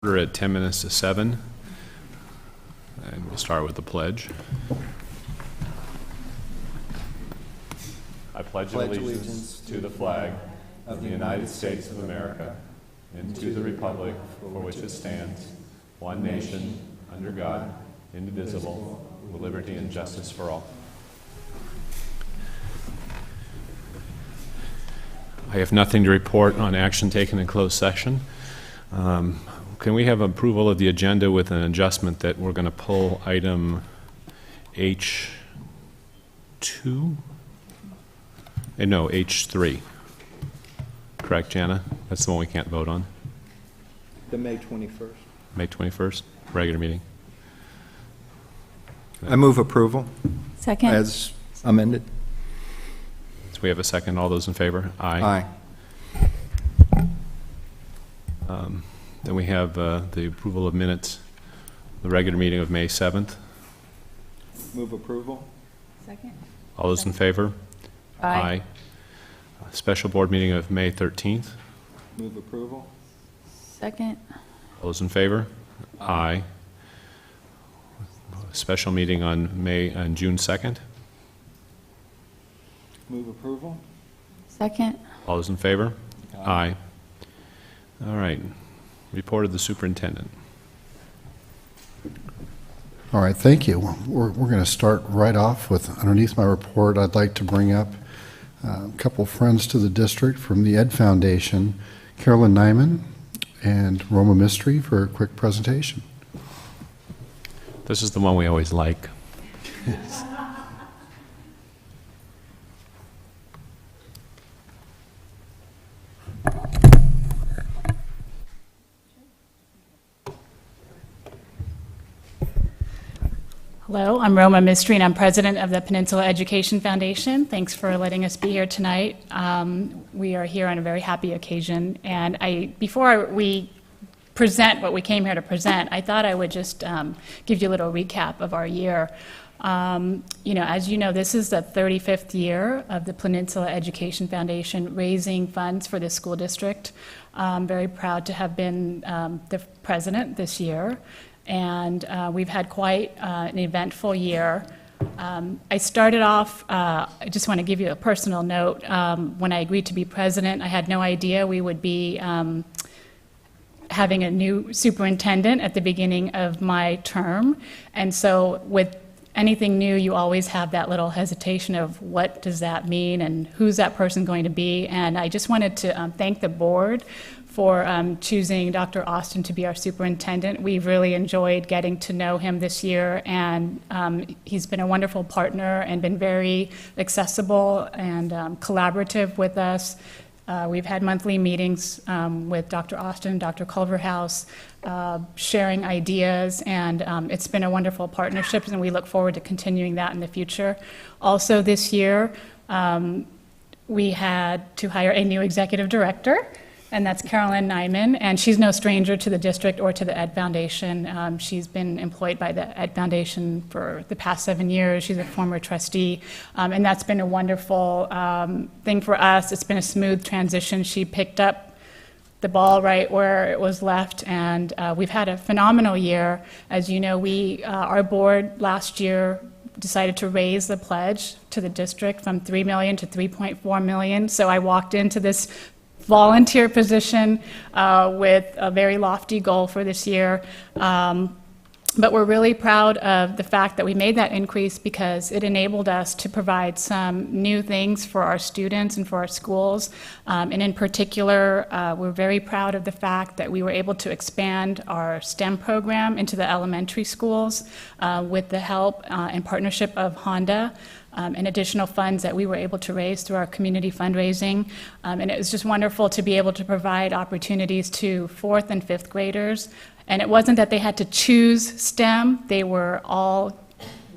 We're at 10 minutes to 7, and we'll start with the pledge. I pledge allegiance to the flag of the United States of America and to the republic for which it stands, one nation, under God, indivisible, with liberty and justice for all. I have nothing to report on action taken in closed session. Can we have approval of the agenda with an adjustment that we're going to pull item H2? No, H3. Correct, Jana? That's the one we can't vote on. The May 21st. May 21st, regular meeting. I move approval. Second. As amended. So we have a second. All those in favor? Aye. Aye. Then we have the approval of minutes, the regular meeting of May 7th. Move approval. Second. All those in favor? Aye. Special board meeting of May 13th. Move approval. Second. All those in favor? Aye. Special meeting on June 2nd. Move approval. Second. All those in favor? Aye. All right. Report of the superintendent. All right, thank you. We're going to start right off with, underneath my report, I'd like to bring up a couple of friends to the district from the Ed Foundation, Carolyn Nyman and Roma Mystery, for a quick presentation. This is the one we always like. Hello, I'm Roma Mystery, and I'm president of the Peninsula Education Foundation. Thanks for letting us be here tonight. We are here on a very happy occasion, and before we present what we came here to present, I thought I would just give you a little recap of our year. As you know, this is the 35th year of the Peninsula Education Foundation raising funds for the school district. I'm very proud to have been the president this year. And we've had quite an eventful year. I started off, I just want to give you a personal note. When I agreed to be president, I had no idea we would be having a new superintendent at the beginning of my term. And so with anything new, you always have that little hesitation of what does that mean and who's that person going to be. And I just wanted to thank the board for choosing Dr. Austin to be our superintendent. We've really enjoyed getting to know him this year, and he's been a wonderful partner and been very accessible and collaborative with us. We've had monthly meetings with Dr. Austin and Dr. Culverhouse, sharing ideas, and it's been a wonderful partnership, and we look forward to continuing that in the future. Also this year, we had to hire a new executive director, and that's Carolyn Nyman, and she's no stranger to the district or to the Ed Foundation. She's been employed by the Ed Foundation for the past 7 years. She's a former trustee, and that's been a wonderful thing for us. It's been a smooth transition. She picked up the ball right where it was left, and we've had a phenomenal year. As you know, our board last year decided to raise the pledge to the district from $3 million to $3.4 million. So I walked into this volunteer position with a very lofty goal for this year. But we're really proud of the fact that we made that increase because it enabled us to provide some new things for our students and for our schools. And in particular, we're very proud of the fact that we were able to expand our STEM program into the elementary schools with the help and partnership of Honda. And additional funds that we were able to raise through our community fundraising. And it was just wonderful to be able to provide opportunities to 4th and 5th graders. And it wasn't that they had to choose STEM, they were all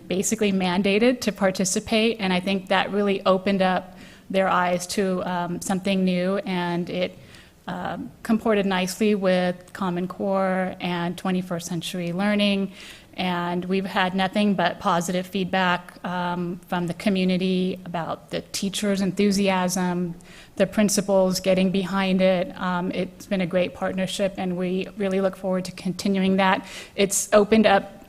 basically mandated to participate, and I think that really opened up their eyes to something new, and it comported nicely with Common Core and 21st Century Learning. And we've had nothing but positive feedback from the community about the teachers' enthusiasm, the principals getting behind it. It's been a great partnership, and we really look forward to continuing that. It's opened up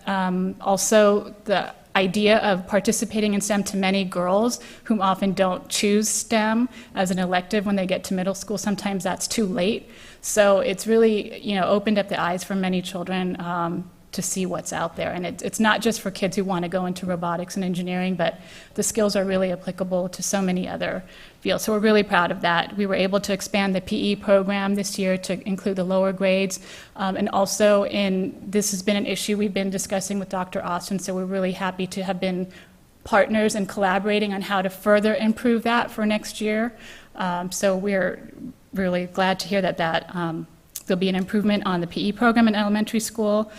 also the idea of participating in STEM to many girls who often don't choose STEM as an elective when they get to middle school. Sometimes that's too late. So it's really, opened up the eyes for many children to see what's out there. And it's not just for kids who want to go into robotics and engineering, but the skills are really applicable to so many other fields. So we're really proud of that. We were able to expand the PE program this year to include the lower grades. And also this has been an issue we've been discussing with Dr. Austin, so we're really happy to have been partners and collaborating on how to further improve that for next year. So we're really glad to hear that there'll be an improvement on the PE program in elementary school.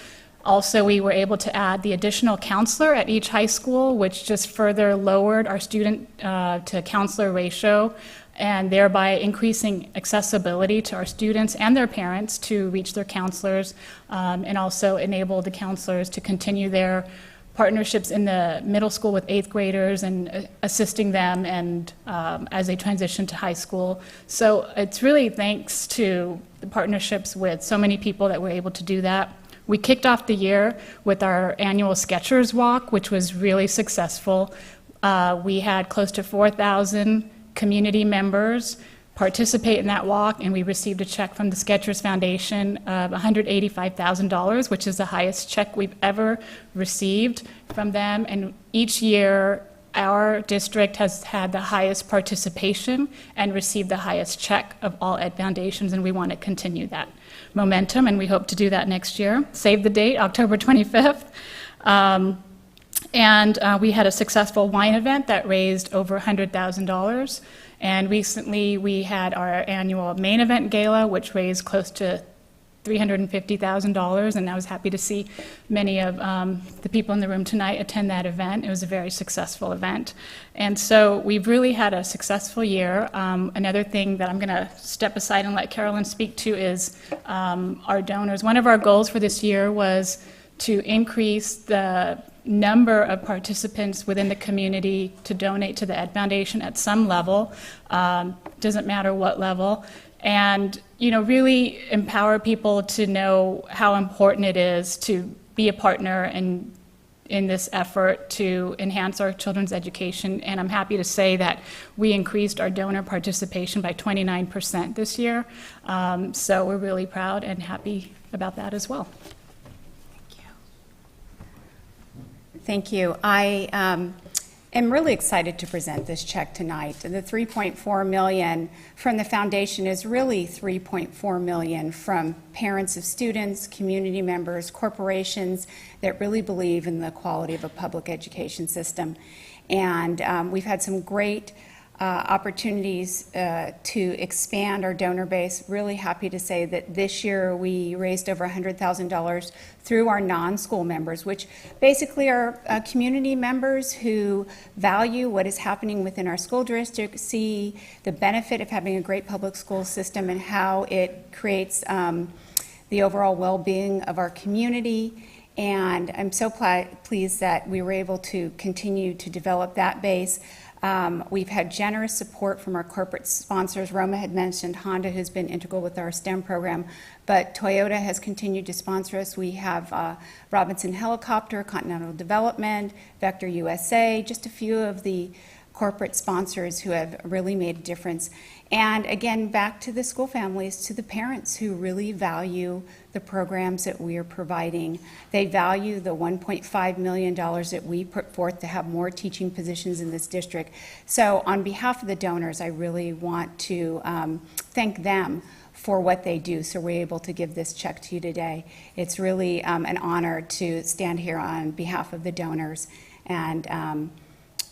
Also, we were able to add the additional counselor at each high school, which just further lowered our student to counselor ratio, and thereby increasing accessibility to our students and their parents to reach their counselors, and also enabled the counselors to continue their partnerships in the middle school with 8th graders and assisting them and as they transition to high school. So it's really thanks to the partnerships with so many people that we're able to do that. We kicked off the year with our annual Skechers Walk, which was really successful. We had close to 4,000 community members participate in that walk, and we received a check from the Skechers Foundation of $185,000, which is the highest check we've ever received from them. And each year, our district has had the highest participation and received the highest check of all ed foundations, and we want to continue that momentum, and we hope to do that next year. Save the date, October 25th. We had a successful wine event that raised over $100,000. And recently we had our annual main event gala, which raised close to $350,000, and I was happy to see many of the people in the room tonight attend that event. It was a very successful event. And so we've really had a successful year. Another thing that I'm going to step aside and let Carolyn speak to is our donors. One of our goals for this year was to increase the number of participants within the community to donate to the Ed Foundation at some level, doesn't matter what level, and really empower people to know how important it is to be a partner in this effort to enhance our children's education. And I'm happy to say that we increased our donor participation by 29% this year. So we're really proud and happy about that as well. Thank you. I am really excited to present this check tonight. The $3.4 million from the foundation is really $3.4 million from parents of students, community members, corporations that really believe in the quality of a public education system. And we've had some great opportunities to expand our donor base. Really happy to say that this year we raised over $100,000 through our non-school members, which basically are community members who value what is happening within our school district, see the benefit of having a great public school system and how it creates the overall well-being of our community. And I'm so pleased that we were able to continue to develop that base. We've had generous support from our corporate sponsors. Roma had mentioned Honda, who's been integral with our STEM program, but Toyota has continued to sponsor us. We have Robinson Helicopter, Continental Development, Vector USA, just a few of the corporate sponsors who have really made a difference. And again, back to the school families, to the parents who really value the programs that we are providing. They value the $1.5 million that we put forth to have more teaching positions in this district. So on behalf of the donors, I really want to thank them for what they do, so we're able to give this check to you today. It's really an honor to stand here on behalf of the donors, and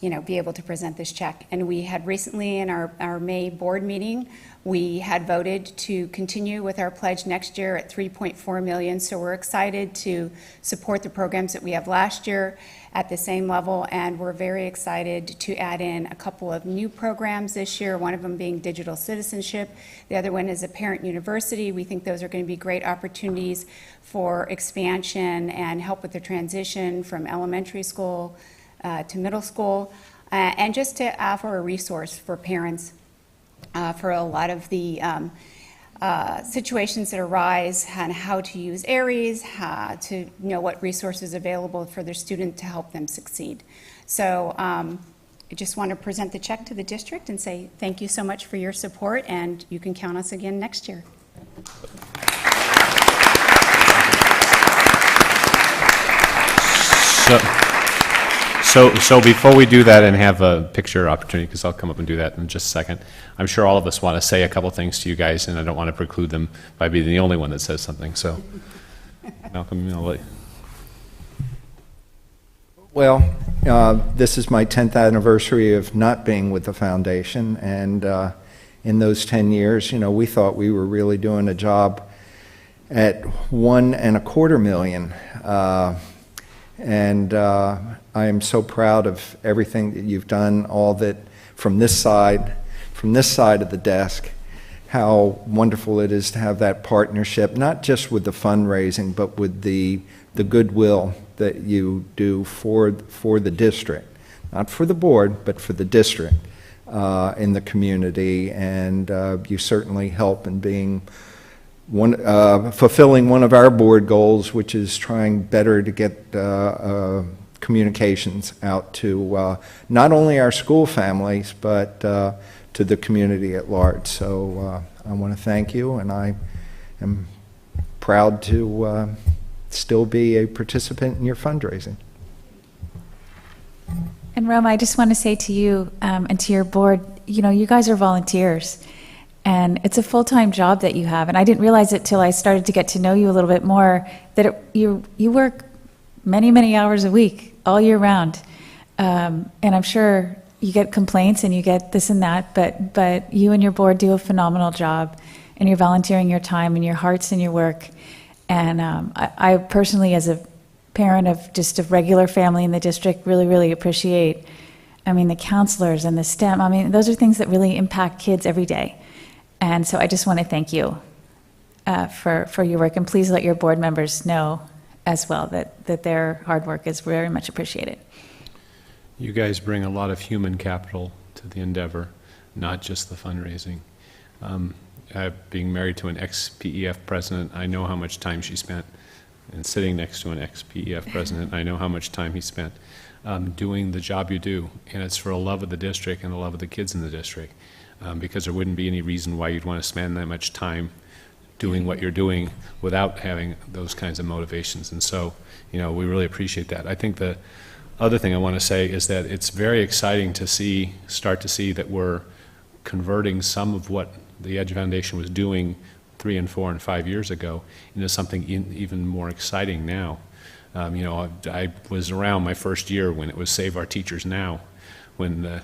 be able to present this check. And we had recently in our May board meeting, we had voted to continue with our pledge next year at $3.4 million. So we're excited to support the programs that we have last year at the same level, and we're very excited to add in a couple of new programs this year, one of them being digital citizenship. The other one is a parent university. We think those are going to be great opportunities for expansion and help with the transition from elementary school to middle school, and just to offer a resource for parents for a lot of the situations that arise and how to use ARIES, how to know what resources are available for their student to help them succeed. So I just want to present the check to the district and say thank you so much for your support, and you can count us again next year. So before we do that and have a picture opportunity, because I'll come up and do that in just a second, I'm sure all of us want to say a couple things to you guys, and I don't want to preclude them by being the only one that says something. So, Malcolm, I'll let you. Well, this is my 10th anniversary of not being with the foundation, and in those 10 years, we thought we were really doing a job at $1.25 million. And I am so proud of everything that you've done, all that from this side of the desk, how wonderful it is to have that partnership, not just with the fundraising, but with the goodwill that you do for the district, not for the board, but for the district in the community. And you certainly help in being fulfilling one of our board goals, which is trying better to get communications out to not only our school families, but to the community at large. So I want to thank you, and I am proud to still be a participant in your fundraising. And Roma, I just want to say to you and to your board, you guys are volunteers. And it's a full-time job that you have. And I didn't realize it till I started to get to know you a little bit more, that you work many, many hours a week, all year round. And I'm sure you get complaints and you get this and that, but you and your board do a phenomenal job, and you're volunteering your time and your hearts and your work. And I personally, as a parent of just a regular family in the district, really, really appreciate, the counselors and the STEM. Those are things that really impact kids every day. And so I just want to thank you for your work, and please let your board members know as well that their hard work is very much appreciated. You guys bring a lot of human capital to the endeavor, not just the fundraising. Being married to an ex-PEF president, I know how much time she spent, and sitting next to an ex-PEF president, I know how much time he spent doing the job you do, and it's for a love of the district and the love of the kids in the district. Because there wouldn't be any reason why you'd want to spend that much time doing what you're doing without having those kinds of motivations. And so, we really appreciate that. I think the other thing I want to say is that it's very exciting to start to see that we're converting some of what the Edge Foundation was doing 3 and 4 and 5 years ago into something even more exciting now. I was around my first year when it was Save Our Teachers Now, when the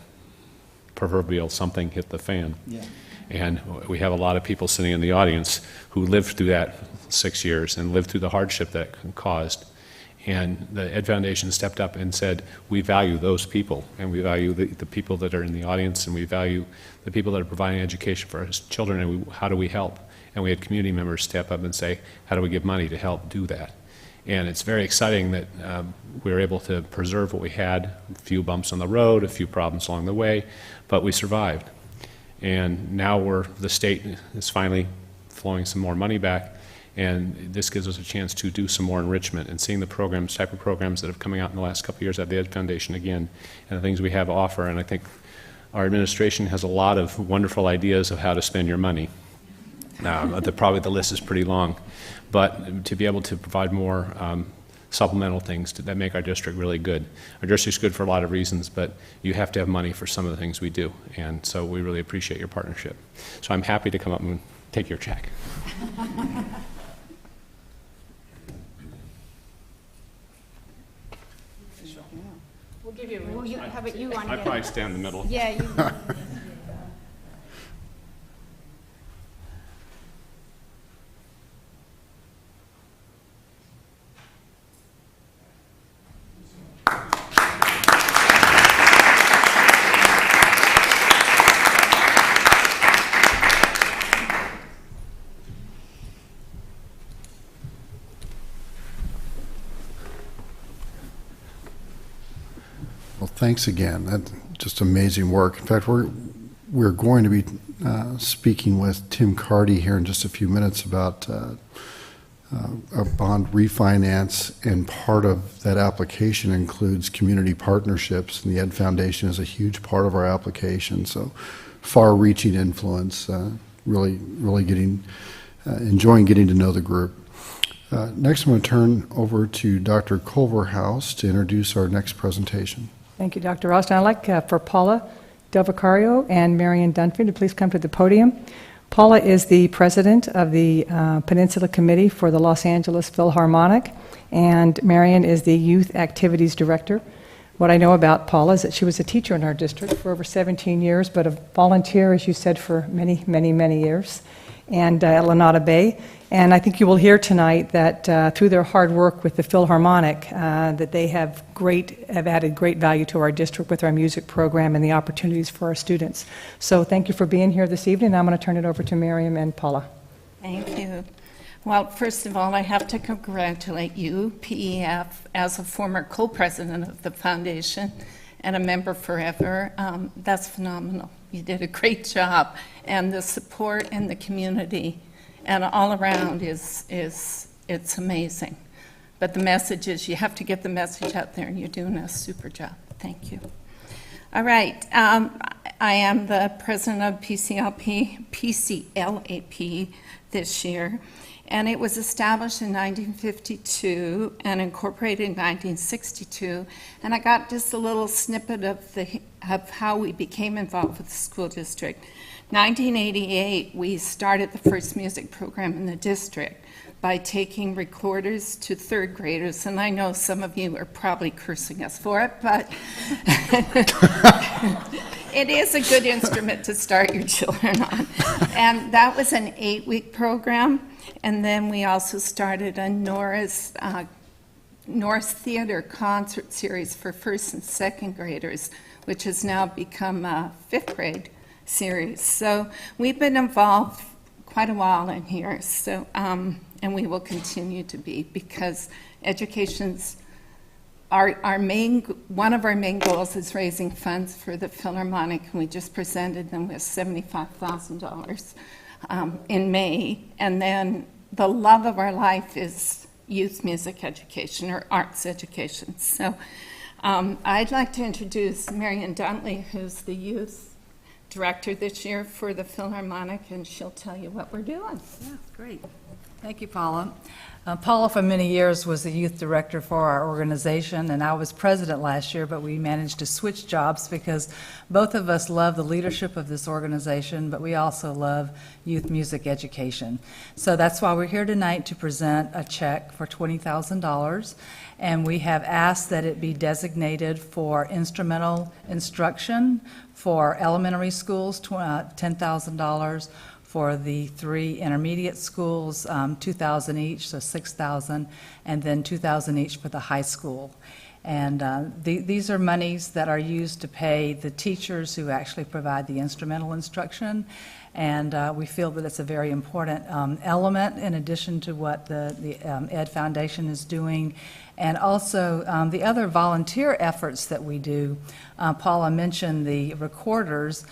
proverbial something hit the fan. Yeah. And we have a lot of people sitting in the audience who lived through that 6 years and lived through the hardship that caused. And the Ed Foundation stepped up and said, we value those people, and we value the people that are in the audience, and we value the people that are providing education for our children, and how do we help? And we had community members step up and say, how do we give money to help do that? And it's very exciting that we were able to preserve what we had, a few bumps on the road, a few problems along the way, but we survived. And now the state is finally flowing some more money back, and this gives us a chance to do some more enrichment and seeing the type of programs that have coming out in the last couple of years at the Ed Foundation again, and the things we have to offer. And I think our administration has a lot of wonderful ideas of how to spend your money. Probably the list is pretty long, but to be able to provide more supplemental things that make our district really good. Our district's good for a lot of reasons, but you have to have money for some of the things we do, and so we really appreciate your partnership. So I'm happy to come up and take your check. We'll give you a Well, how about you on I'd it? probably stand in the middle. Yeah, you. Well, thanks again. That's just amazing work. In fact, we're going to be speaking with Tim Cardy here in just a few minutes about a bond refinance, and part of that application includes community partnerships, and the Ed Foundation is a huge part of our application. So, far-reaching influence. Really enjoying getting to know the group. Next, I'm going to turn over to Dr. Culverhouse to introduce our next presentation. Thank you, Dr. Austin. I'd like for Paula Del Vicario and Marion Dunphy to please come to the podium. Paula is the president of the Peninsula Committee for the Los Angeles Philharmonic, and Marion is the Youth Activities Director. What I know about Paula is that she was a teacher in our district for over 17 years, but a volunteer, as you said, for many, many, many years, and at Lanada Bay. And I think you will hear tonight that through their hard work with the Philharmonic, that they have added great value to our district with our music program and the opportunities for our students. So thank you for being here this evening. I'm going to turn it over to Miriam and Paula. Thank you. Well, first of all, I have to congratulate you, PEF, as a former co-president of the foundation and a member forever. That's phenomenal. You did a great job, and the support in the community and all around it's amazing. But the message is you have to get the message out there, and you're doing a super job. Thank you. All right. I am the president of PCLAP this year, and it was established in 1952 and incorporated in 1962. And I got just a little snippet of how we became involved with the school district. 1988, we started the first music program in the district by taking recorders to third graders, and I know some of you are probably cursing us for it, but it is a good instrument to start your children on. And that was an 8-week program, and then we also started a Norris Theater concert series for first and second graders, which has now become a 5th grade series. So we've been involved quite a while in here, so and we will continue to be, because education's one of our main goals is raising funds for the Philharmonic, and we just presented them with $75,000 in May. And then the love of our life is youth music education or arts education. So I'd like to introduce Marion Duntley, who's the youth director this year for the Philharmonic, and she'll tell you what we're doing. Yeah, great. Thank you, Paula. Paula, for many years, was the youth director for our organization, and I was president last year, but we managed to switch jobs because both of us love the leadership of this organization, but we also love youth music education. So that's why we're here tonight to present a check for $20,000, and we have asked that it be designated for instrumental instruction for elementary schools, $10,000, for the 3 intermediate schools, $2,000 each, so $6,000, and then $2,000 each for the high school. And these are monies that are used to pay the teachers who actually provide the instrumental instruction, and we feel that it's a very important element in addition to what the Ed Foundation is doing. And also the other volunteer efforts that we do. Paula mentioned the recorders.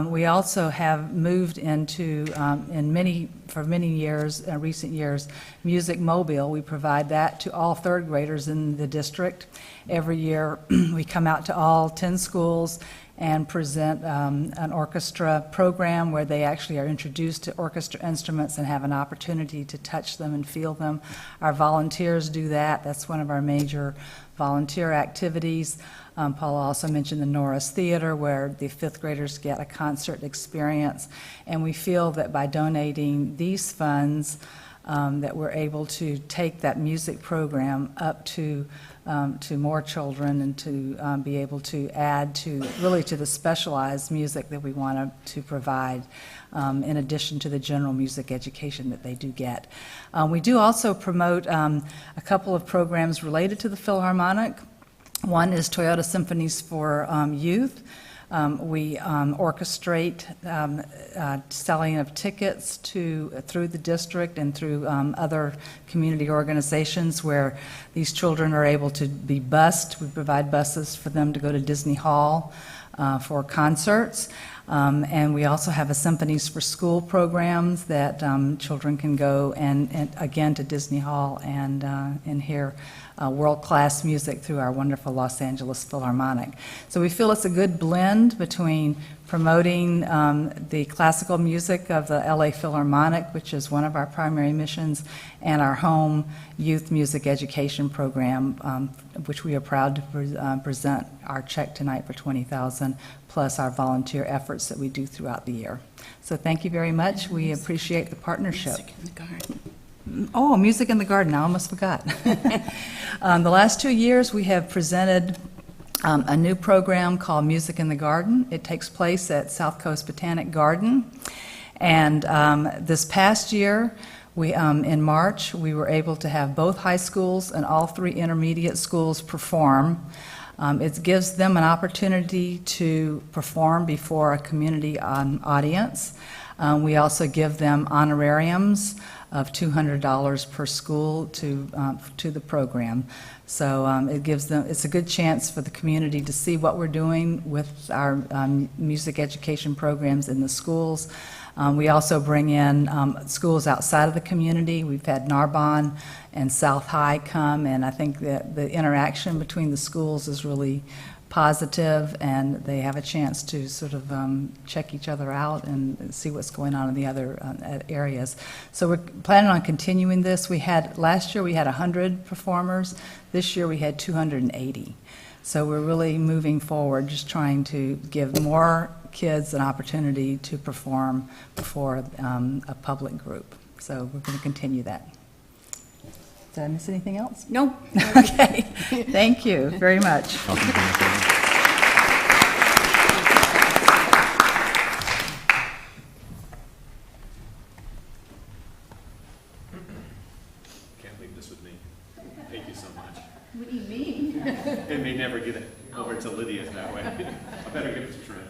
We also have moved into, for many years, recent years, Music Mobile. We provide that to all third graders in the district. Every year we come out to all 10 schools and present an orchestra program where they actually are introduced to orchestra instruments and have an opportunity to touch them and feel them. Our volunteers do that. That's one of our major volunteer activities. Paula also mentioned the Norris Theater, where the 5th graders get a concert experience. And we feel that by donating these funds, that we're able to take that music program up to more children and to be able to add to the specialized music that we want to provide in addition to the general music education that they do get. We do also promote a couple of programs related to the Philharmonic. One is Toyota Symphonies for Youth. We orchestrate selling of tickets through the district and through other community organizations where these children are able to be bused. We provide buses for them to go to Disney Hall for concerts. And we also have a Symphonies for School programs that children can go and again to Disney Hall and hear world-class music through our wonderful Los Angeles Philharmonic. So we feel it's a good blend between promoting the classical music of the LA Philharmonic, which is one of our primary missions, and our home youth music education program, which we are proud to present our check tonight for $20,000, plus our volunteer efforts that we do throughout the year. So thank you very much. We appreciate the partnership. Music in the garden. Oh, Music in the Garden, I almost forgot. The last 2 years, we have presented a new program called Music in the Garden. It takes place at South Coast Botanic Garden. And this past year, in March, we were able to have both high schools and all 3 intermediate schools perform. It gives them an opportunity to perform before a community audience. We also give them honorariums of $200 per school to the program. So it gives them, it's a good chance for the community to see what we're doing with our music education programs in the schools. We also bring in schools outside of the community. We've had Narbonne and South High come, and I think that the interaction between the schools is really positive, and they have a chance to sort of check each other out and see what's going on in the other areas. So we're planning on continuing this. Last year we had 100 performers. This year we had 280. So we're really moving forward, just trying to give more kids an opportunity to perform before a public group. So we're going to continue that. Did I miss anything else? No. Okay. Thank you very much. Can't leave this with me. Thank you so much. What do you mean? It may never get it over to Lydia that way. I better give it to Trent.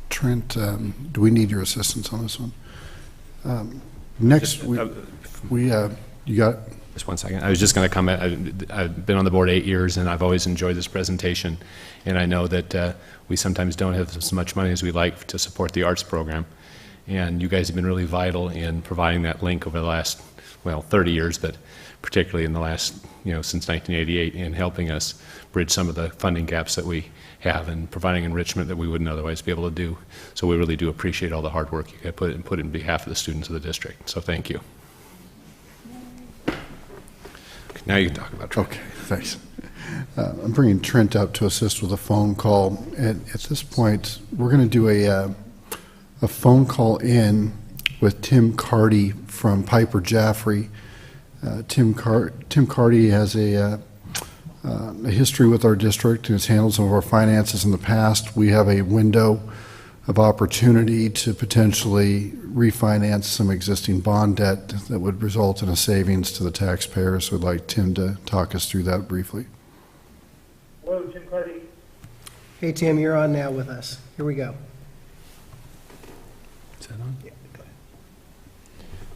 Trent, do we need your assistance on this one? Next, you got. Just one second. I was just going to comment. I've been on the board 8 years, and I've always enjoyed this presentation. And I know that we sometimes don't have as much money as we like to support the arts program. And you guys have been really vital in providing that link over the last, 30 years, but particularly in the last, since 1988, in helping us bridge some of the funding gaps that we have and providing enrichment that we wouldn't otherwise be able to do. So we really do appreciate all the hard work you guys put in behalf of the students of the district. So thank you. Now you can talk about Trent. Okay, thanks. I'm bringing Trent up to assist with a phone call. At this point, we're going to do a phone call in with Tim Carty from Piper Jaffray. Tim Carty has a history with our district and has handled some of our finances in the past. We have a window of opportunity to potentially refinance some existing bond debt that would result in a savings to the taxpayers. So I'd like Tim to talk us through that briefly. Hello, Tim Carty. Hey, Tim, you're on now with us. Here we go. Is that on? Yeah, go ahead.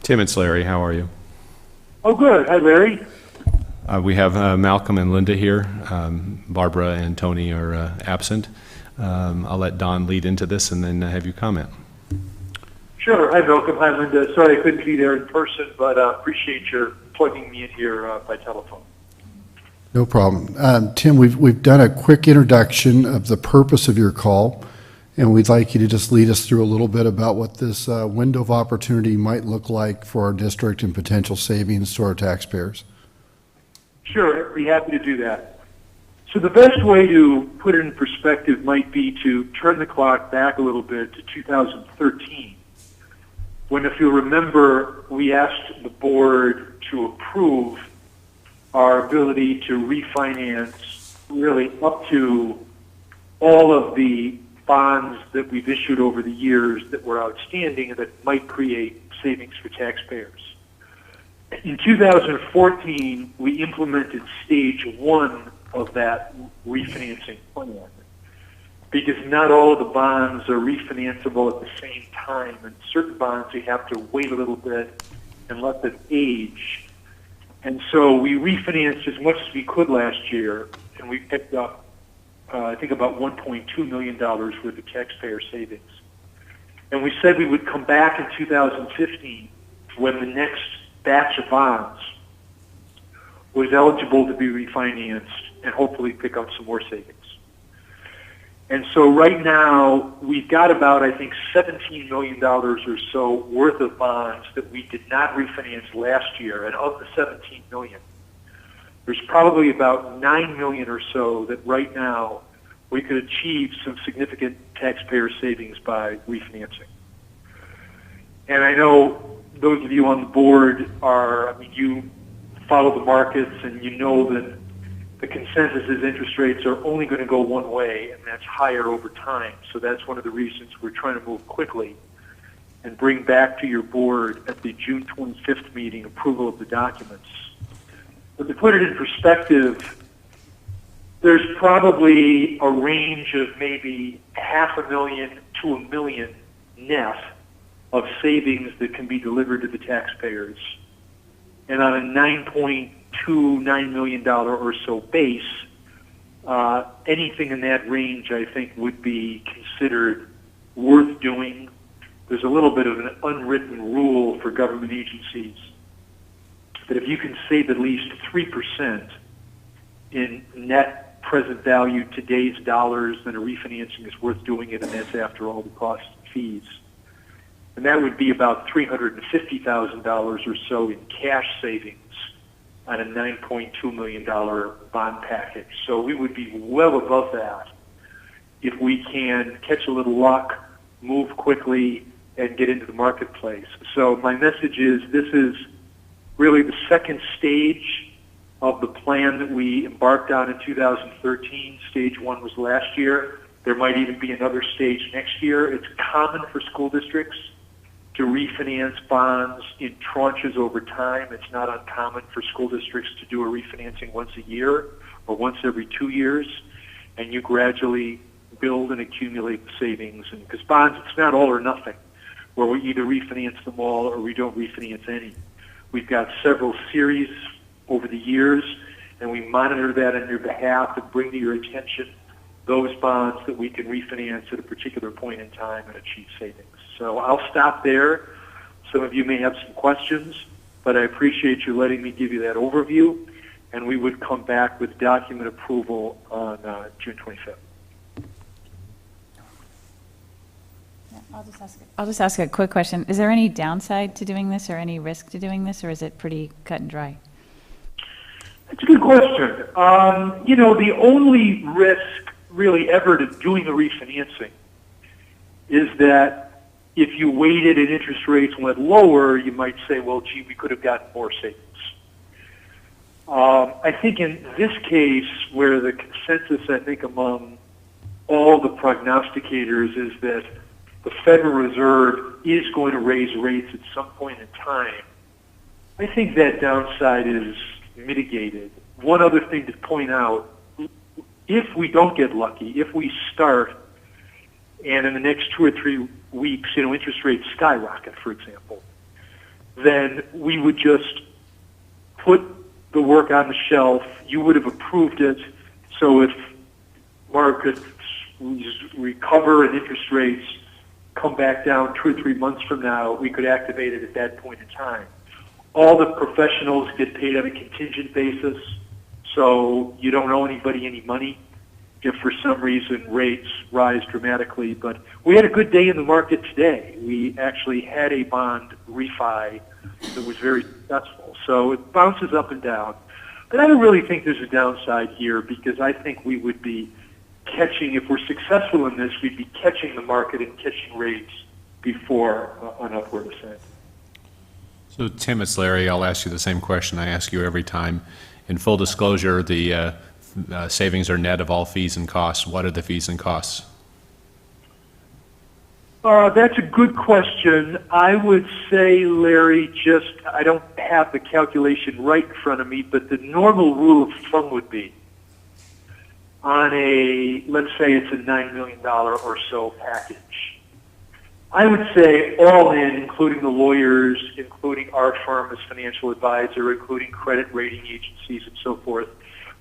Tim, it's Larry. How are you? Oh, good. Hi, Larry. We have Malcolm and Linda here. Barbara and Tony are absent. I'll let Don lead into this and then have you comment. Sure. Hi, Malcolm. Hi, Linda. Sorry I couldn't be there in person, but appreciate your plugging me in here by telephone. No problem. Tim, we've done a quick introduction of the purpose of your call, And we'd like you to just lead us through a little bit about what this window of opportunity might look like for our district and potential savings to our taxpayers. Sure, I'd be happy to do that. So the best way to put it in perspective might be to turn the clock back a little bit to 2013, when, if you remember, we asked the board to approve our ability to refinance really up to all of the bonds that we've issued over the years that were outstanding and that might create savings for taxpayers. In 2014, we implemented stage one of that refinancing plan, because not all of the bonds are refinanceable at the same time, and certain bonds you have to wait a little bit and let them age. And so we refinanced as much as we could last year, and we picked up, I think, about $1.2 million worth of taxpayer savings. And we said we would come back in 2015 when the next batch of bonds was eligible to be refinanced and hopefully pick up some more savings. And so right now, we've got about, I think, $17 million or so worth of bonds that we did not refinance last year. And of the $17 million, there's probably about $9 million or so that right now we could achieve some significant taxpayer savings by refinancing. And I know those of you on the board are, I mean, you follow the markets and you know that the consensus is interest rates are only going to go one way, and that's higher over time. So that's one of the reasons we're trying to move quickly and bring back to your board at the June 25th meeting approval of the documents. But to put it in perspective, there's probably a range of maybe $500,000 to $1 million net of savings that can be delivered to the taxpayers. And on a $9 million or so base, anything in that range, I think, would be considered worth doing. There's a little bit of an unwritten rule for government agencies that if you can save at least 3% in net present value, today's dollars, then a refinancing is worth doing it, and that's after all the costs and fees. And that would be about $350,000 or so in cash savings on a $9.2 million bond package. So we would be well above that if we can catch a little luck, move quickly, and get into the marketplace. So my message is this is really the second stage of the plan that we embarked on in 2013. Stage one was last year. There might even be another stage next year. It's common for school districts to refinance bonds in tranches over time. It's not uncommon for school districts to do a refinancing once a year or once every 2 years, and you gradually build and accumulate the savings. And because bonds, it's not all or nothing, where we either refinance them all or we don't refinance any. We've got several series over the years, and we monitor that on your behalf and bring to your attention those bonds that we can refinance at a particular point in time and achieve savings. So I'll stop there. Some of you may have some questions, but I appreciate you letting me give you that overview, and we would come back with document approval on June 25th. I'll just ask a quick question. Is there any downside to doing this or any risk to doing this, or is it pretty cut and dry? That's a good question. You know, the only risk really ever to doing a refinancing is that if you waited and interest rates went lower, you might say, well, gee, we could have gotten more savings. I think in this case, where the consensus, I think, among all the prognosticators is that the Federal Reserve is going to raise rates at some point in time, I think that downside is mitigated. One other thing to point out, if we don't get lucky, if we start and in the next 2 or 3 weeks, you know, interest rates skyrocket, for example, then we would just put the work on the shelf. You would have approved it. So if markets recover and interest rates come back down 2 or 3 months from now, we could activate it at that point in time. All the professionals get paid on a contingent basis, so you don't owe anybody any money. if for some reason rates rise dramatically. But we had a good day in the market today. We actually had a bond refi that was very successful. So it bounces up and down. But I don't really think there's a downside here, because I think we would be catching, if we're successful in this, we'd be catching the market and catching rates before an upward ascent. So, Tim, it's Larry. I'll ask you the same question I ask you every time. In full disclosure, the savings are net of all fees and costs. What are the fees and costs? That's a good question. I would say, Larry, I don't have the calculation right in front of me, but the normal rule of thumb would be on let's say it's a $9 million or so package. I would say all in, including the lawyers, including our firm as financial advisor, including credit rating agencies and so forth,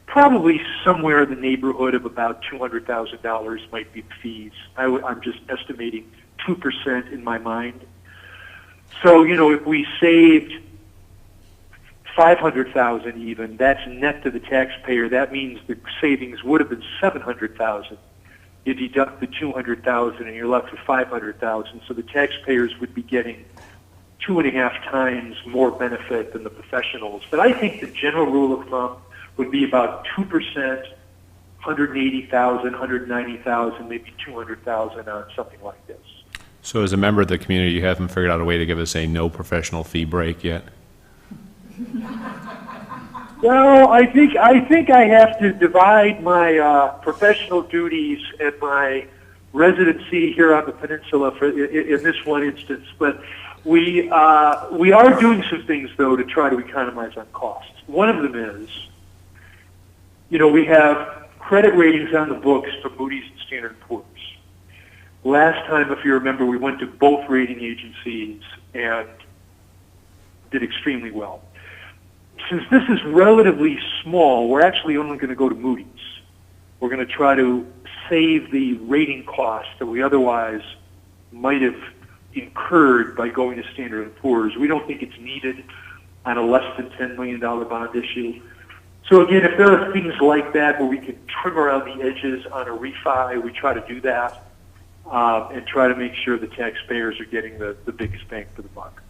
probably somewhere in the neighborhood of about $200,000 might be fees. I'm just estimating 2% in my mind. So, if we saved $500,000 even, that's net to the taxpayer. That means the savings would have been $700,000. You deduct the $200,000 and you're left with $500,000. So the taxpayers would be getting 2.5 times more benefit than the professionals. But I think the general rule of thumb would be about 2%, $180,000, $190,000, maybe $200,000 on something like this. So as a member of the community, you haven't figured out a way to give us a no professional fee break yet? Well, I think I have to divide my professional duties and my residency here on the peninsula in this one instance. But we are doing some things, though, to try to economize on costs. One of them is, we have credit ratings on the books for Moody's and Standard & Poor's. Last time, if you remember, we went to both rating agencies and did extremely well. Since this is relatively small, we're actually only going to go to Moody's. We're going to try to save the rating costs that we otherwise might have incurred by going to Standard & Poor's. We don't think it's needed on a less than $10 million bond issue. So again, if there are things like that where we can trim around the edges on a refi, we try to do that and try to make sure the taxpayers are getting the biggest bang for the buck.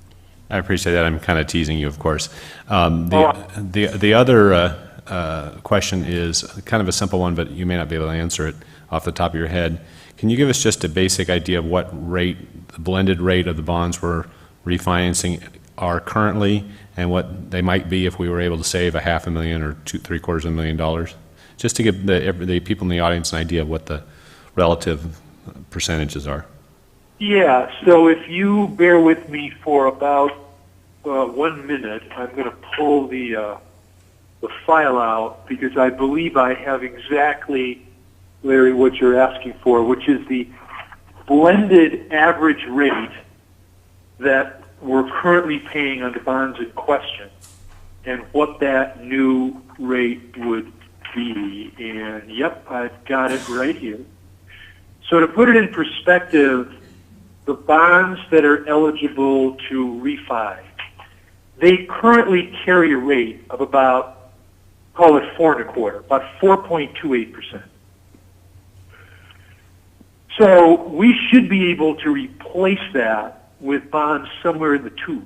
I appreciate that. I'm kind of teasing you, of course. The other question is kind of a simple one, but you may not be able to answer it off the top of your head. Can you give us just a basic idea of what rate, the blended rate of the bonds we're refinancing are currently, and what they might be if we were able to save $500,000 or $750,000, just to give the people in the audience an idea of what the relative percentages are? Yeah, so if you bear with me for about 1 minute, I'm going to pull the file out, because I believe I have exactly, Larry, what you're asking for, which is the blended average rate that we're currently paying on the bonds in question and what that new rate would be. And yep, I've got it right here. So to put it in perspective, the bonds that are eligible to refi, they currently carry a rate of about, call it 4.25, about 4.28%. So we should be able to replace that with bonds somewhere in the 2s.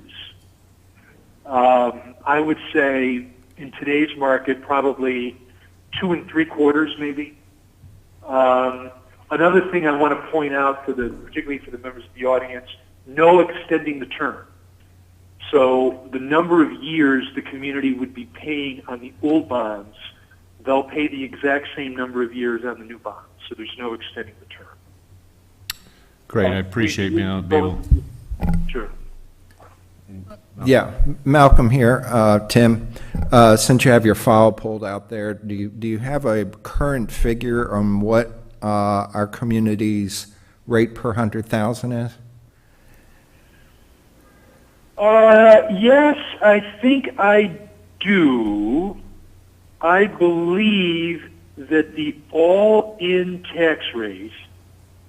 I would say in today's market, probably 2.75 maybe. Another thing I want to point out, particularly for the members of the audience, no extending the term. So the number of years the community would be paying on the old bonds, they'll pay the exact same number of years on the new bonds. So there's no extending the term. Great, I appreciate being able. Sure. Yeah, Malcolm here. Tim, since you have your file pulled out there, do you have a current figure on what our community's rate per 100,000 is? Yes, I think I do. I believe that the all-in tax rate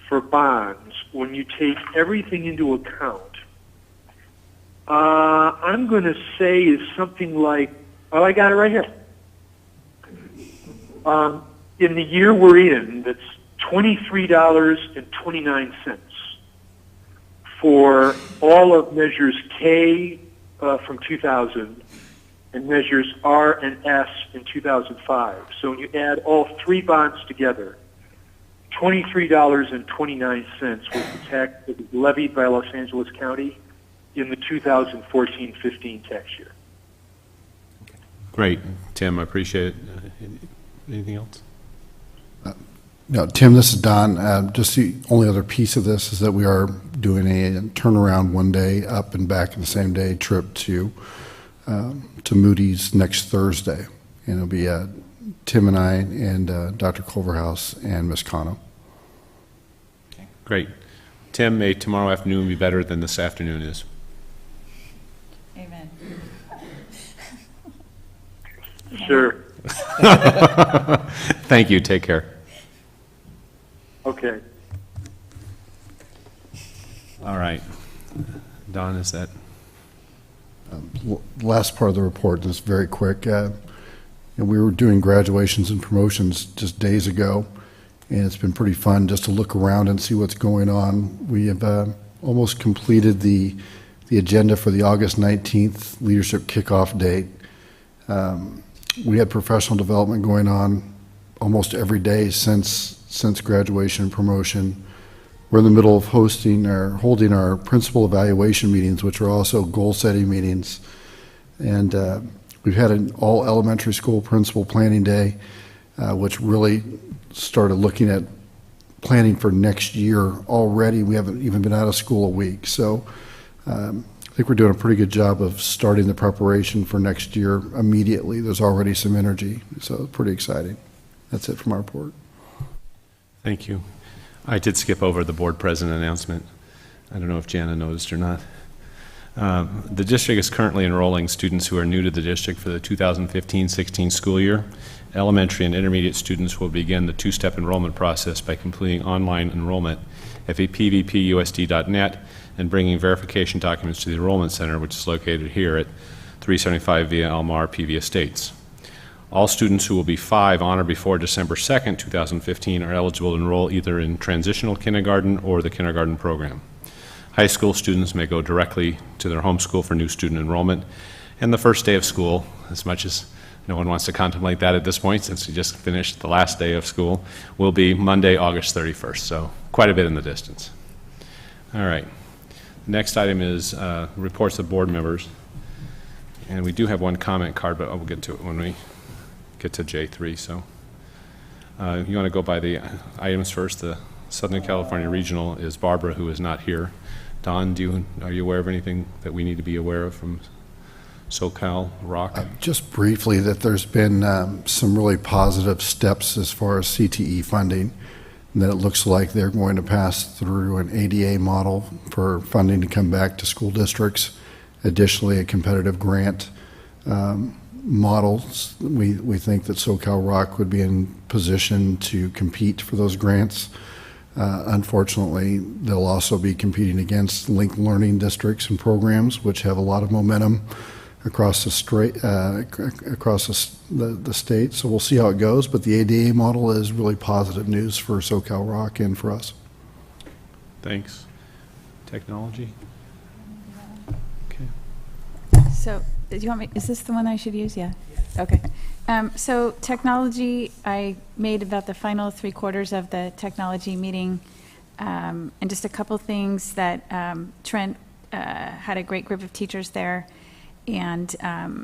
for bonds, when you take everything into account, I'm going to say is something like, I got it right here. in the year we're in, that's $23.29 for all of measures K from 2000 and measures R and S in 2005. So when you add all three bonds together, $23.29 was the tax that was levied by Los Angeles County in the 2014-15 tax year. Great. Tim, I appreciate it. Anything else? No, Tim, this is Don. Just the only other piece of this is that we are doing a turnaround one day up and back in the same day trip to Moody's next Thursday. And it'll be Tim and I and Dr. Culverhouse and Ms. Cano. Great. Tim, may tomorrow afternoon be better than this afternoon is. Amen. Sure. Thank you. Take care. Okay. All right. Don, is that? Last part of the report is very quick. We were doing graduations and promotions just days ago, and it's been pretty fun just to look around and see what's going on. We have almost completed the agenda for the August 19th leadership kickoff date. We had professional development going on almost every day since graduation and promotion. We're in the middle of holding our principal evaluation meetings, which are also goal-setting meetings. And we've had an all elementary school principal planning day, which really started looking at planning for next year already. We haven't even been out of school a week. So I think we're doing a pretty good job of starting the preparation for next year immediately. There's already some energy, so pretty exciting. That's it from our report. Thank you. I did skip over the board president announcement. I don't know if Jana noticed or not. The district is currently enrolling students who are new to the district for the 2015-16 school year. Elementary and intermediate students will begin the two-step enrollment process by completing online enrollment at PVPUSD.net and bringing verification documents to the enrollment center, which is located here at 375 Via Almar, PV Estates. All students who will be 5 on or before December 2nd, 2015 are eligible to enroll either in transitional kindergarten or the kindergarten program. High school students may go directly to their home school for new student enrollment. And the first day of school, as much as no one wants to contemplate that at this point since we just finished the last day of school, will be Monday, August 31st, so quite a bit in the distance. All right. The next item is reports of board members. And we do have one comment card, but we'll get to it when we get to J3. So you want to go by the items first. The Southern California Regional is Barbara, who is not here. Don, are you aware of anything that we need to be aware of from SoCal Rock? Just briefly, that there's been some really positive steps as far as CTE funding, and that it looks like they're going to pass through an ADA model for funding to come back to school districts. Additionally, a competitive grant models. We think that SoCal Rock would be in position to compete for those grants. Unfortunately, they'll also be competing against linked learning districts and programs, which have a lot of momentum across the state. So we'll see how it goes, but the ADA model is really positive news for SoCal Rock and for us. Thanks. Technology? Okay. So, do you want me, is this the one I should use? Yeah. Okay. So technology, I made about the final 3/4 of the technology meeting, and just a couple things that Trent had a great group of teachers there, and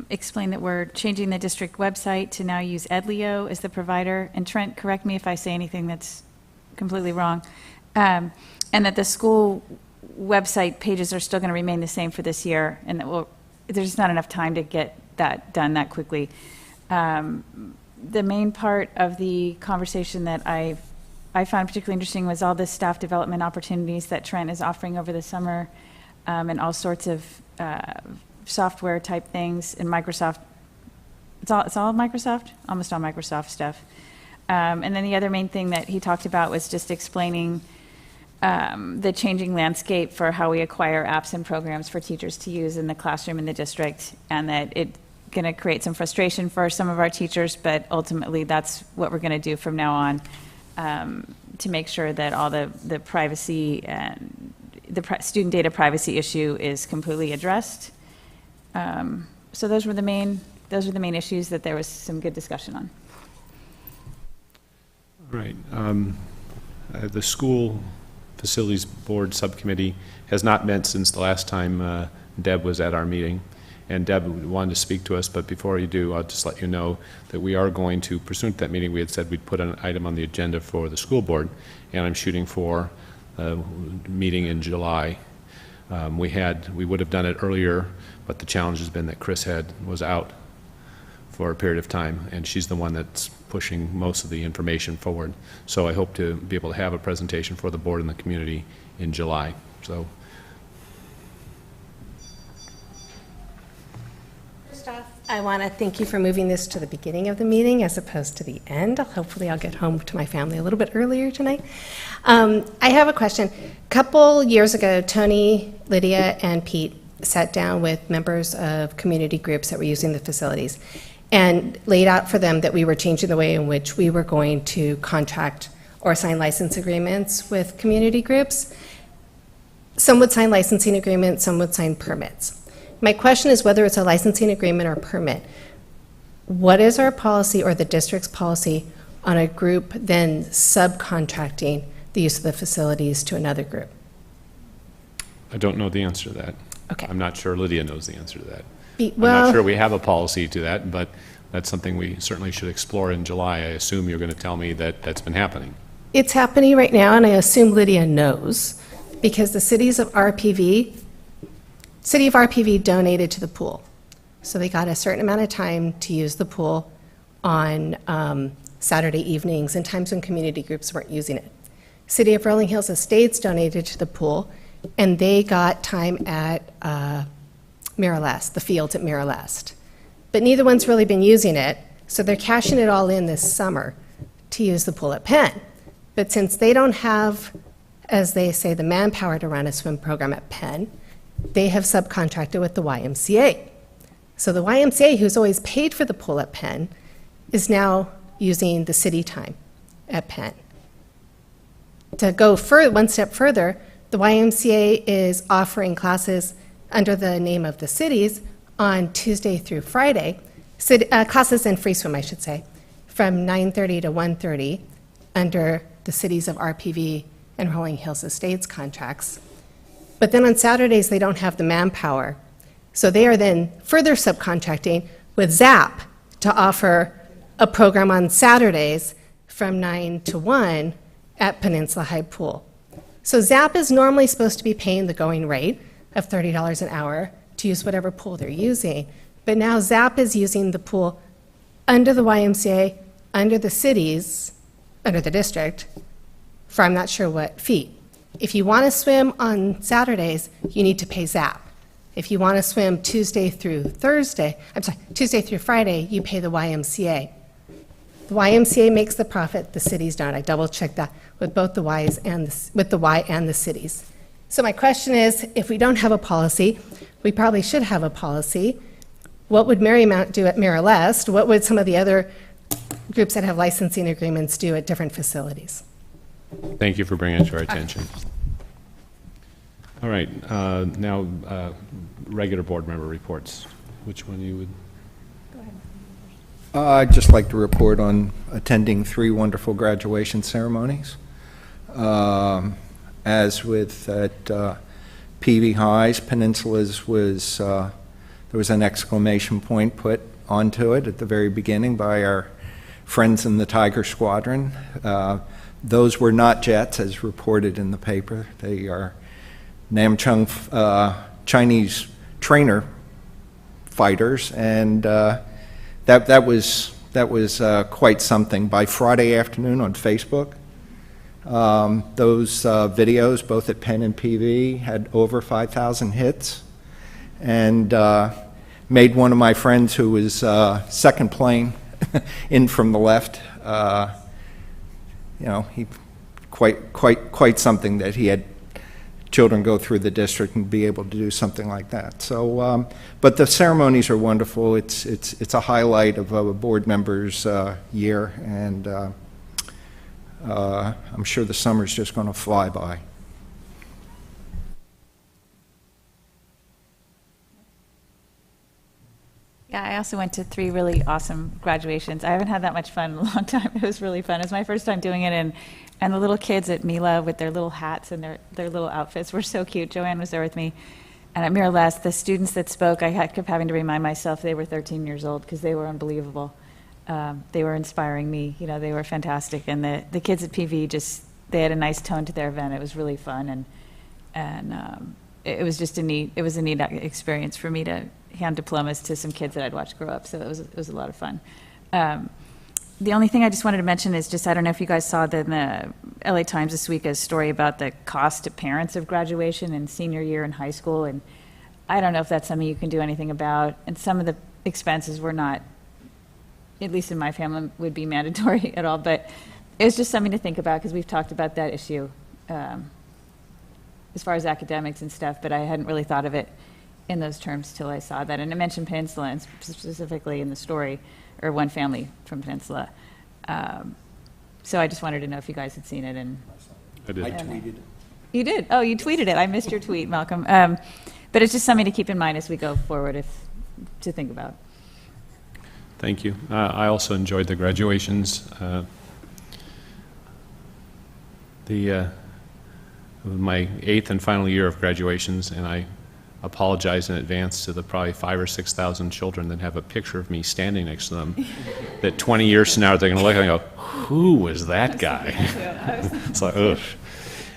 explained that we're changing the district website to now use Edleo as the provider. And Trent, correct me if I say anything that's completely wrong. And that the school website pages are still going to remain the same for this year, and that there's just not enough time to get that done that quickly. The main part of the conversation that I found particularly interesting was all the staff development opportunities that Trent is offering over the summer, and all sorts of software type things in Microsoft. It's all Microsoft, almost all Microsoft stuff. And then the other main thing that he talked about was just explaining the changing landscape for how we acquire apps and programs for teachers to use in the classroom in the district, and that going to create some frustration for some of our teachers, but ultimately that's what we're going to do from now on, to make sure that all the privacy and student data privacy issue is completely addressed. So those were the main issues that there was some good discussion on. Right. The School Facilities Board Subcommittee has not met since the last time Deb was at our meeting. And Deb wanted to speak to us, but before you do, I'll just let you know that we are going to, pursuant to that meeting, we had said we'd put an item on the agenda for the school board, and I'm shooting for a meeting in July. We would have done it earlier, but the challenge has been that Chris was out for a period of time, and she's the one that's pushing most of the information forward. So I hope to be able to have a presentation for the board and the community in July. So. I want to thank you for moving this to the beginning of the meeting as opposed to the end. Hopefully I'll get home to my family a little bit earlier tonight. I have a question. A couple years ago, Tony, Lydia, and Pete sat down with members of community groups that were using the facilities and laid out for them that we were changing the way in which we were going to contract or sign license agreements with community groups. Some would sign licensing agreements, some would sign permits. My question is whether it's a licensing agreement or permit. What is our policy or the district's policy on a group then subcontracting the use of the facilities to another group? I don't know the answer to that. Okay. I'm not sure Lydia knows the answer to that. I'm Well, not sure we have a policy to that, but that's something we certainly should explore in July. I assume you're going to tell me that that's been happening. it's happening right now, and I assume Lydia knows, because the City of RPV donated to the pool. So they got a certain amount of time to use the pool on Saturday evenings and times when community groups weren't using it. City of Rolling Hills Estates donated to the pool, and they got time at Miralest, the fields at Miralest. But neither one's really been using it, so they're cashing it all in this summer to use the pool at Penn. But since they don't have, as they say, the manpower to run a swim program at Penn, they have subcontracted with the YMCA. So the YMCA, who's always paid for the pool at Penn, is now using the city time at Penn. To go one step further, the YMCA is offering classes under the name of the cities on Tuesday through Friday, classes in free swim, I should say, from 9:30 to 1:30 under the Cities of RPV and Rolling Hills Estates contracts. But then on Saturdays, they don't have the manpower. So they are then further subcontracting with ZAP to offer a program on Saturdays from 9 to 1 at Peninsula High Pool. So ZAP is normally supposed to be paying the going rate of $30 an hour to use whatever pool they're using. But now ZAP is using the pool under the YMCA, under the cities, under the district, for I'm not sure what fee. If you want to swim on Saturdays, you need to pay ZAP. If you want to swim Tuesday through Friday, you pay the YMCA. The YMCA makes the profit, the cities don't. I double-checked that with both the Ys and with the Y and the cities. So my question is, if we don't have a policy, we probably should have a policy. What would Marymount do at Miralest? What would some of the other groups that have licensing agreements do at different facilities? Thank you for bringing it to our attention. All right, now regular board member reports. Which one you would? I'd just like to report on attending 3 wonderful graduation ceremonies. As with at PV Highs, Peninsula's was, there was an exclamation point put onto it at the very beginning by our friends in the Tiger Squadron. Those were not jets, as reported in the paper. They are Namchung Chinese trainer fighters, and that was quite something. By Friday afternoon on Facebook, those videos, both at Penn and PV, had over 5,000 hits, and made one of my friends who was second plane in from the left. He quite something that he had children go through the district and be able to do something like that. So, but the ceremonies are wonderful. It's a highlight of a board member's year, and I'm sure the summer's just going to fly by. Yeah, I also went to 3 really awesome graduations. I haven't had that much fun in a long time. It was really fun. It was my first time doing it, and the little kids at Mila with their little hats and their little outfits were so cute. Joanne was there with me. And at Mirror Last, the students that spoke, I kept having to remind myself they were 13 years old because they were unbelievable. They were inspiring me. You know, they were fantastic. And the kids at PV they had a nice tone to their event. It was really fun, and it was just a neat experience for me to hand diplomas to some kids that I'd watched grow up. So it was a lot of fun. The only thing I just wanted to mention is just, I don't know if you guys saw in the LA Times this week a story about the cost to parents of graduation and senior year in high school. And I don't know if that's something you can do anything about. And some of the expenses were not, at least in my family, would be mandatory at all. But it was just something to think about because we've talked about that issue as far as academics and stuff, but I hadn't really thought of it in those terms till I saw that. And I mentioned Peninsula, and specifically in the story, or one family from Peninsula. So I just wanted to know if you guys had seen it. And I did. I tweeted it. You did? Oh, you tweeted it. I missed your tweet, Malcolm. But it's just something to keep in mind as we go forward, to think about. Thank you. I also enjoyed the graduations. My 8th and final year of graduations, and I apologize in advance to the probably 5,000 or 6,000 children that have a picture of me standing next to them, that 20 years from now they're going to look and go, who was that guy? It's like, ugh.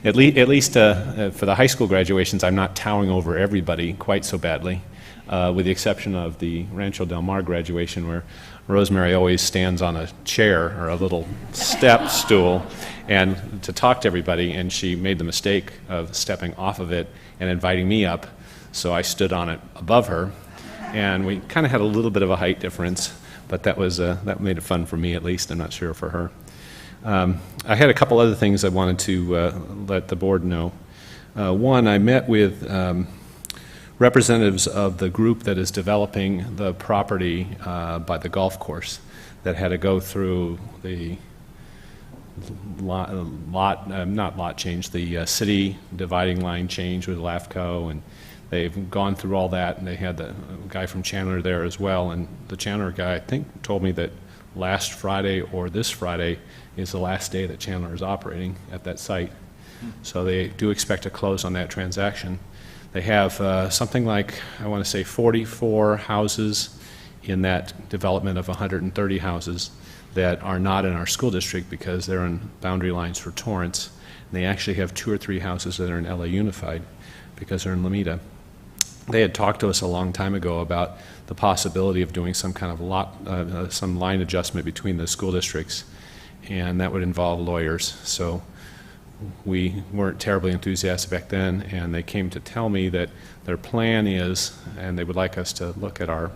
At least for the high school graduations, I'm not towering over everybody quite so badly, with the exception of the Rancho Del Mar graduation, where Rosemary always stands on a chair or a little step stool and to talk to everybody, and she made the mistake of stepping off of it and inviting me up, so I stood on it above her, and we kind of had a little bit of a height difference, but that made it fun for me at least. I'm not sure for her. I had a couple other things I wanted to let the board know. One, I met with representatives of the group that is developing the property by the golf course that had to go through the the city dividing line change with LAFCO, and they've gone through all that, and they had the guy from Chandler there as well, and the Chandler guy, I think, told me that last Friday or this Friday is the last day that Chandler is operating at that site. So they do expect to close on that transaction. They have something like, I want to say 44 houses in that development of 130 houses that are not in our school district because they're in boundary lines for Torrance. And they actually have 2 or 3 houses that are in LA Unified because they're in Lomita. They had talked to us a long time ago about the possibility of doing some kind of some line adjustment between the school districts, and that would involve lawyers. So we weren't terribly enthusiastic back then, and they came to tell me that their plan is, and they would like us to look at our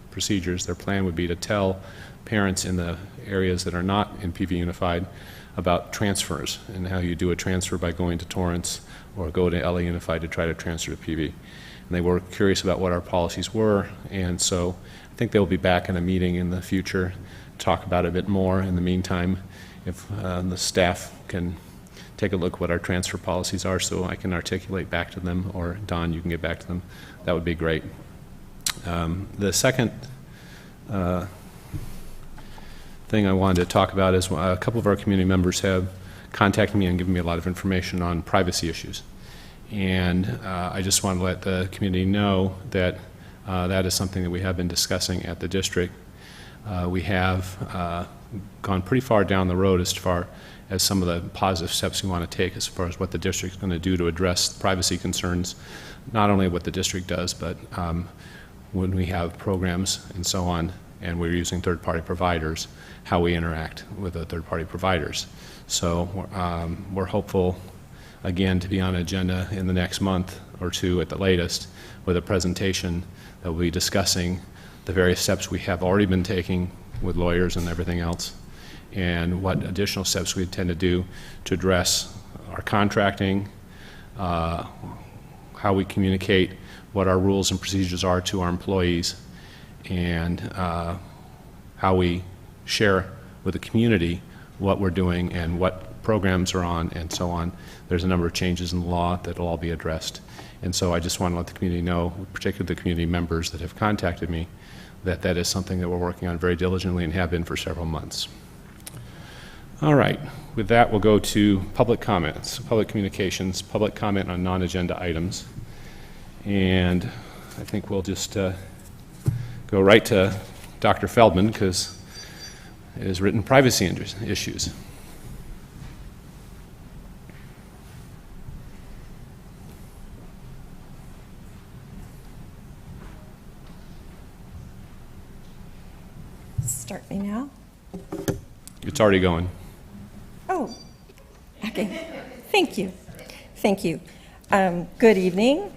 procedures, their plan would be to tell parents in the areas that are not in PV Unified about transfers and how you do a transfer by going to Torrance or go to LA Unified to try to transfer to PV. And they were curious about what our policies were, and so I think they'll be back in a meeting in the future to talk about it a bit more. In the meantime, if the staff can take a look what our transfer policies are so I can articulate back to them, or Don, you can get back to them, that would be great. The second thing I wanted to talk about is a couple of our community members have contacted me and given me a lot of information on privacy issues. And I just want to let the community know that that is something that we have been discussing at the district. We have gone pretty far down the road as far as some of the positive steps we want to take as far as what the district is going to do to address privacy concerns, not only what the district does, but when we have programs and so on, and we're using third-party providers, how we interact with the third-party providers. So we're hopeful, again, to be on agenda in the next month or two at the latest with a presentation that will be discussing the various steps we have already been taking with lawyers and everything else, and what additional steps we intend to do to address our contracting, how we communicate, what our rules and procedures are to our employees, and how we share with the community what we're doing and what programs are on and so on. There's a number of changes in the law that will all be addressed. And so I just want to let the community know, particularly the community members that have contacted me, that that is something that we're working on very diligently and have been for several months. All right, with that we'll go to public comments, public communications, public comment on non-agenda items. And I think we'll just go right to Dr. Feldman, because it is written privacy issues. Start me now? It's already going. Oh, okay. Thank you. Thank you. Good evening,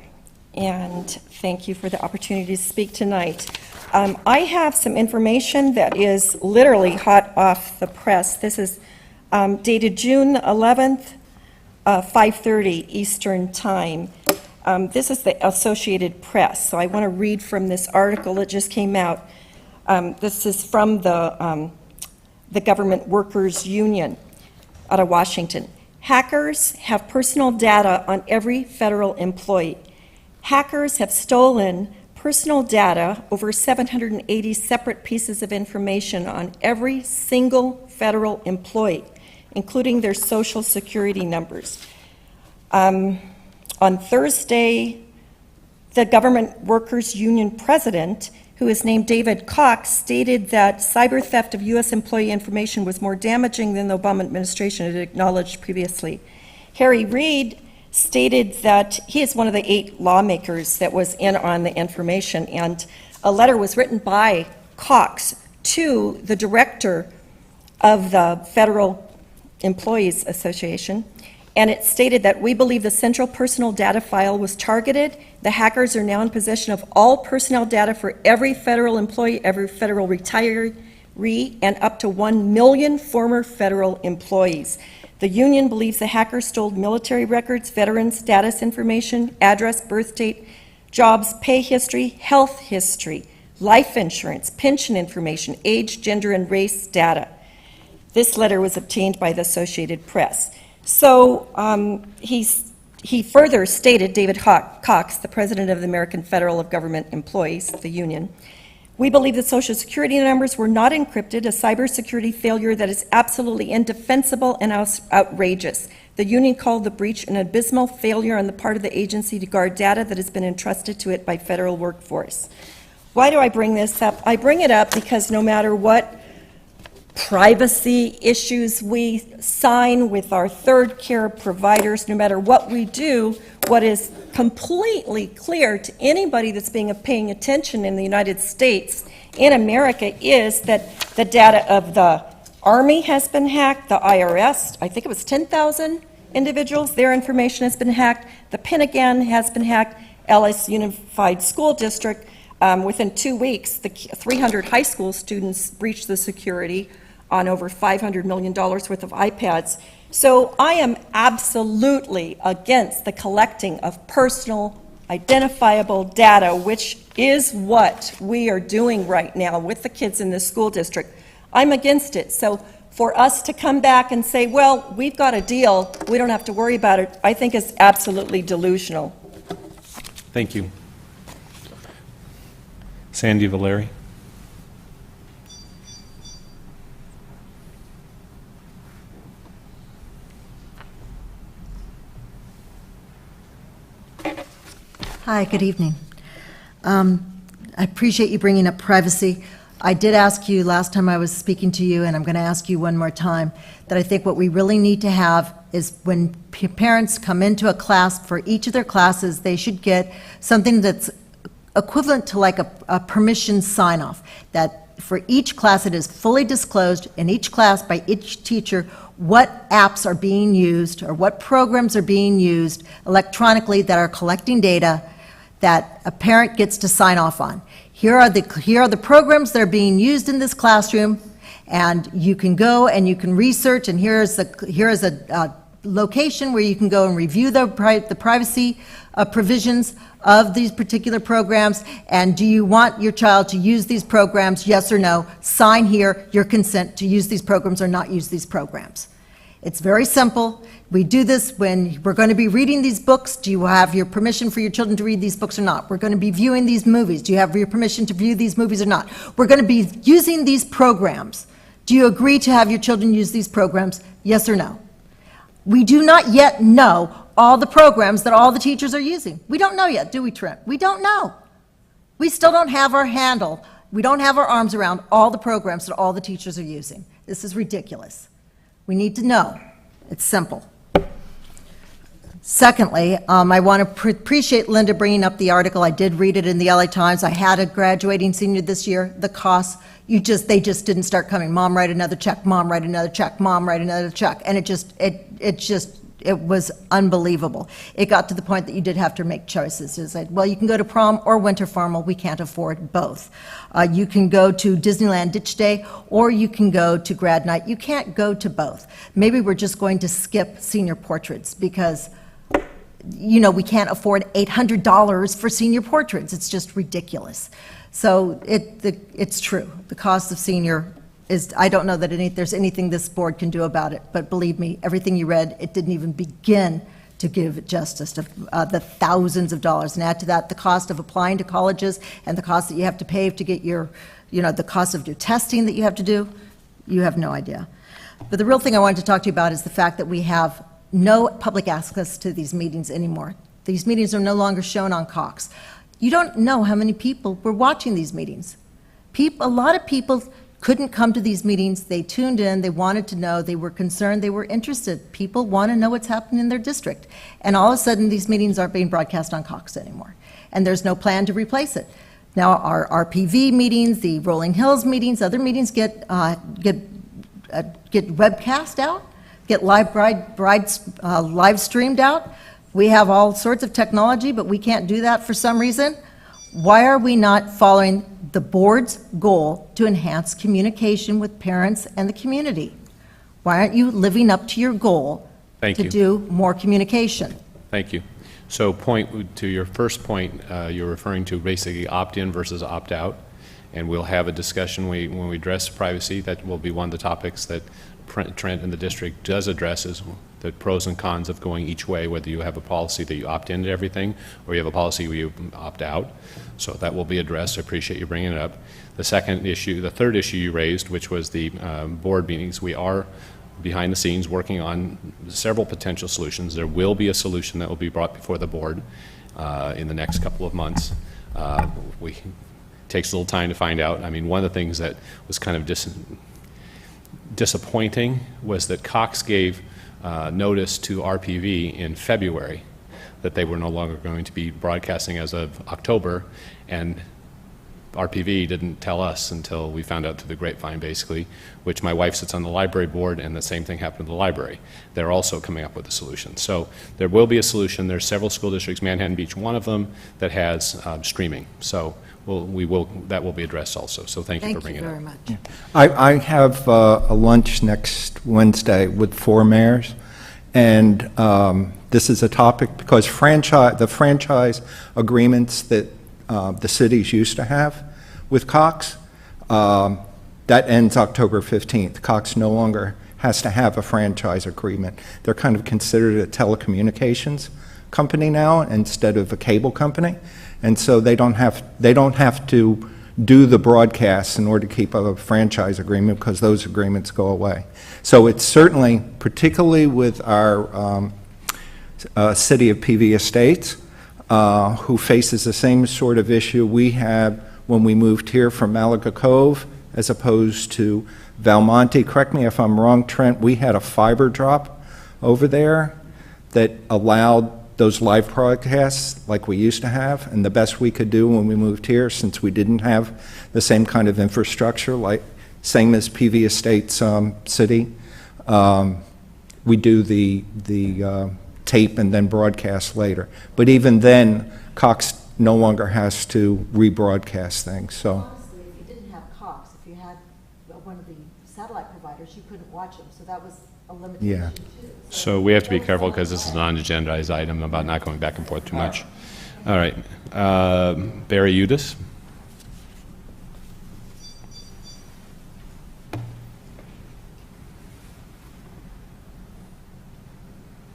and thank you for the opportunity to speak tonight. I have some information that is literally hot off the press. This is dated June 11th, 5:30 Eastern Time. This is the Associated Press, so I want to read from this article that just came out. This is from the Government Workers Union out of Washington. Hackers have personal data on every federal employee. Hackers have stolen personal data, over 780 separate pieces of information on every single federal employee, including their social security numbers. On Thursday, the Government Workers Union president, who is named David Cox, stated that cyber theft of U.S. employee information was more damaging than the Obama administration had acknowledged previously. Harry Reid stated that he is one of the 8 lawmakers that was in on the information, and a letter was written by Cox to the director of the Federal Employees Association, and it stated that we believe the central personal data file was targeted. The hackers are now in possession of all personnel data for every federal employee, every federal retiree, and up to 1 million former federal employees. The union believes the hackers stole military records, veterans, status information, address, birth date, jobs, pay history, health history, life insurance, pension information, age, gender, and race data. This letter was obtained by the Associated Press. So he further stated, David Cox, the president of the American Federal of Government Employees, the union, we believe the Social Security numbers were not encrypted, a cybersecurity failure that is absolutely indefensible and outrageous. The union called the breach an abysmal failure on the part of the agency to guard data that has been entrusted to it by federal workforce. Why do I bring this up? I bring it up because no matter what privacy issues we sign with our third-care providers, no matter what we do, what is completely clear to anybody that's paying attention in the United States, in America, is that the data of the Army has been hacked, the IRS, I think it was 10,000 individuals, their information has been hacked, the Pentagon has been hacked, LS Unified School District, within 2 weeks, the 300 high school students breached the security on over $500 million worth of iPads. So I am absolutely against the collecting of personal identifiable data, which is what we are doing right now with the kids in the school district. I'm against it. So for us to come back and say, well, we've got a deal, we don't have to worry about it, I think is absolutely delusional. Thank you. Sandy Valeri. Hi, good evening. I appreciate you bringing up privacy. I did ask you last time I was speaking to you, and I'm going to ask you one more time, that I think what we really need to have is when parents come into a class, for each of their classes, they should get something that's equivalent to like a permission sign-off, that for each class it is fully disclosed in each class by each teacher what apps are being used or what programs are being used electronically that are collecting data that a parent gets to sign off on. Here are the programs that are being used in this classroom, and you can go and you can research, and here is a location where you can go and review the privacy provisions of these particular programs, and do you want your child to use these programs, yes or no? Sign here your consent to use these programs or not use these programs. It's very simple. We do this when we're going to be reading these books. Do you have your permission for your children to read these books or not? We're going to be viewing these movies. Do you have your permission to view these movies or not? We're going to be using these programs. Do you agree to have your children use these programs, yes or no? We do not yet know all the programs that all the teachers are using. We don't know yet, do we, Trent? We don't know. We still don't have our handle. We don't have our arms around all the programs that all the teachers are using. This is ridiculous. We need to know. It's simple. Secondly, I want to appreciate Linda bringing up the article. I did read it in the LA Times. I had a graduating senior this year. The costs, they just didn't start coming. Mom, write another check. Mom, write another check. Mom, write another check. And it was unbelievable. It got to the point that you did have to make choices. It's like, well, you can go to prom or winter formal. We can't afford both. You can go to Disneyland Ditch Day or you can go to grad night. You can't go to both. Maybe we're just going to skip senior portraits because, you know, we can't afford $800 for senior portraits. It's just ridiculous. So it's true. The cost of senior is, I don't know that there's anything this board can do about it, but believe me, everything you read, it didn't even begin to give justice to the thousands of dollars. And add to that the cost of applying to colleges and the cost that you have to pay to get your, the cost of your testing that you have to do. You have no idea. But the real thing I wanted to talk to you about is the fact that we have no public access to these meetings anymore. These meetings are no longer shown on Cox. You don't know how many people were watching these meetings. A lot of people couldn't come to these meetings. They tuned in, they wanted to know, they were concerned, they were interested. People want to know what's happening in their district. And all of a sudden, these meetings aren't being broadcast on Cox anymore. And there's no plan to replace it. Now, our RPV meetings, the Rolling Hills meetings, other meetings get webcast out, get live streamed out. We have all sorts of technology, but we can't do that for some reason. Why are we not following the board's goal to enhance communication with parents and the community? Why aren't you living up to your goal to do more communication? Thank you. So to your first point, you're referring to basically opt-in versus opt-out, and we'll have a discussion when we address privacy. That will be one of the topics that Trent and the district does address, is the pros and cons of going each way, whether you have a policy that you opt into everything or you have a policy where you opt out. So that will be addressed. I appreciate you bringing it up. The third issue you raised, which was the board meetings, we are behind the scenes working on several potential solutions. There will be a solution that will be brought before the board in the next couple of months. It takes a little time to find out. I mean, one of the things that was kind of disappointing was that Cox gave notice to RPV in February that they were no longer going to be broadcasting as of October, and RPV didn't tell us until we found out through the grapevine, basically, which my wife sits on the library board, and the same thing happened to the library. They're also coming up with a solution. So there will be a solution. There's several school districts, Manhattan Beach, one of them, that has streaming. So that will be addressed also. So thank you for bringing it up. Thank you Yeah. very much. I have a lunch next Wednesday with 4 mayors, and this is a topic because the franchise agreements that the cities used to have with Cox, that ends October 15th. Cox no longer has to have a franchise agreement. They're kind of considered a telecommunications company now instead of a cable company, and so they don't have to do the broadcasts in order to keep a franchise agreement because those agreements go away. So it's certainly, particularly with our city of PV Estates, who faces the same sort of issue we had when we moved here from Malaga Cove as opposed to Valmonte. Correct me if I'm wrong, Trent, we had a fiber drop over there that allowed those live broadcasts like we used to have, and the best we could do when we moved here, since we didn't have the same kind of infrastructure, like same as PV Estates City, we do the tape and then broadcast later. But even then, Cox no longer has to rebroadcast things. So honestly, if you didn't have Cox, if you had one of the satellite providers, you couldn't watch them. So that was Yeah. So we have to be careful because this is an non-agendized item about not going back and forth too much. All right. Barry Udis.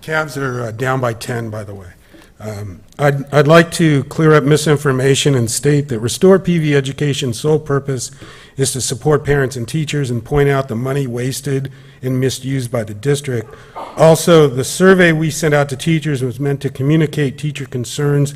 Cavs are down by 10, by the way. I'd like to clear up misinformation and state that Restore PV Education's sole purpose is to support parents and teachers and point out the money wasted and misused by the district. Also, the survey we sent out to teachers was meant to communicate teacher concerns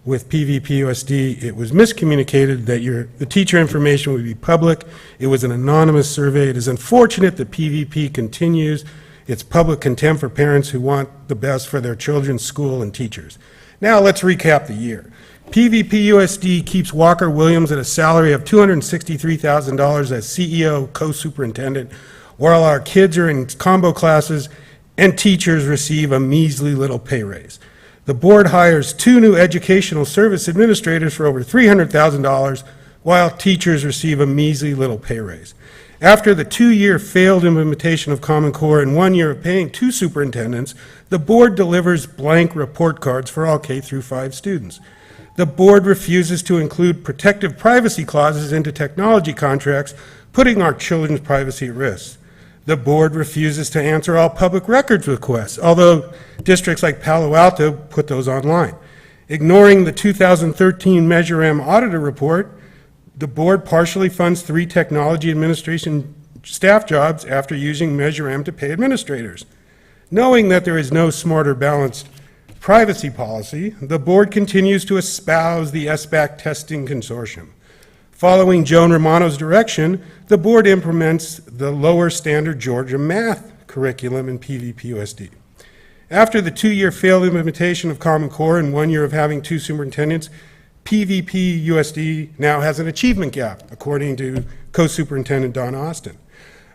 with PVPUSD. It was miscommunicated that the teacher information would be public. It was an anonymous survey. It is unfortunate that PVP continues its public contempt for parents who want the best for their children's school and teachers. Now let's recap the year. PVPUSD keeps Walker Williams at a salary of $263,000 as CEO, co-superintendent, while our kids are in combo classes and teachers receive a measly little pay raise. The board hires 2 new educational service administrators for over $300,000, while teachers receive a measly little pay raise. After the 2-year failed implementation of Common Core and 1 year of paying 2 superintendents, the board delivers blank report cards for all K through 5 students. The board refuses to include protective privacy clauses into technology contracts, putting our children's privacy at risk. The board refuses to answer all public records requests, although districts like Palo Alto put those online. Ignoring the 2013 Measure M auditor report, the board partially funds 3 technology administration staff jobs after using Measure M to pay administrators. Knowing that there is no smarter balanced privacy policy, the board continues to espouse the SBAC testing consortium. Following Joan Romano's direction, the board implements the lower standard Georgia math curriculum in PVPUSD. After the 2-year failed implementation of Common Core and 1 year of having 2 superintendents, PVPUSD now has an achievement gap, according to co-superintendent Don Austin.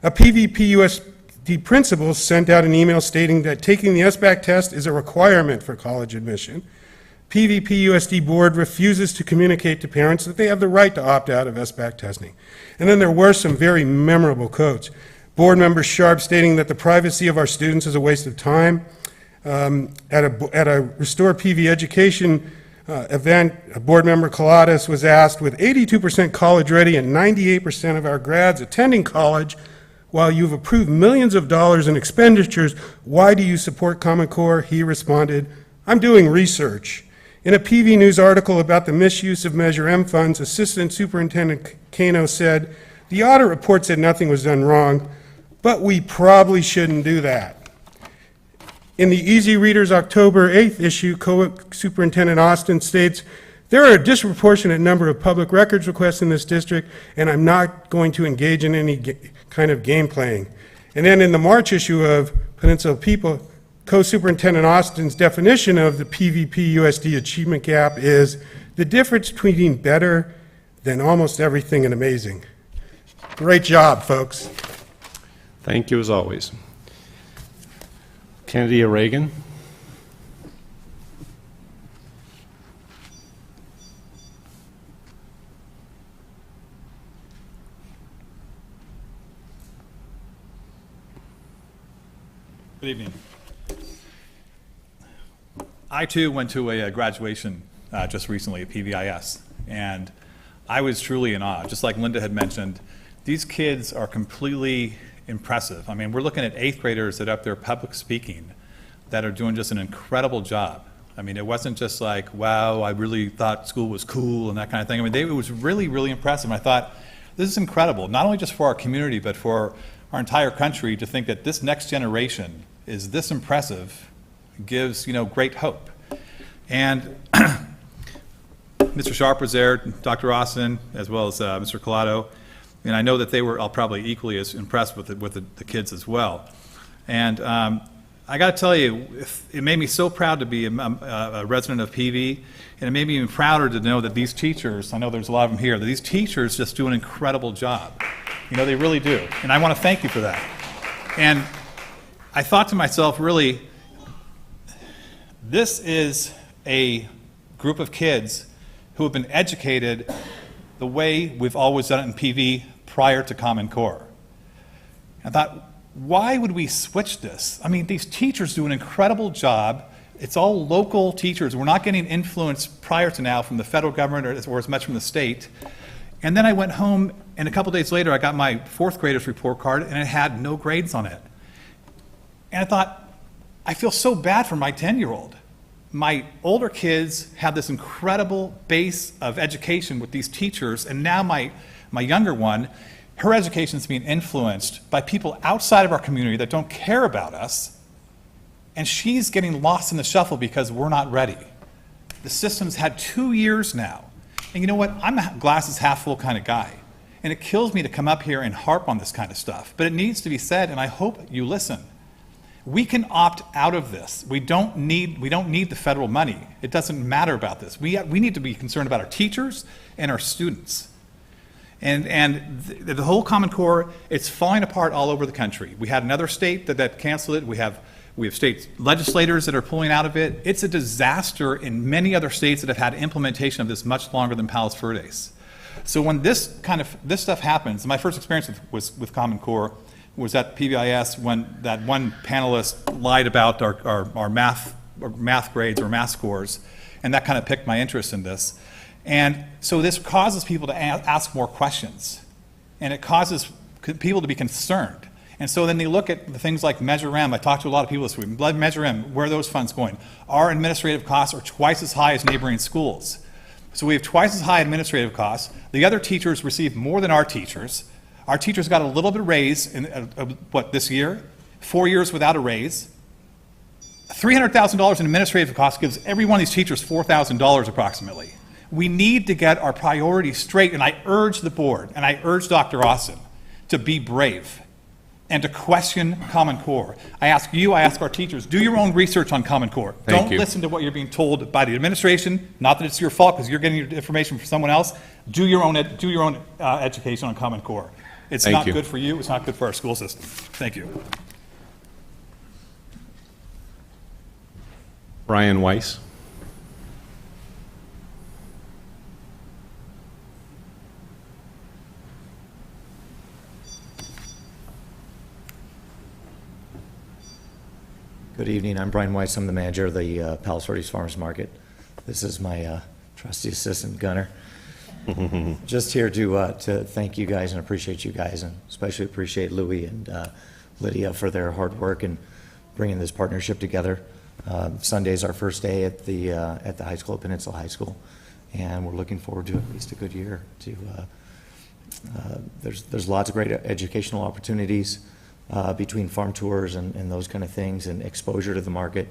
A PVPUSD principal sent out an email stating that taking the SBAC test is a requirement for college admission. PVPUSD board refuses to communicate to parents that they have the right to opt out of SBAC testing. And then there were some very memorable quotes. Board member Sharp stating that the privacy of our students is a waste of time. At a Restore PV Education event, board member Coladas was asked, with 82% college ready and 98% of our grads attending college, while you've approved millions of dollars in expenditures, why do you support Common Core? He responded, I'm doing research. In a PV News article about the misuse of Measure M funds, Assistant Superintendent Kano said, the audit report said nothing was done wrong, but we probably shouldn't do that. In the Easy Reader's October 8th issue, Co-Superintendent Austin states, there are a disproportionate number of public records requests in this district, and I'm not going to engage in any kind of game playing. And then in the March issue of Peninsula People, Co-Superintendent Austin's definition of the PVPUSD achievement gap is the difference between better than almost everything and amazing. Great job, folks. Thank you as always. Kennedy Reagan. Good evening. I too went to a graduation just recently at PVIS, and I was truly in awe. Just like Linda had mentioned, these kids are completely impressive. I mean, we're looking at 8th graders that are up there public speaking that are doing just an incredible job. I mean, it wasn't just like, wow, I really thought school was cool and that kind of thing. I mean, it was really, really impressive. And I thought, this is incredible, not only just for our community, but for our entire country to think that this next generation is this impressive gives, great hope. And Mr. Sharp was there, Dr. Austin, as well as Mr. Collado. And I know that they were all probably equally as impressed with the kids as well. And I got to tell you, it made me so proud to be a resident of PV, and it made me even prouder to know that these teachers, I know there's a lot of them here, that these teachers just do an incredible job. They really do. And I want to thank you for that. And I thought to myself, really, this is a group of kids who have been educated the way we've always done it in PV prior to Common Core. I thought, why would we switch this? I mean, these teachers do an incredible job. It's all local teachers. We're not getting influence prior to now from the federal government or as much from the state. And then I went home, and a couple days later, I got my fourth grader's report card, and it had no grades on it. And I thought, I feel so bad for my 10-year-old. My older kids have this incredible base of education with these teachers, and now my younger one, her education is being influenced by people outside of our community that don't care about us, and she's getting lost in the shuffle because we're not ready. The system's had 2 years now, and you know what? I'm a glasses half full kind of guy, and it kills me to come up here and harp on this kind of stuff, but it needs to be said, and I hope you listen. We can opt out of this. We don't need the federal money. It doesn't matter about this. We need to be concerned about our teachers and our students. And the whole Common Core, it's falling apart all over the country. We had another state that canceled it. We have state legislators that are pulling out of it. It's a disaster in many other states that have had implementation of this much longer than Palos Verdes. So when this stuff happens, my first experience with Common Core was at PVIS when that one panelist lied about our math grades or math scores, and that kind of piqued my interest in this. And so this causes people to ask more questions, and it causes people to be concerned. And so then they look at the things like Measure M. I talked to a lot of people this week. Measure M, where are those funds going? Our administrative costs are twice as high as neighboring schools. So we have twice as high administrative costs. The other teachers receive more than our teachers. Our teachers got a little bit raise this year? 4 years without a raise. $300,000 in administrative costs gives every one of these teachers $4,000 approximately. We need to get our priorities straight, and I urge the board, and I urge Dr. Austin to be brave and to question Common Core. I ask you, I ask our teachers, do your own research on Common Core. Don't listen to what you're being told by the administration, not that it's your fault because you're getting your information from someone else. Do your own education on Common Core. It's not good for you, it's not good for our school system. Thank you. Brian Weiss. Good evening. I'm Brian Weiss. I'm the manager of the Palos Verdes Farmers Market. This is my trusty assistant, Gunner. Just here to thank you guys and appreciate you guys, and especially appreciate Louie and Lydia for their hard work and bringing this partnership together. Sunday's our first day at the high school, at Peninsula High School, and we're looking forward to at least a good year. There's lots of great educational opportunities between farm tours and those kind of things, and exposure to the market.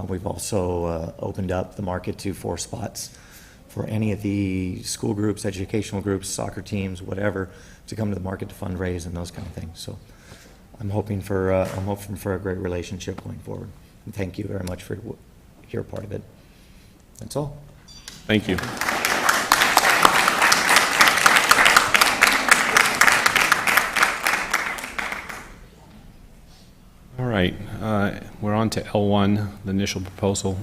We've also opened up the market to 4 spots for any of the school groups, educational groups, soccer teams, whatever, to come to the market to fundraise and those kind of things. So I'm hoping for a great relationship going forward. And thank you very much for your part of it. That's all. Thank you. All right, we're on to L1, the initial proposal.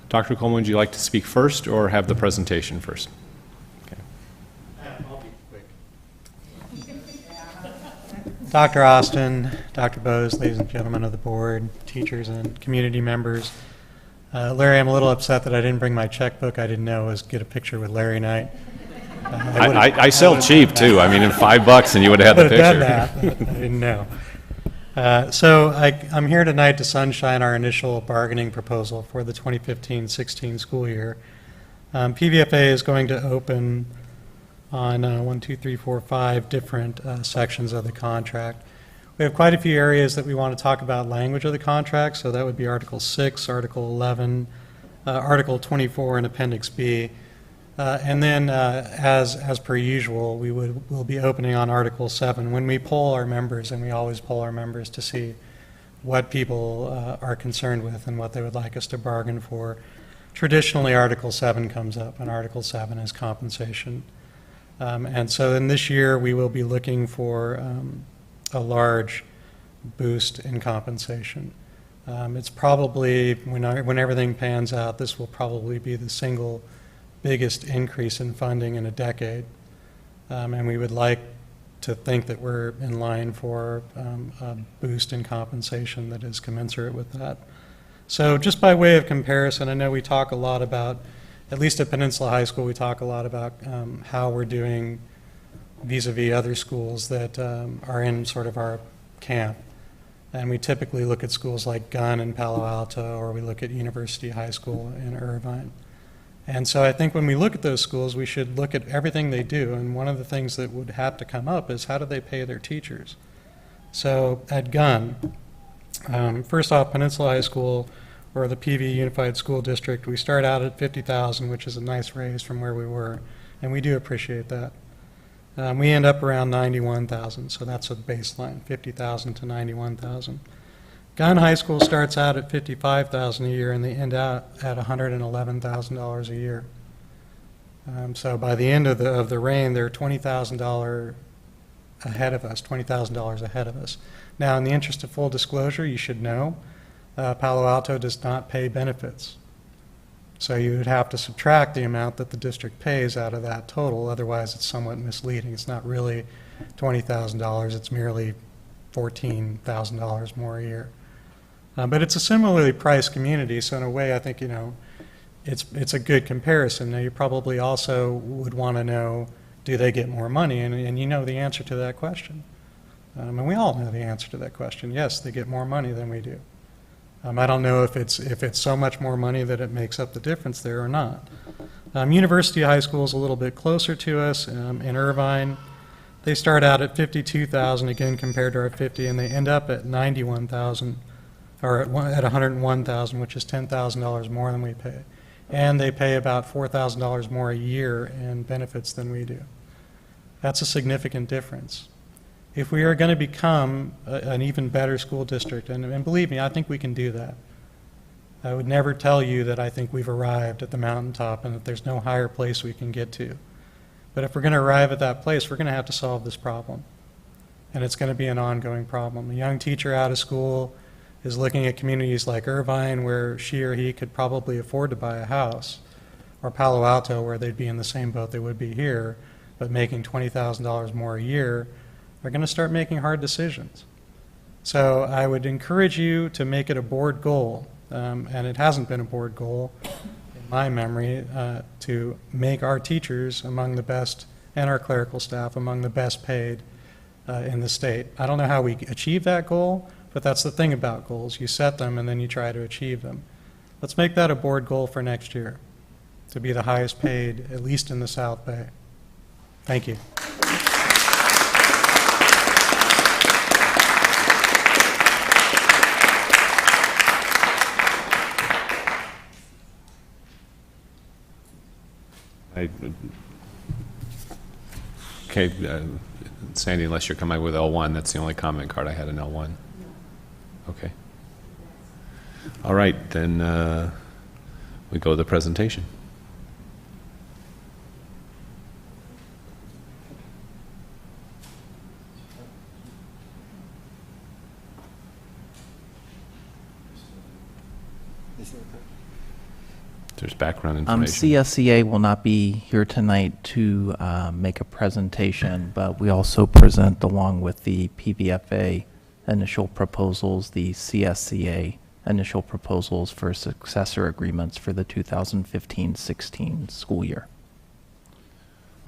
Dr. Coleman, would you like to speak first or have the presentation first? Okay. I'll be quick. Dr. Austin, Dr. Bose, ladies and gentlemen of the board, teachers and community members. Larry, I'm a little upset that I didn't bring my checkbook. I didn't know it was get a picture with Larry Knight. I sell cheap too. I mean, in $5 and you would have had the picture. Done that. I didn't know. So I'm here tonight to sunshine our initial bargaining proposal for the 2015-16 school year. PVFA is going to open on 5 different sections of the contract. We have quite a few areas that we want to talk about language of the contract, so that would be Article 6, Article 11, Article 24, and Appendix B. And then, as per usual, we'll be opening on Article 7. When we poll our members, and we always poll our members to see what people are concerned with and what they would like us to bargain for, traditionally Article 7 comes up, and Article 7 is compensation. And so in this year, we will be looking for a large boost in compensation. It's probably, when everything pans out, this will probably be the single biggest increase in funding in a decade. And we would like to think that we're in line for a boost in compensation that is commensurate with that. So just by way of comparison, I know we talk a lot about, at least at Peninsula High School, we talk a lot about how we're doing vis-a-vis other schools that are in sort of our camp. And we typically look at schools like Gunn in Palo Alto, or we look at University High School in Irvine. And so I think when we look at those schools, we should look at everything they do. And one of the things that would have to come up is how do they pay their teachers? So at Gunn, first off, Peninsula High School, or the PV Unified School District, we start out at $50,000, which is a nice raise from where we were, and we do appreciate that. We end up around $91,000, so that's a baseline, $50,000 to $91,000. Gunn High School starts out at $55,000 a year, and they end out at $111,000 a year. So by the end of the reign, they're $20,000 ahead of us, $20,000 ahead of us. Now, in the interest of full disclosure, you should know Palo Alto does not pay benefits. So you would have to subtract the amount that the district pays out of that total, otherwise it's somewhat misleading. It's not really $20,000, it's merely $14,000 more a year. But it's a similarly priced community, so in a way I think, it's a good comparison. Now you probably also would want to know, do they get more money? And you know the answer to that question. And we all know the answer to that question. Yes, they get more money than we do. I don't know if it's so much more money that it makes up the difference there or not. University High School is a little bit closer to us in Irvine. They start out at $52,000 again compared to our $50,000, and they end up at $91,000 or at $101,000, which is $10,000 more than we pay. And they pay about $4,000 more a year in benefits than we do. That's a significant difference. If we are going to become an even better school district, and believe me, I think we can do that. I would never tell you that I think we've arrived at the mountaintop and that there's no higher place we can get to. But if we're going to arrive at that place, we're going to have to solve this problem. And it's going to be an ongoing problem. A young teacher out of school is looking at communities like Irvine, where she or he could probably afford to buy a house, or Palo Alto, where they'd be in the same boat they would be here, but making $20,000 more a year. Are going to start making hard decisions. So I would encourage you to make it a board goal, and it hasn't been a board goal in my memory, to make our teachers among the best, and our clerical staff among the best paid in the state. I don't know how we achieve that goal, but that's the thing about goals. You set them and then you try to achieve them. Let's make that a board goal for next year, to be the highest paid, at least in the South Bay. Thank you. Okay, Sandy, unless you're coming with L1, that's the only comment card I had in L1. Okay. All right, then we go to the presentation. There's background information. CSCA will not be here tonight to make a presentation, but we also present along with the PVFA initial proposals, the CSCA initial proposals for successor agreements for the 2015-16 school year.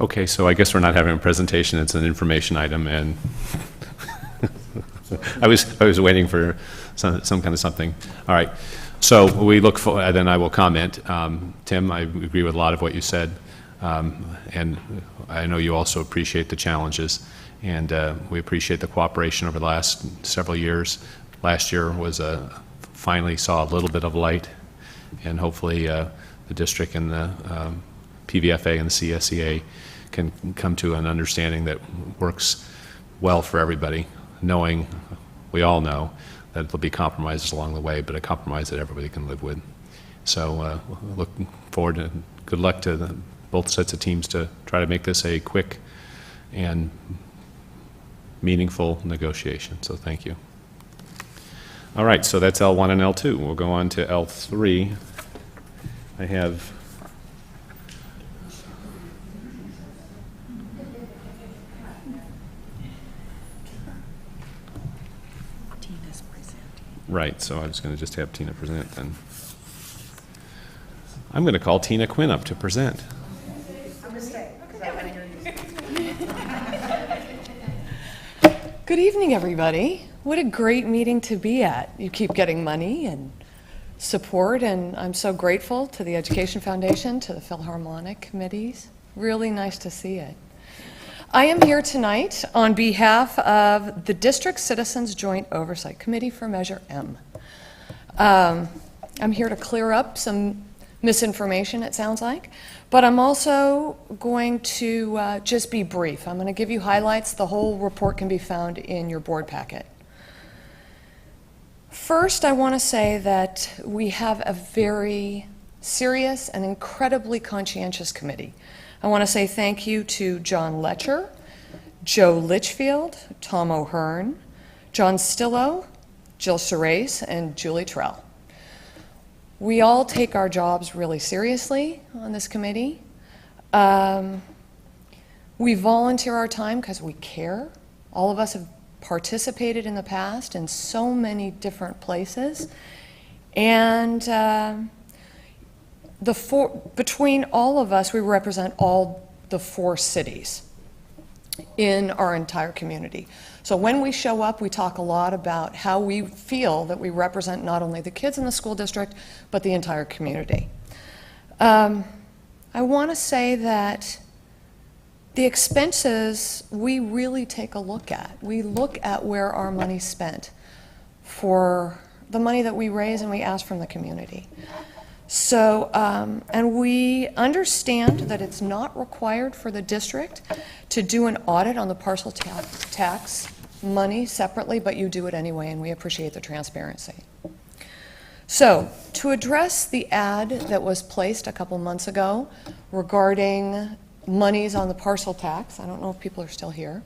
Okay, so I guess we're not having a presentation, it's an information item, and I was waiting for some kind of something. All right. So we look for, then I will comment. Tim, I agree with a lot of what you said, and I know you also appreciate the challenges, and we appreciate the cooperation over the last several years. Last year was finally saw a little bit of light, and hopefully the district and the PVFA and the CSCA can come to an understanding that works well for everybody, knowing, we all know, that there'll be compromises along the way, but a compromise that everybody can live with. So looking forward to good luck to both sets of teams to try to make this a quick and meaningful negotiation. So thank you. All right, so that's L1 and L2. We'll go on to L3. I have right, so I was going to just have Tina present then. I'm going to call Tina Quinn up to present. Good evening, everybody. What a great meeting to be at. You keep getting money and support, and I'm so grateful to the Education Foundation, to the Philharmonic committees. Really nice to see it. I am here tonight on behalf of the District Citizens Joint Oversight Committee for Measure M. I'm here to clear up some misinformation, it sounds like, but I'm also going to just be brief. I'm going to give you highlights. The whole report can be found in your board packet. First, I want to say that we have a very serious and incredibly conscientious committee. I want to say thank you to John Letcher, Joe Litchfield, Tom O'Hearn, John Stillo, Jill Serace, and Julie Trell. We all take our jobs really seriously on this committee. We volunteer our time because we care. All of us have participated in the past in so many different places. And between all of us, we represent all the 4 cities in our entire community. So when we show up, we talk a lot about how we feel that we represent not only the kids in the school district, but the entire community. I want to say that the expenses we really take a look at. We look at where our money's spent for the money that we raise and we ask from the community. So, and we understand that it's not required for the district to do an audit on the parcel tax money separately, but you do it anyway, and we appreciate the transparency. So, to address the ad that was placed a couple months ago regarding monies on the parcel tax, I don't know if people are still here,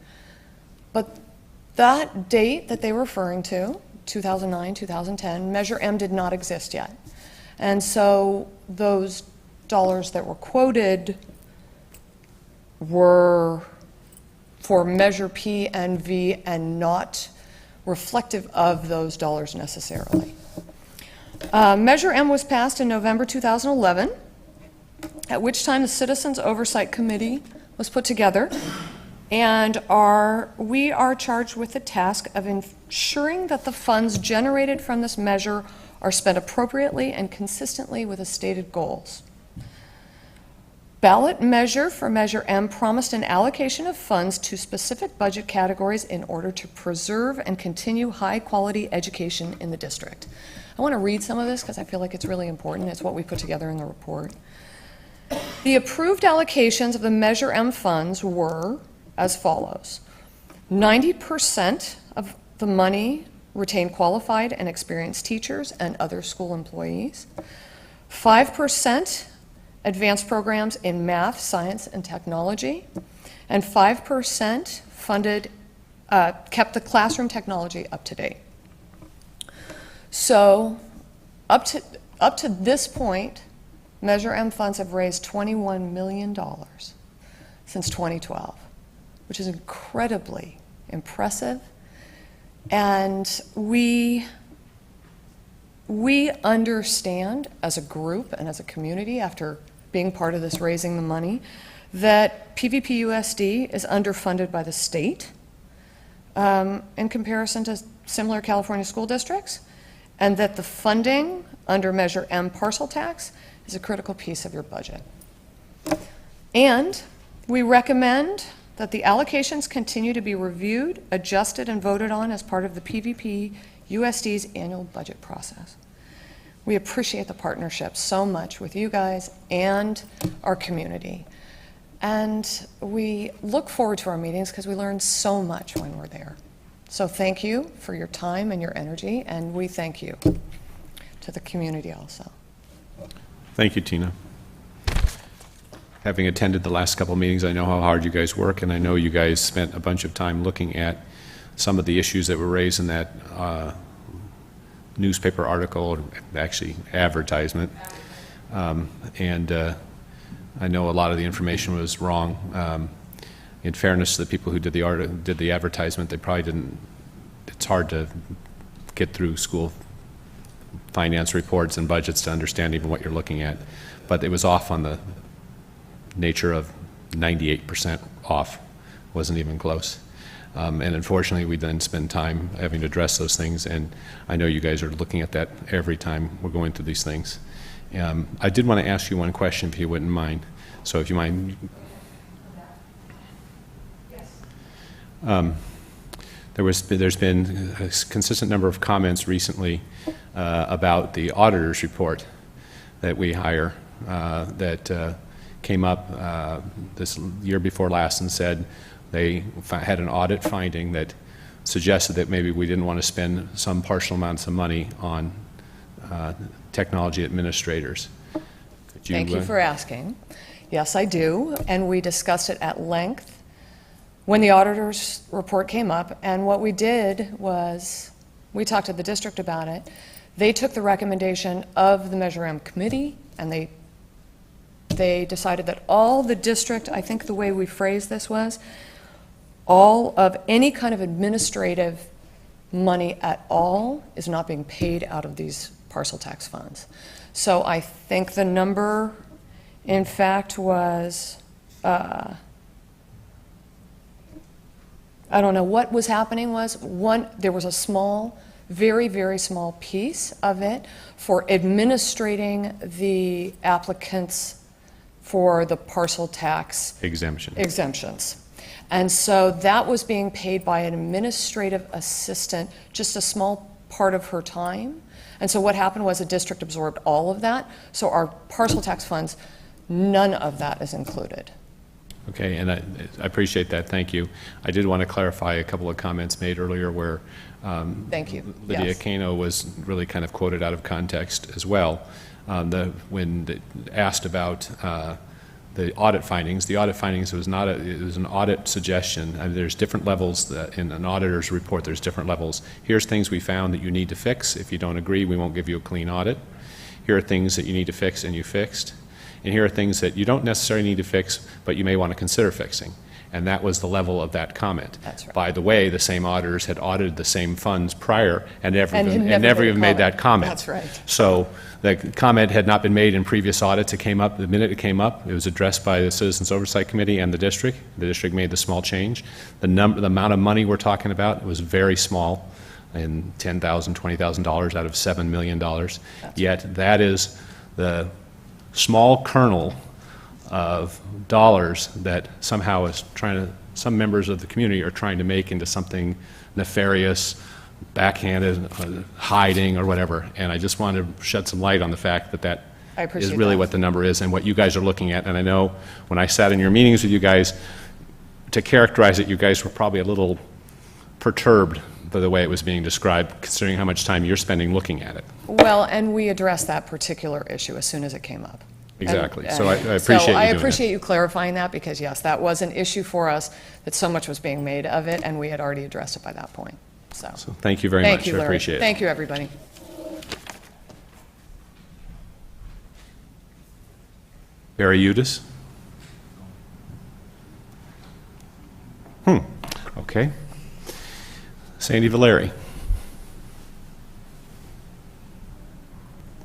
but that date that they were referring to, 2009, 2010, Measure M did not exist yet. And so those dollars that were quoted were for Measure P and V and not reflective of those dollars necessarily. Measure M was passed in November 2011, at which time the Citizens Oversight Committee was put together, and we are charged with the task of ensuring that the funds generated from this measure are spent appropriately and consistently with the stated goals. Ballot measure for Measure M promised an allocation of funds to specific budget categories in order to preserve and continue high-quality education in the district. I want to read some of this because I feel like it's really important. It's what we put together in the report. The approved allocations of the Measure M funds were as follows. 90% of the money retain qualified and experienced teachers and other school employees. 5% advanced programs in math, science, and technology. And 5% funded, kept the classroom technology up to date. So up to this point, Measure M funds have raised $21 million since 2012, which is incredibly impressive. And we understand as a group and as a community, after being part of this raising the money, that PVPUSD is underfunded by the state in comparison to similar California school districts, and that the funding under Measure M parcel tax is a critical piece of your budget. And we recommend that the allocations continue to be reviewed, adjusted, and voted on as part of the PVPUSD's annual budget process. We appreciate the partnership so much with you guys and our community. And we look forward to our meetings because we learn so much when we're there. So thank you for your time and your energy, and we thank you to the community also. Thank you, Tina. Having attended the last couple meetings, I know how hard you guys work, and I know you guys spent a bunch of time looking at some of the issues that were raised in that newspaper article, actually advertisement. I know a lot of the information was wrong. In fairness to the people who did the advertisement, they probably didn't, it's hard to get through school finance reports and budgets to understand even what you're looking at. But it was off on the nature of 98% off, wasn't even close. And unfortunately, we then spend time having to address those things, and I know you guys are looking at that every time we're going through these things. I did want to ask you one question, if you wouldn't mind. So if you mind. There's been a consistent number of comments recently about the auditor's report that we hire that came up this year before last and said they had an audit finding that suggested that maybe we didn't want to spend some partial amounts of money on technology administrators. Thank you for asking. Yes, I do, and we discussed it at length when the auditor's report came up, and what we did was we talked to the district about it. They took the recommendation of the Measure M committee, and they decided that all the district, I think the way we phrased this was, all of any kind of administrative money at all is not being paid out of these parcel tax funds. So I think the number, in fact, was, I don't know, what was happening was, there was a small, very, very small piece of it for administrating the applicants for the parcel tax exemptions. And so that was being paid by an administrative assistant, just a small part of her time. And so what happened was the district absorbed all of that. So our parcel tax funds, none of that is included. Okay, and I appreciate that. Thank you. I did want to clarify a couple of comments made earlier where thank you. Lydia Yes. Kano was really kind of quoted out of context as well. When asked about the audit findings was not it was an audit suggestion. I mean, there's different levels in an auditor's report. There's different levels. Here's things we found that you need to fix. If you don't agree, we won't give you a clean audit. Here are things that you need to fix and you fixed. And here are things that you don't necessarily need to fix, but you may want to consider fixing. And that was the level of that comment. That's right. By the way, the same auditors had audited the same funds prior and never never even made that comment. That's right. So the comment had not been made in previous audits. It came up, the minute it came up, it was addressed by the Citizens Oversight Committee and the district. The district made the small change. The amount of money we're talking about was very small, in $10,000, $20,000 out of $7 million. Yet that is the small kernel of dollars that somehow is some members of the community are trying to make into something nefarious, backhanded, hiding, or whatever. And I just want to shed some light on the fact that that is really what the number is and what you guys are looking at. And I know when I sat in your meetings with you guys, to characterize it, you guys were probably a little perturbed by the way it was being described, considering how much time you're spending looking at it. Well, and we addressed that particular issue as soon as it came up. Exactly. And so I appreciate so you I doing appreciate you clarifying that, because yes, that was an issue for us, that so much was being made of it, and we had already addressed it by that point. So thank you very thank much. you, I Larry. appreciate it. Thank you, everybody. Barry Udis? Okay. Sandy Valeri?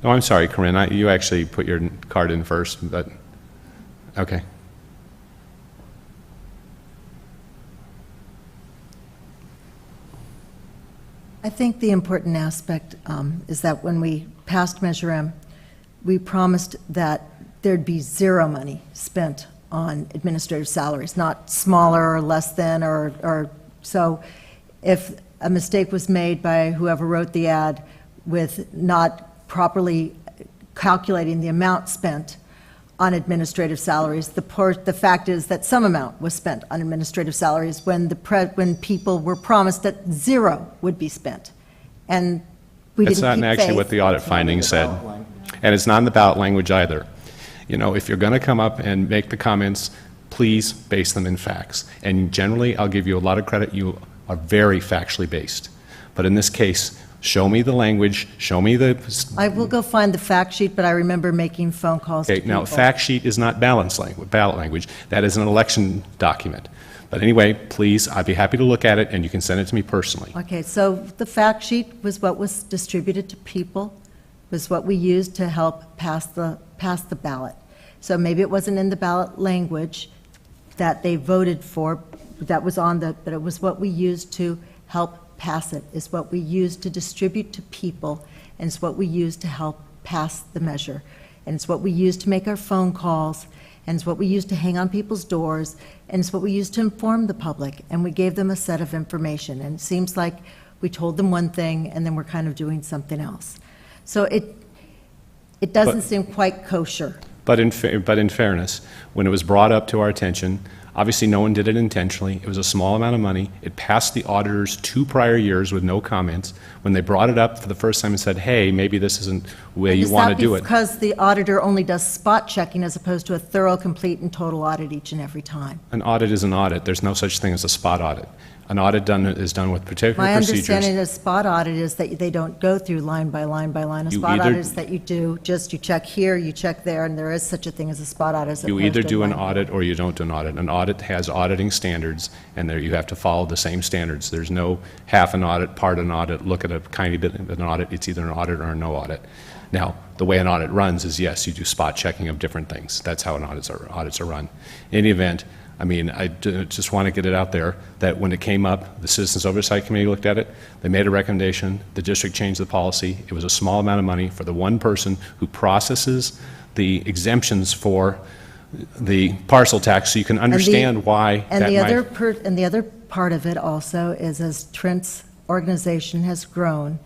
Oh, I'm sorry, Corinne. You actually put your card in first, but okay. I think the important aspect is that when we passed Measure M, we promised that there'd be zero money spent on administrative salaries, not smaller or less than, or so if a mistake was made by whoever wrote the ad with not properly calculating the amount spent on administrative salaries, the fact is that some amount was spent on administrative salaries when people were promised that zero would be spent. And we didn't keep faith. That's not actually what the audit findings said. And it's not in the ballot language either. You know, if you're going to come up and make the comments, please base them in facts. And generally, I'll give you a lot of credit. You are very factually based. But in this case, show me the language, show me the... I will go find the fact sheet, but I remember making phone calls to Okay, people. now, fact sheet is not ballot language. That is an election document. But anyway, please, I'd be happy to look at it, and you can send it to me personally. Okay, so the fact sheet was what was distributed to people was what we used to help pass the ballot. So maybe it wasn't in the ballot language that they voted for, that was on the, but it was what we used to help pass it, is what we used to distribute to people, and it's what we used to help pass the measure. And it's what we used to make our phone calls, and it's what we used to hang on people's doors, and it's what we used to inform the public, and we gave them a set of information. And it seems like we told them one thing, and then we're kind of doing something else. So it doesn't seem quite kosher. But in fairness, when it was brought up to our attention, obviously no one did it intentionally. It was a small amount of money. It passed the auditors 2 prior years with no comments. When they brought it up for the first time and said, hey, maybe this isn't the way you want to do it. Because the auditor only does spot checking as opposed to a thorough, complete, and total audit each and every time? An audit is an audit. There's no such thing as a spot audit. An audit is done with particular My procedures. understanding of spot audit is that they don't go through line by line by line. A spot audit is that you do just, you check here, you check there, and there is such a thing as a spot audit. As You opposed either to do an line. audit or you don't do an audit. An audit has auditing standards, and there you have to follow the same standards. There's no half an audit, part an audit, look at a tiny bit of an audit. It's either an audit or a no audit. Now, the way an audit runs is, yes, you do spot checking of different things. That's how audits are run. In any event, I mean, I just want to get it out there that when it came up, the Citizens Oversight Committee looked at it, they made a recommendation, the district changed the policy. It was a small amount of money for the one person who processes the exemptions for the parcel tax, so you can understand why And that the might... other other part of it also is, as Trent's organization has grown,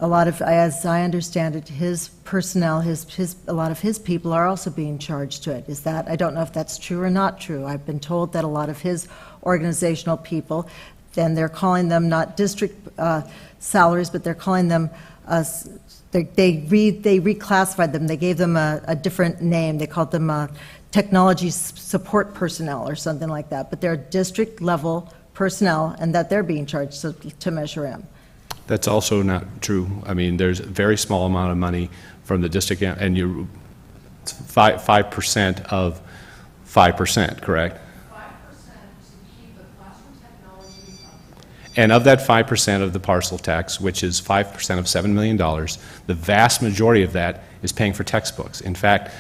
a lot of, as I understand it, his personnel, a lot of his people are also being charged to it. Is that, I don't know if that's true or not true. I've been told that a lot of his organizational people, then they're calling them not district salaries, but they're calling them, they reclassified them. They gave them a different name. They called them technology support personnel or something like that. But they're district level personnel, and that they're being charged to Measure M. That's also not true. I mean, there's a very small amount of money from the district, and you 5% of 5%, correct? 5% to keep the classroom technology up. And of that 5% of the parcel tax, which is 5% of $7 million, the vast majority of that is paying for textbooks. In fact,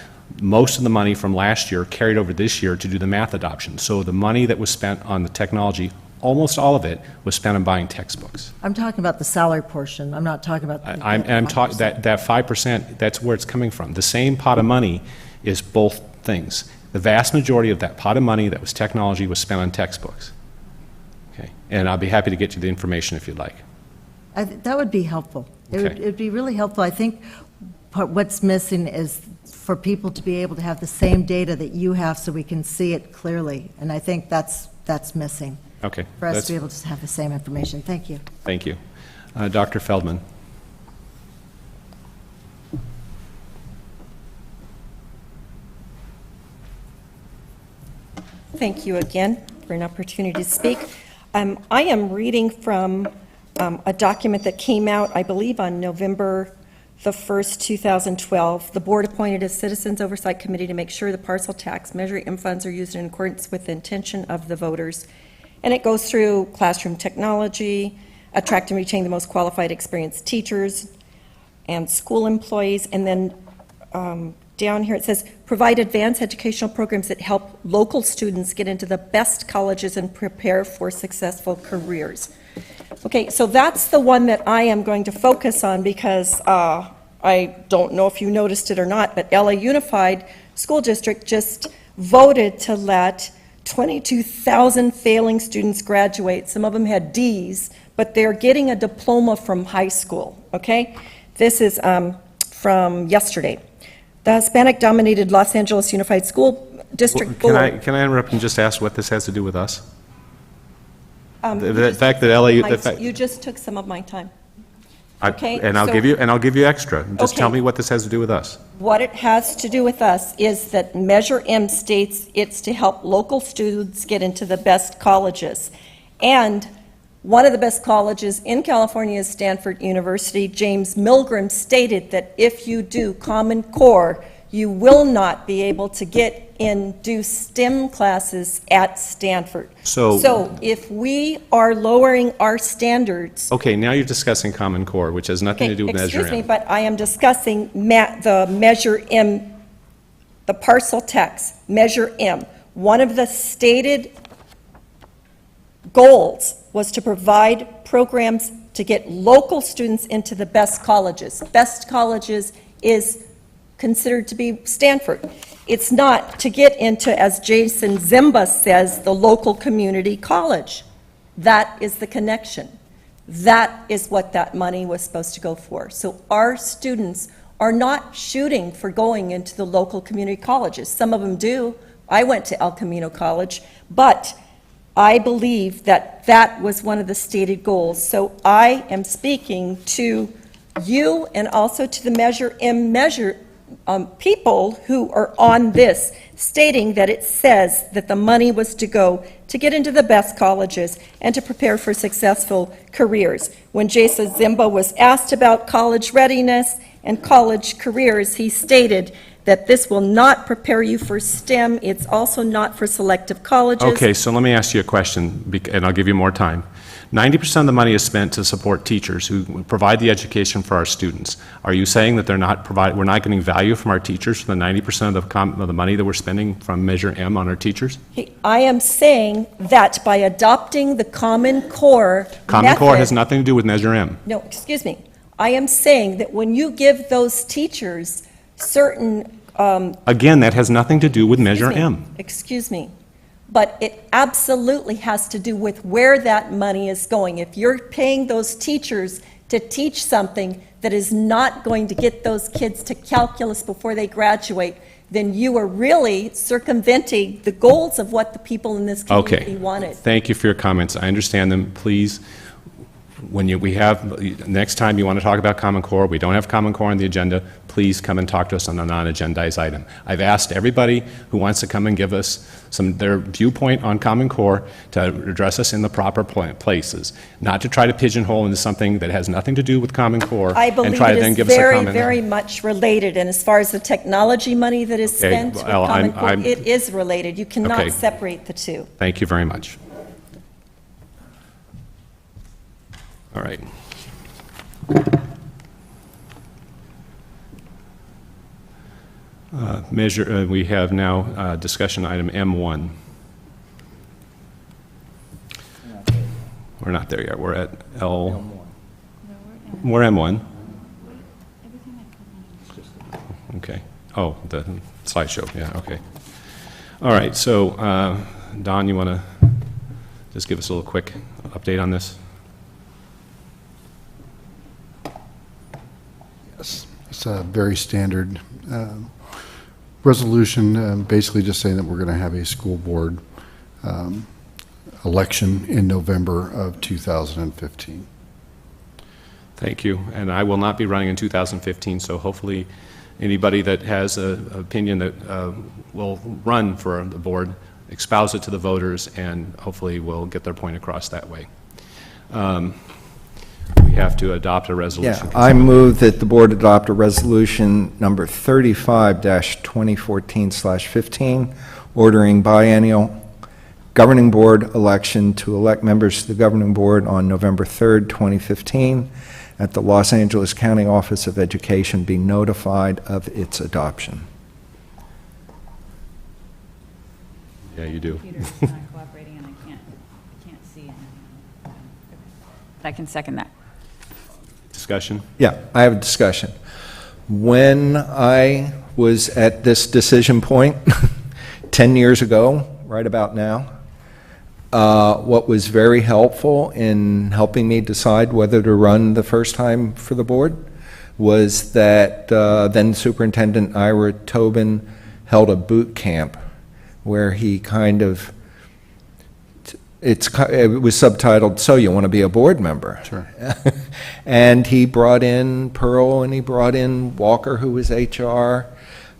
most of the money from last year carried over this year to do the math adoption. So the money that was spent on the technology, almost all of it was spent on buying textbooks. I'm talking about the salary portion. I'm not talking about I'm talking that 5%, that's where it's coming from. The same pot of money is both things. The vast majority of that pot of money that was technology was spent on textbooks. Okay, and I'll be happy to get you the information if you'd like. That would be helpful. Okay. It would be really helpful. I think what's missing is for people to be able to have the same data that you have so we can see it clearly. And I think that's missing. Okay. For us to be able to have the same information. Thank you. Thank you. Dr. Feldman. Thank you again for an opportunity to speak. I am reading from a document that came out, I believe, on November the 1st, 2012. The board appointed a Citizens Oversight Committee to make sure the parcel tax Measure M funds are used in accordance with the intention of the voters. And it goes through classroom technology, attract and retain the most qualified, experienced teachers and school employees, and then down here it says, provide advanced educational programs that help local students get into the best colleges and prepare for successful careers. Okay, so that's the one that I am going to focus on because I don't know if you noticed it or not, but LA Unified School District just voted to let 22,000 failing students graduate. Some of them had D's, but they're getting a diploma from high school, okay? This is from yesterday. The Hispanic-dominated Los Angeles Unified School District Board... Can I interrupt and just ask what this has to do with us? The fact that LA... You just took some of my time. Okay, and I'll give you extra. Just tell me what this has to do with us. What it has to do with us is that Measure M states it's to help local students get into the best colleges. And one of the best colleges in California is Stanford University. James Milgram stated that if you do Common Core, you will not be able to get in, do STEM classes at Stanford. So if we are lowering our standards. Okay, now you're discussing Common Core, which has nothing to do with Measure M. Excuse me, but I am discussing the Measure M, the parcel text, Measure M. One of the stated goals was to provide programs to get local students into the best colleges. Best colleges is considered to be Stanford. It's not to get into, as Jason Zimba says, the local community college. That is the connection. That is what that money was supposed to go for. So our students are not shooting for going into the local community colleges. Some of them do. I went to El Camino College, but I believe that that was one of the stated goals. So I am speaking to you and also to the Measure M people who are on this, stating that it says that the money was to go to get into the best colleges and to prepare for successful careers. When Jason Zimba was asked about college readiness and college careers, he stated that this will not prepare you for STEM. It's also not for selective colleges. Okay, so let me ask you a question, and I'll give you more time. 90% of the money is spent to support teachers who provide the education for our students. Are you saying that we're not getting value from our teachers for the 90% of the money that we're spending from Measure M on our teachers? I am saying that by adopting the Common Core Common Core method, has nothing to do with Measure M. no, excuse me. I am saying that when you give those teachers certain Again, that has nothing to do with Measure M. Excuse me. But it absolutely has to do with where that money is going. If you're paying those teachers to teach something that is not going to get those kids to calculus before they graduate, then you are really circumventing the goals of what the people in this community wanted. Thank you for your comments. I understand them. Please, next time you want to talk about Common Core, we don't have Common Core on the agenda, please come and talk to us on a non-agendized item. I've asked everybody who wants to come and give us their viewpoint on Common Core to address us in the proper places, not to try to pigeonhole into something that has nothing to do with Common Core and try to then give us a comment. Very much related, and as far as the technology money that is spent with Common Core, it is related. You cannot separate the two. Thank you very much. All right. We have now discussion item M1. We're not there yet. We're at L. We're M1. Okay. Oh, the slideshow. Yeah, okay. All right. So, Don, you want to just give us a little quick update on this? It's a very standard resolution, basically just saying that we're going to have a school board election in November of 2015. Thank you. And I will not be running in 2015, so hopefully anybody that has an opinion that will run for the board, espouse it to the voters, and hopefully will get their point across that way. We have to adopt a resolution. Yeah, I move that the board adopt a resolution number 35-2014/15, ordering biennial governing board election to elect members to the governing board on November 3rd, 2015, at the Los Angeles County Office of Education be notified of its adoption. Yeah, you do. Computer's not cooperating and I can't see anything. I can second that. Discussion? Yeah, I have a discussion. When I was at this decision point 10 years ago, right about now, what was very helpful in helping me decide whether to run the first time for the board was that then Superintendent Ira Tobin held a boot camp where he kind of, it was subtitled, "So You Want to Be a Board Member?" Sure. And he brought in Pearl and he brought in Walker, who was HR,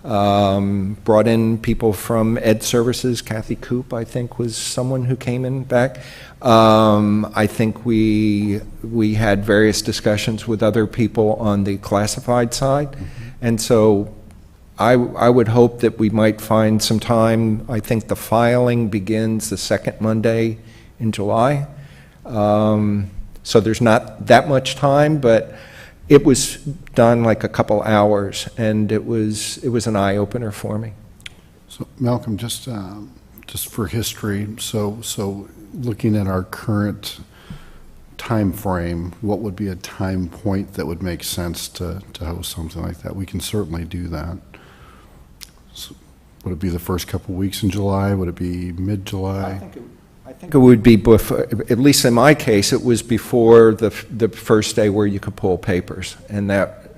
brought in people from Ed Services. Kathy Coop, I think, was someone who came in back. I think we had various discussions with other people on the classified side. And so I would hope that we might find some time. I think the filing begins the second Monday in July. So there's not that much time, but it was done like a couple hours, and it was an eye-opener for me. So Malcolm, just for history, so looking at our current time frame, what would be a time point that would make sense to host something like that? We can certainly do that. So would it be the first couple weeks in July? Would it be mid-July? I think it would be before, at least in my case, it was before the first day where you could pull papers, and that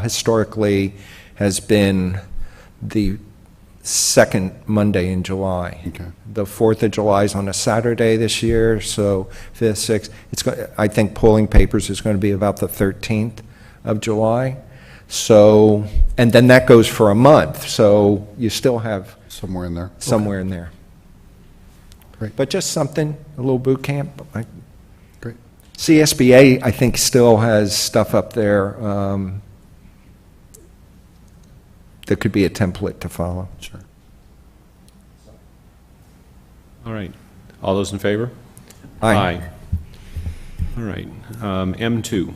historically has been the second Monday in July. Okay. The 4th of July is on a Saturday this year, so 5th, 6th. I think pulling papers is going to be about the 13th of July. So, and then that goes for a month, so you still have somewhere in there. Somewhere in there. Great. But just something, a little boot camp. Great. CSBA, I think, still has stuff up there that could be a template to follow. Sure. All right. All those in favor? Aye. All right. M2.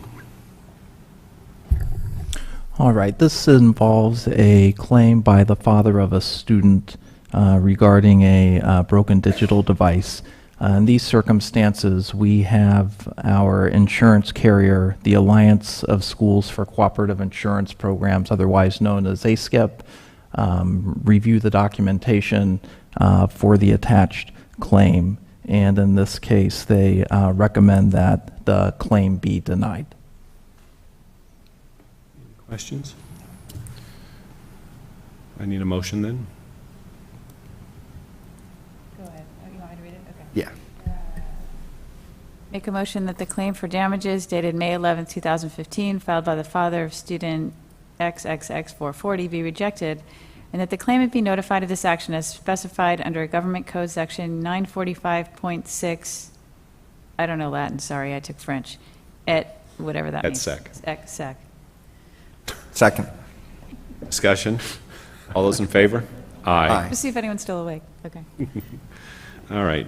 All right, this involves a claim by the father of a student regarding a broken digital device. In these circumstances, we have our insurance carrier, the Alliance of Schools for Cooperative Insurance Programs, otherwise known as ASCIP, review the documentation for the attached claim. And in this case, they recommend that the claim be denied. Questions? I need a motion then. Go ahead. You want me to read it? Okay. Yeah. Make a motion that the claim for damages dated May 11, 2015, filed by the father of student XXX440 be rejected, and that the claimant be notified of this action as specified under Government Code Section 945.6, I don't know Latin, sorry, I took French, et whatever that means. sec. Sec. Second. Discussion? All those in favor? Aye. Just see if anyone's still awake. Okay. All right.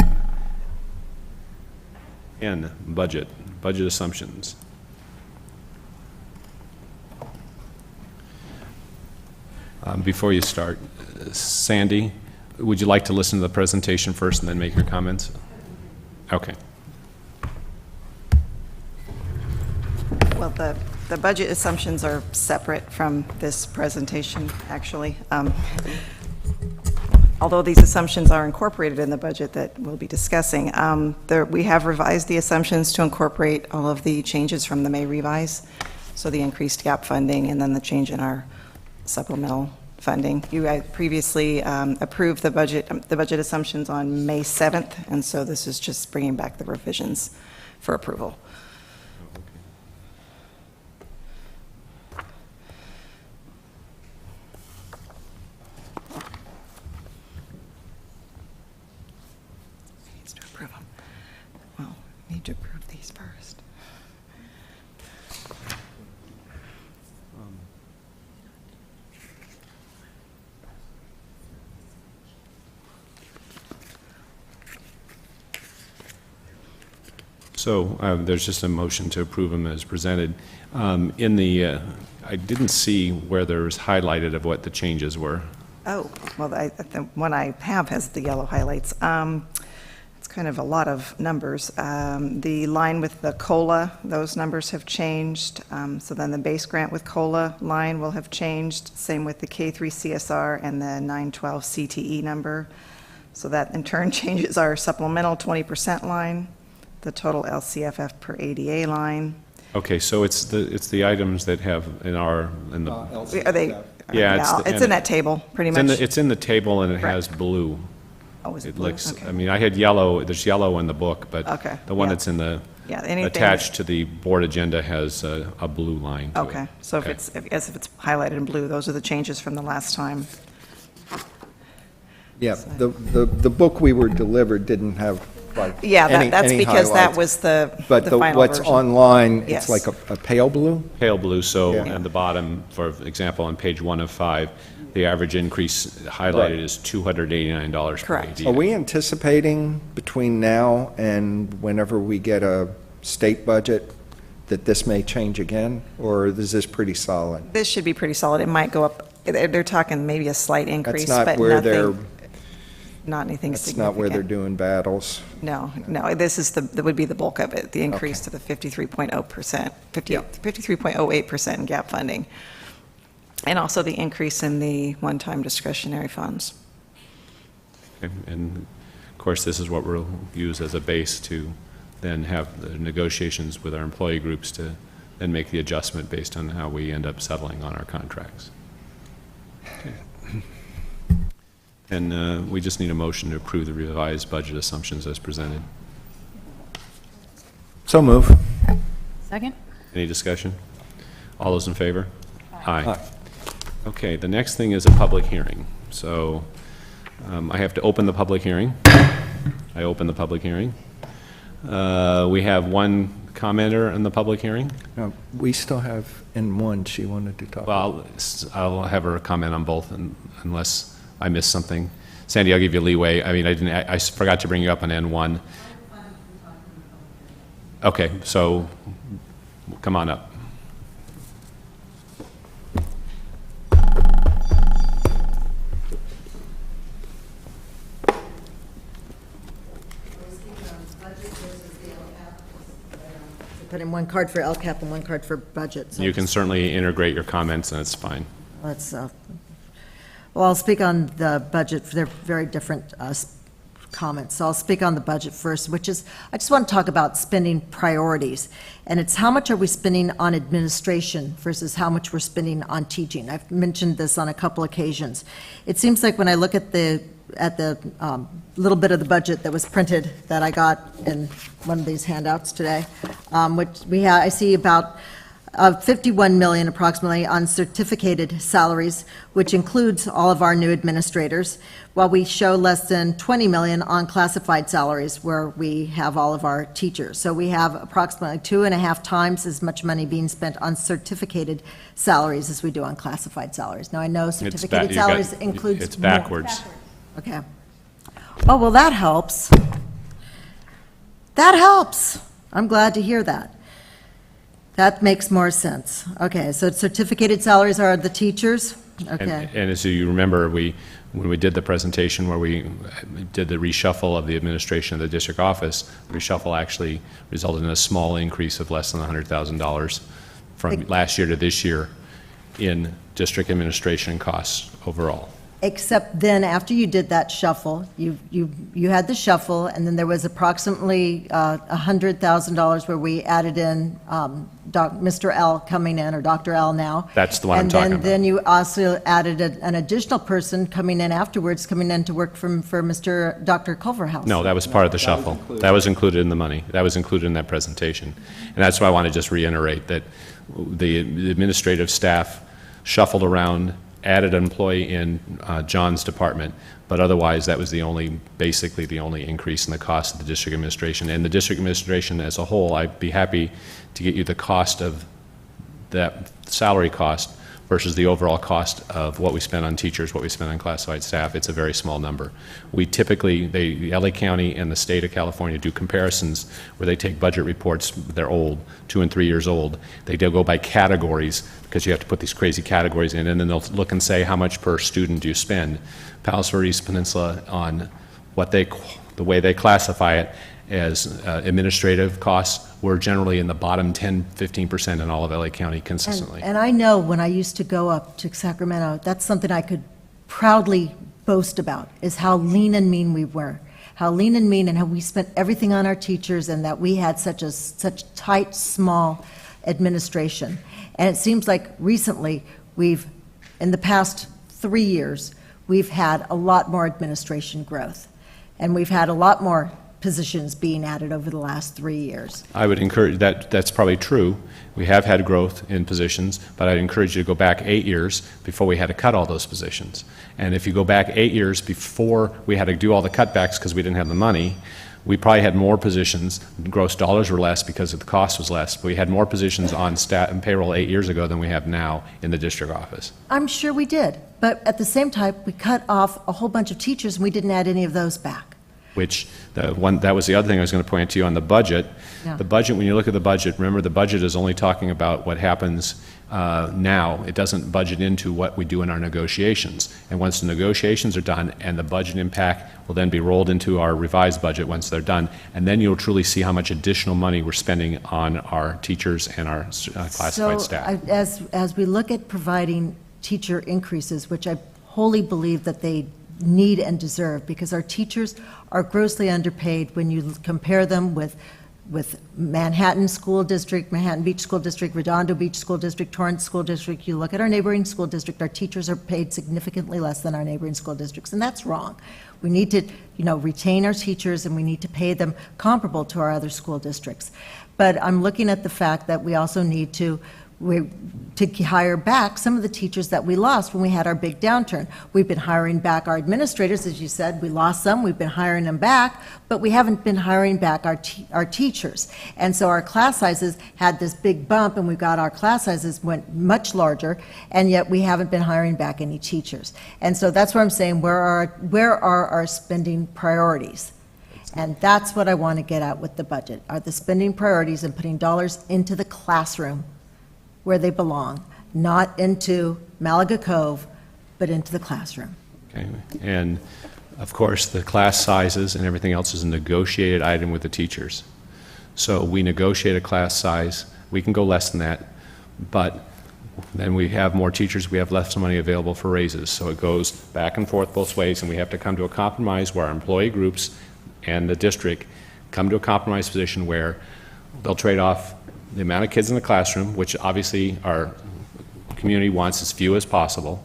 N, budget assumptions. Before you start, Sandy, would you like to listen to the presentation first and then make your comments? Okay. Well, the budget assumptions are separate from this presentation, actually. Although these assumptions are incorporated in the budget that we'll be discussing, we have revised the assumptions to incorporate all of the changes from the May revise, so the increased gap funding and then the change in our supplemental funding. You had previously approved the budget assumptions on May 7th, and so this is just bringing back the revisions for approval. Need to approve these first. So there's just a motion to approve them as presented. I didn't see where there was highlighted of what the changes were. Oh, well, the one I have has the yellow highlights. It's kind of a lot of numbers. The line with the COLA, those numbers have changed. So then the base grant with COLA line will have changed. Same with the K3 CSR and the 912 CTE number. So that in turn changes our supplemental 20% line, the total LCFF per ADA line. Okay, so it's the items that have in the Are they? yeah, it's in that table pretty much. It's in the table and it has blue. Oh, is it It blue? looks. Okay. I mean, I had yellow. There's yellow in the book, but Okay, the one yeah. that's in the anything attached to the board agenda has a blue line. To Okay, it. so Okay. if it's highlighted in blue, those are the changes from the last time. Yeah, the book we were delivered didn't have like Yeah, that's any because that highlights. was the But final what's version. online, Yes. it's like a pale blue? Pale blue, so Yeah. at the bottom, for example, on page 1 of 5, the average increase highlighted Right. is $289 per Correct. ADA. Are we anticipating between now and whenever we get a state budget that this may change again, or is this pretty solid? This should be pretty solid. It might go up, they're talking maybe a slight increase, That's not but where they're, nothing, not anything that's significant. not where they're doing battles. No, this is that would be the bulk of it, the increase to the 53.0%, 53.08% in gap funding. And also the increase in the one-time discretionary funds. Okay, and of course, this is what we'll use as a base to then have the negotiations with our employee groups to then make the adjustment based on how we end up settling on our contracts. Okay. And we just need a motion to approve the revised budget assumptions as presented. So move. Second? Any discussion? All those in favor? Aye. Okay, the next thing is a public hearing. So I have to open the public hearing. I open the public hearing. We have one commenter in the public hearing. No, we still have in one she wanted to talk. Well, I'll have her comment on both unless I missed something. Sandy, I'll give you leeway. I mean, I forgot to bring you up on N1. Okay, so come on up. Put in one card for LCAP and one card for budget. So You can certainly integrate your comments, and it's fine. let's, well, I'll speak on the budget. They're very different comments. So I'll speak on the budget first, which is, I just want to talk about spending priorities. And it's how much are we spending on administration versus how much we're spending on teaching. I've mentioned this on a couple occasions. It seems like when I look at the little bit of the budget that was printed that I got in one of these handouts today, which I see about 51 million approximately on certificated salaries, which includes all of our new administrators, while we show less than 20 million on classified salaries where we have all of our teachers. So we have approximately 2.5 times as much money being spent on certificated salaries as we do on classified salaries. Now I know certificated salaries includes It's more. backwards. Okay. Oh, well, that helps. That helps. I'm glad to hear that. That makes more sense. Okay, so certificated salaries are the teachers? Okay. And as you remember, when we did the presentation where we did the reshuffle of the administration of the district office, the reshuffle actually resulted in a small increase of less than $100,000 from last year to this year in district administration costs overall. Except then, after you did that shuffle, you had the shuffle, and then there was approximately $100,000 where we added in Mr. L coming in, or Dr. L now. That's the one I'm talking And about. then you also added an additional person coming in afterwards, coming in to work for Dr. Culverhouse. No, that was part of the shuffle. That was included in the money. That was included in that presentation. And that's why I want to just reiterate that the administrative staff shuffled around, added an employee in John's department, but otherwise that was basically the only increase in the cost of the district administration. And the district administration as a whole, I'd be happy to get you the cost of that salary cost versus the overall cost of what we spend on teachers, what we spend on classified staff. It's a very small number. We typically, the LA County and the state of California do comparisons where they take budget reports, they're old, 2 and 3 years old. They do go by categories because you have to put these crazy categories in, and then they'll look and say how much per student do you spend. Palos Verdes Peninsula, on the way they classify it as administrative costs, we're generally in the bottom 10-15% in all of LA County consistently. And I know when I used to go up to Sacramento, that's something I could proudly boast about, is how lean and mean we were. How lean and mean, and how we spent everything on our teachers, and that we had such tight, small administration. And it seems like recently, in the past 3 years, we've had a lot more administration growth. And we've had a lot more positions being added over the last 3 years. I would encourage that's probably true. We have had growth in positions, but I'd encourage you to go back 8 years before we had to cut all those positions. And if you go back 8 years before we had to do all the cutbacks because we didn't have the money, we probably had more positions. Gross dollars were less because the cost was less, but we had more positions on staff and payroll 8 years ago than we have now in the district office. I'm sure we did, but at the same time, we cut off a whole bunch of teachers, and we didn't add any of those back. Which, that was the other thing I was going to point to you on the budget. Yeah. The budget, when you look at the budget, remember the budget is only talking about what happens now. It doesn't budget into what we do in our negotiations. And once the negotiations are done, and the budget impact will then be rolled into our revised budget once they're done, and then you'll truly see how much additional money we're spending on our teachers and our classified staff. As we look at providing teacher increases, which I wholly believe that they need and deserve, because our teachers are grossly underpaid when you compare them with Manhattan School District, Manhattan Beach School District, Redondo Beach School District, Torrance School District. You look at our neighboring school district, our teachers are paid significantly less than our neighboring school districts, and that's wrong. We need to, retain our teachers, and we need to pay them comparable to our other school districts. But I'm looking at the fact that we also need to hire back some of the teachers that we lost when we had our big downturn. We've been hiring back our administrators, as you said. We lost some. We've been hiring them back, but we haven't been hiring back our teachers. And so our class sizes had this big bump, and our class sizes went much larger, and yet we haven't been hiring back any teachers. And so that's where I'm saying, where are our spending priorities? And that's what I want to get at with the budget, are the spending priorities and putting dollars into the classroom where they belong, not into Malaga Cove, but into the classroom. Okay. And of course, the class sizes and everything else is a negotiated item with the teachers. So we negotiate a class size. We can go less than that, but then we have more teachers, we have less money available for raises. So it goes back and forth both ways, and we have to come to a compromise where our employee groups and the district come to a compromise position where they'll trade off the amount of kids in the classroom, which obviously our community wants as few as possible,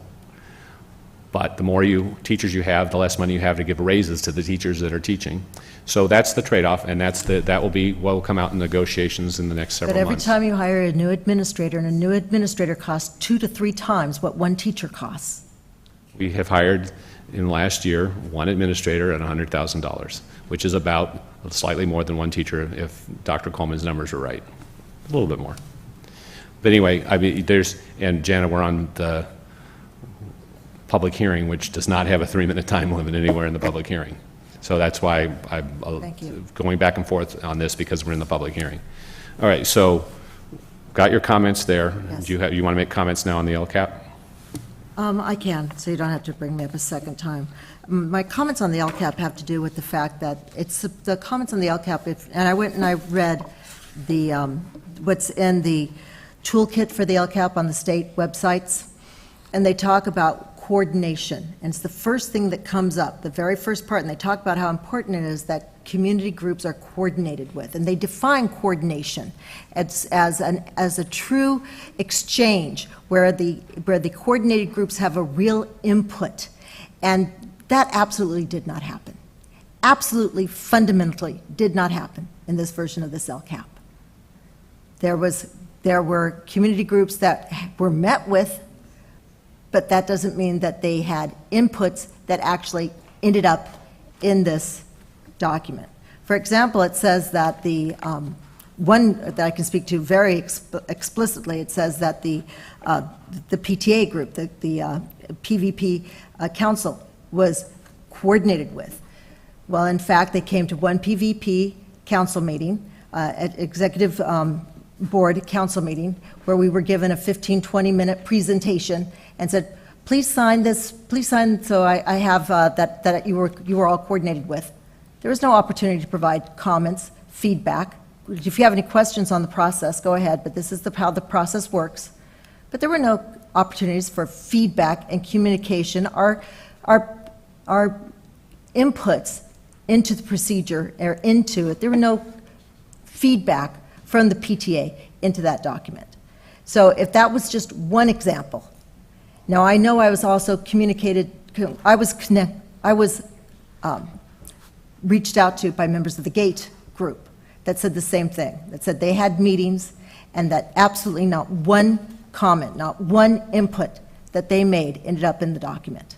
but the more teachers you have, the less money you have to give raises to the teachers that are teaching. So that's the trade-off, and that will be what will come out in negotiations in the next several months. But every time you hire a new administrator, and a new administrator costs 2 to 3 times what one teacher costs. We have hired in last year one administrator at $100,000, which is about slightly more than one teacher if Dr. Coleman's numbers are right. A little bit more. But anyway, I mean, and Jana, we're on the public hearing, which does not have a 3-minute time limit anywhere in the public hearing. So that's why I'm going back and forth on this, because we're in the public hearing. All right, so got your comments there. Yes. Do you want to make comments now on the LCAP? I can, so you don't have to bring me up a second time. My comments on the LCAP have to do with the fact that it's the comments on the LCAP, and I went and I read the what's in the toolkit for the LCAP on the state websites, and they talk about coordination, and it's the first thing that comes up, the very first part, and they talk about how important it is that community groups are coordinated with, and they define coordination as a true exchange where the coordinated groups have a real input, and that absolutely did not happen. Absolutely, fundamentally did not happen in this version of this LCAP. There were community groups that were met with, but that doesn't mean that they had inputs that actually ended up in this document. For example, it says that the one that I can speak to very explicitly, it says that the PTA group, the PVP council was coordinated with. Well, in fact, they came to one PVP council meeting, executive board council meeting, where we were given a 15-20 minute presentation and said, please sign this, please sign, so I have that you were all coordinated with. There was no opportunity to provide comments, feedback. If you have any questions on the process, go ahead, but this is how the process works. But there were no opportunities for feedback and communication. Our inputs into the procedure, or into it, there were no feedback from the PTA into that document. So if that was just one example. Now, I know I was also reached out to by members of the GATE group that said the same thing, that said they had meetings and that absolutely not one comment, not one input that they made ended up in the document.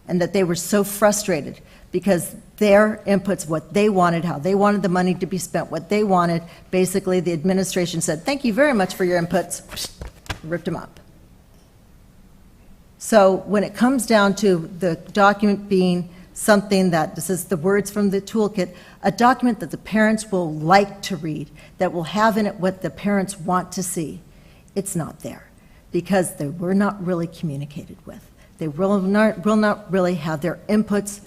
and that they were so frustrated because their inputs, what they wanted, how they wanted the money to be spent, what they wanted, basically the administration said, thank you very much for your inputs, ripped them up. So when it comes down to the document being something that, this is the words from the toolkit, a document that the parents will like to read, that will have in it what the parents want to see, it's not there because they were not really communicated with. They will not really have their inputs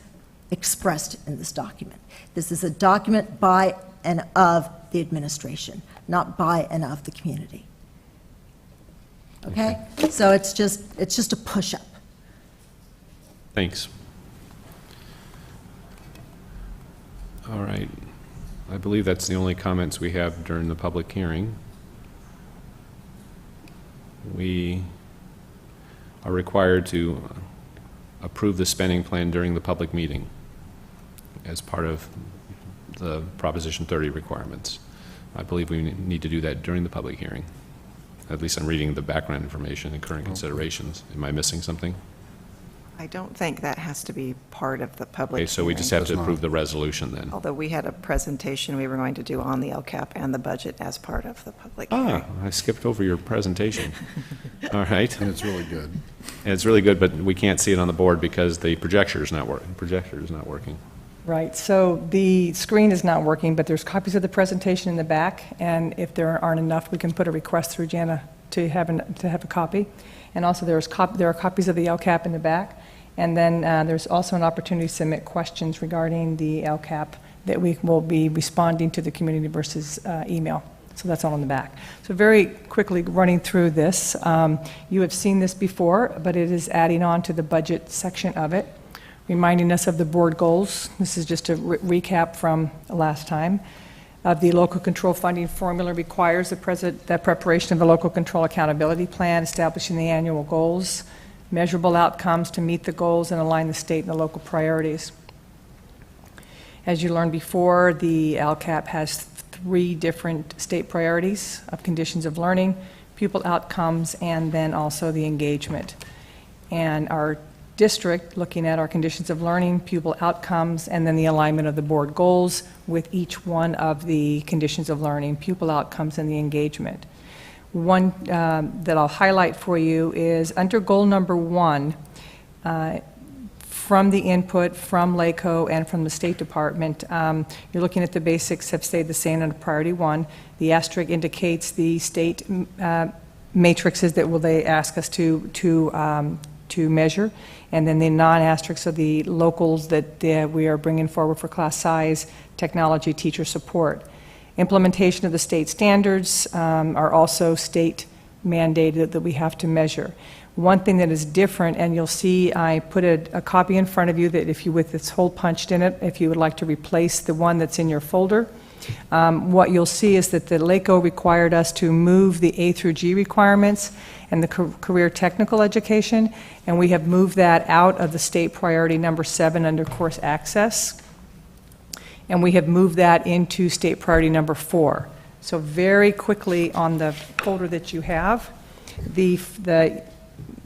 expressed in this document. This is a document by and of the administration, not by and of the community. Okay? So it's just a push-up. Thanks. All right. I believe that's the only comments we have during the public hearing. We are required to approve the spending plan during the public meeting as part of the Proposition 30 requirements. I believe we need to do that during the public hearing. At least I'm reading the background information and current considerations. Am I missing something? I don't think that has to be part of the public Okay, so we just have to approve the resolution then. Although we had a presentation we were going to do on the LCAP and the budget as part of the public hearing. I skipped over your presentation. All right. And it's really good. And it's really good, but we can't see it on the board because the projector is not working. Right, so the screen is not working, but there's copies of the presentation in the back, and if there aren't enough, we can put a request through Jana to have a copy. And also there are copies of the LCAP in the back, and then there's also an opportunity to submit questions regarding the LCAP that we will be responding to the community versus email. So that's all in the back. So very quickly running through this, you have seen this before, but it is adding on to the budget section of it, reminding us of the board goals. This is just a recap from last time. The local control funding formula requires the preparation of the local control accountability plan, establishing the annual goals, measurable outcomes to meet the goals and align the state and the local priorities. As you learned before, the LCAP has 3 different state priorities of conditions of learning, pupil outcomes, and then also the engagement. And our district, looking at our conditions of learning, pupil outcomes, and then the alignment of the board goals with each one of the conditions of learning, pupil outcomes, and the engagement. One that I'll highlight for you is under goal number 1, from the input from LACO and from the State Department, you're looking at the basics have stayed the same under priority 1. The asterisk indicates the state matrices that will they ask us to measure, and then the non-asterisks are the locals that we are bringing forward for class size, technology, teacher support. Implementation of the state standards are also state mandated that we have to measure. One thing that is different, and you'll see I put a copy in front of you that if you, with this hole punched in it, if you would like to replace the one that's in your folder, what you'll see is that the LACO required us to move the A through G requirements and the career technical education, and we have moved that out of the state priority number 7 under course access, and we have moved that into state priority number 4. So very quickly on the folder that you have, the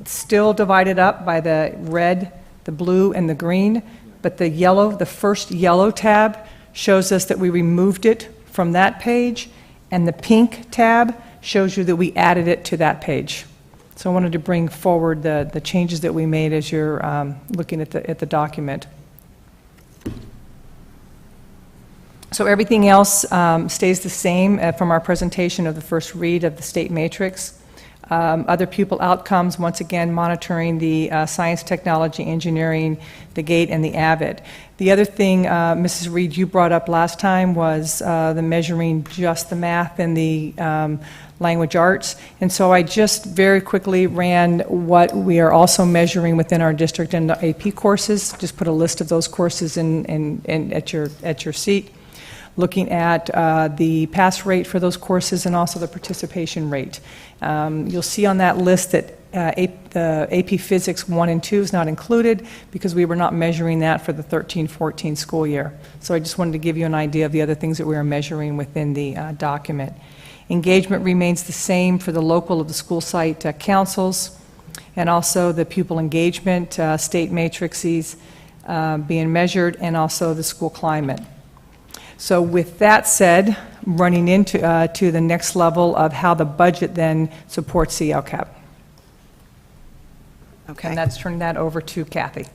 still divided up by the red, the blue, and the green, but the yellow, the first yellow tab shows us that we removed it from that page, and the pink tab shows you that we added it to that page. So I wanted to bring forward the changes that we made as you're looking at the document. So everything else stays the same from our presentation of the first read of the state matrix. Other pupil outcomes, once again, monitoring the science, technology, engineering, the GATE, and the AVID. The other thing, Mrs. Reed, you brought up last time was the measuring just the math and the language arts. And so I just very quickly ran what we are also measuring within our district in the AP courses. Just put a list of those courses in at your seat, looking at the pass rate for those courses and also the participation rate. You'll see on that list that the AP Physics 1 and 2 is not included because we were not measuring that for the 13-14 school year. So I just wanted to give you an idea of the other things that we are measuring within the document. Engagement remains the same for the local of the school site councils. and also the pupil engagement state matrices being measured, and also the school climate. So with that said, running into to the next level of how the budget then supports the LCAP. Okay. And that's turning that over to Kathy.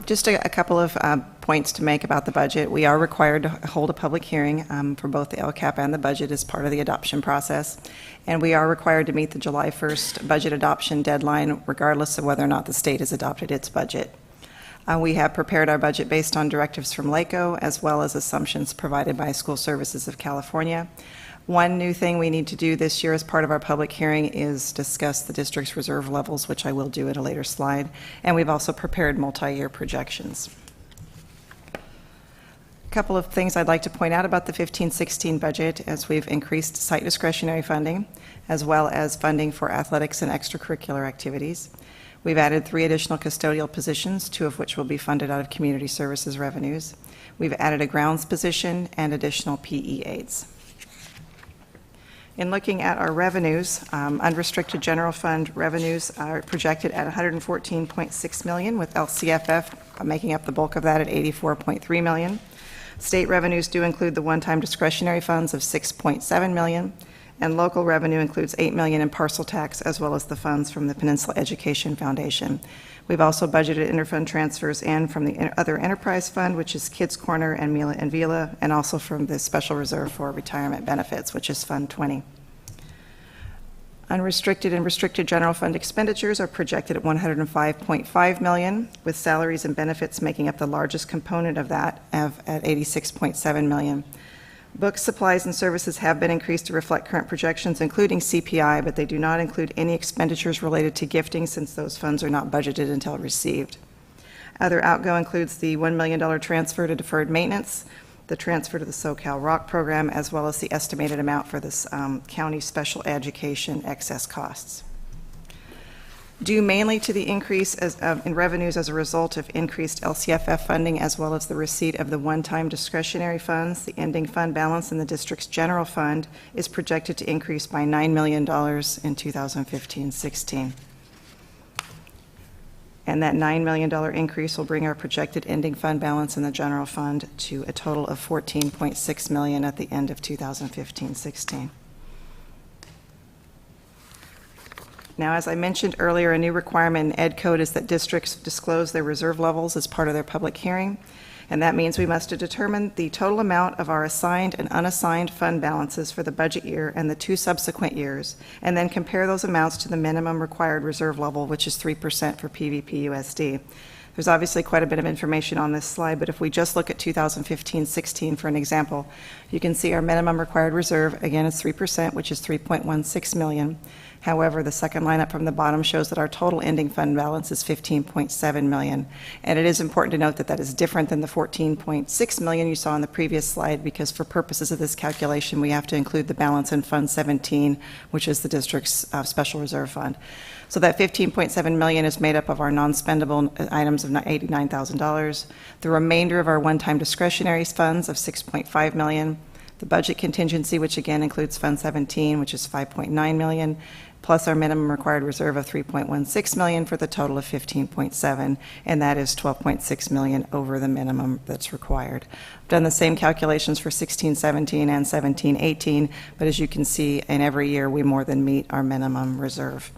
Just a couple of points to make about the budget. We are required to hold a public hearing for both the LCAP and the budget as part of the adoption process. And we are required to meet the July 1st budget adoption deadline, regardless of whether or not the state has adopted its budget. We have prepared our budget based on directives from LACO, as well as assumptions provided by School Services of California. One new thing we need to do this year as part of our public hearing is discuss the district's reserve levels, which I will do at a later slide. And we've also prepared multi-year projections. A couple of things I'd like to point out about the 15-16 budget, as we've increased site discretionary funding, as well as funding for athletics and extracurricular activities. We've added 3 additional custodial positions, 2 of which will be funded out of community services revenues. We've added a grounds position and additional PE aides. In looking at our revenues, unrestricted general fund revenues are projected at $114.6 million, with LCFF making up the bulk of that at $84.3 million. State revenues do include the one-time discretionary funds of $6.7 million, and local revenue includes $8 million in parcel tax, as well as the funds from the Peninsula Education Foundation. We've also budgeted interfund transfers and from the other enterprise fund, which is Kids Corner and Mila and Vila, and also from the Special Reserve for Retirement Benefits, which is Fund 20. Unrestricted and restricted general fund expenditures are projected at $105.5 million, with salaries and benefits making up the largest component of that at $86.7 million. Books, supplies, and services have been increased to reflect current projections, including CPI, but they do not include any expenditures related to gifting, since those funds are not budgeted until received. Other outgo includes the $1 million transfer to deferred maintenance, the transfer to the SoCal Rock program, as well as the estimated amount for this county special education excess costs. Due mainly to the increase in revenues as a result of increased LCFF funding, as well as the receipt of the one-time discretionary funds, the ending fund balance in the district's general fund is projected to increase by $9 million in 2015-16. And that $9 million increase will bring our projected ending fund balance in the general fund to a total of $14.6 million at the end of 2015-16. Now, as I mentioned earlier, a new requirement in Ed Code is that districts disclose their reserve levels as part of their public hearing, and that means we must determine the total amount of our assigned and unassigned fund balances for the budget year and the 2 subsequent years, and then compare those amounts to the minimum required reserve level, which is 3% for PVPUSD. There's obviously quite a bit of information on this slide, but if we just look at 2015-16 for an example, you can see our minimum required reserve, again, is 3%, which is $3.16 million. However, the second line up from the bottom shows that our total ending fund balance is $15.7 million. And it is important to note that that is different than the $14.6 million you saw on the previous slide, because for purposes of this calculation, we have to include the balance in Fund 17, which is the district's special reserve fund. So that $15.7 million is made up of our non-spendable items of $89,000, the remainder of our one-time discretionary funds of $6.5 million, the budget contingency, which again includes Fund 17, which is $5.9 million, plus our minimum required reserve of $3.16 million for the total of $15.7, and that is $12.6 million over the minimum that's required. I've done the same calculations for 16-17 and 17-18, but as you can see, in every year we more than meet our minimum reserve.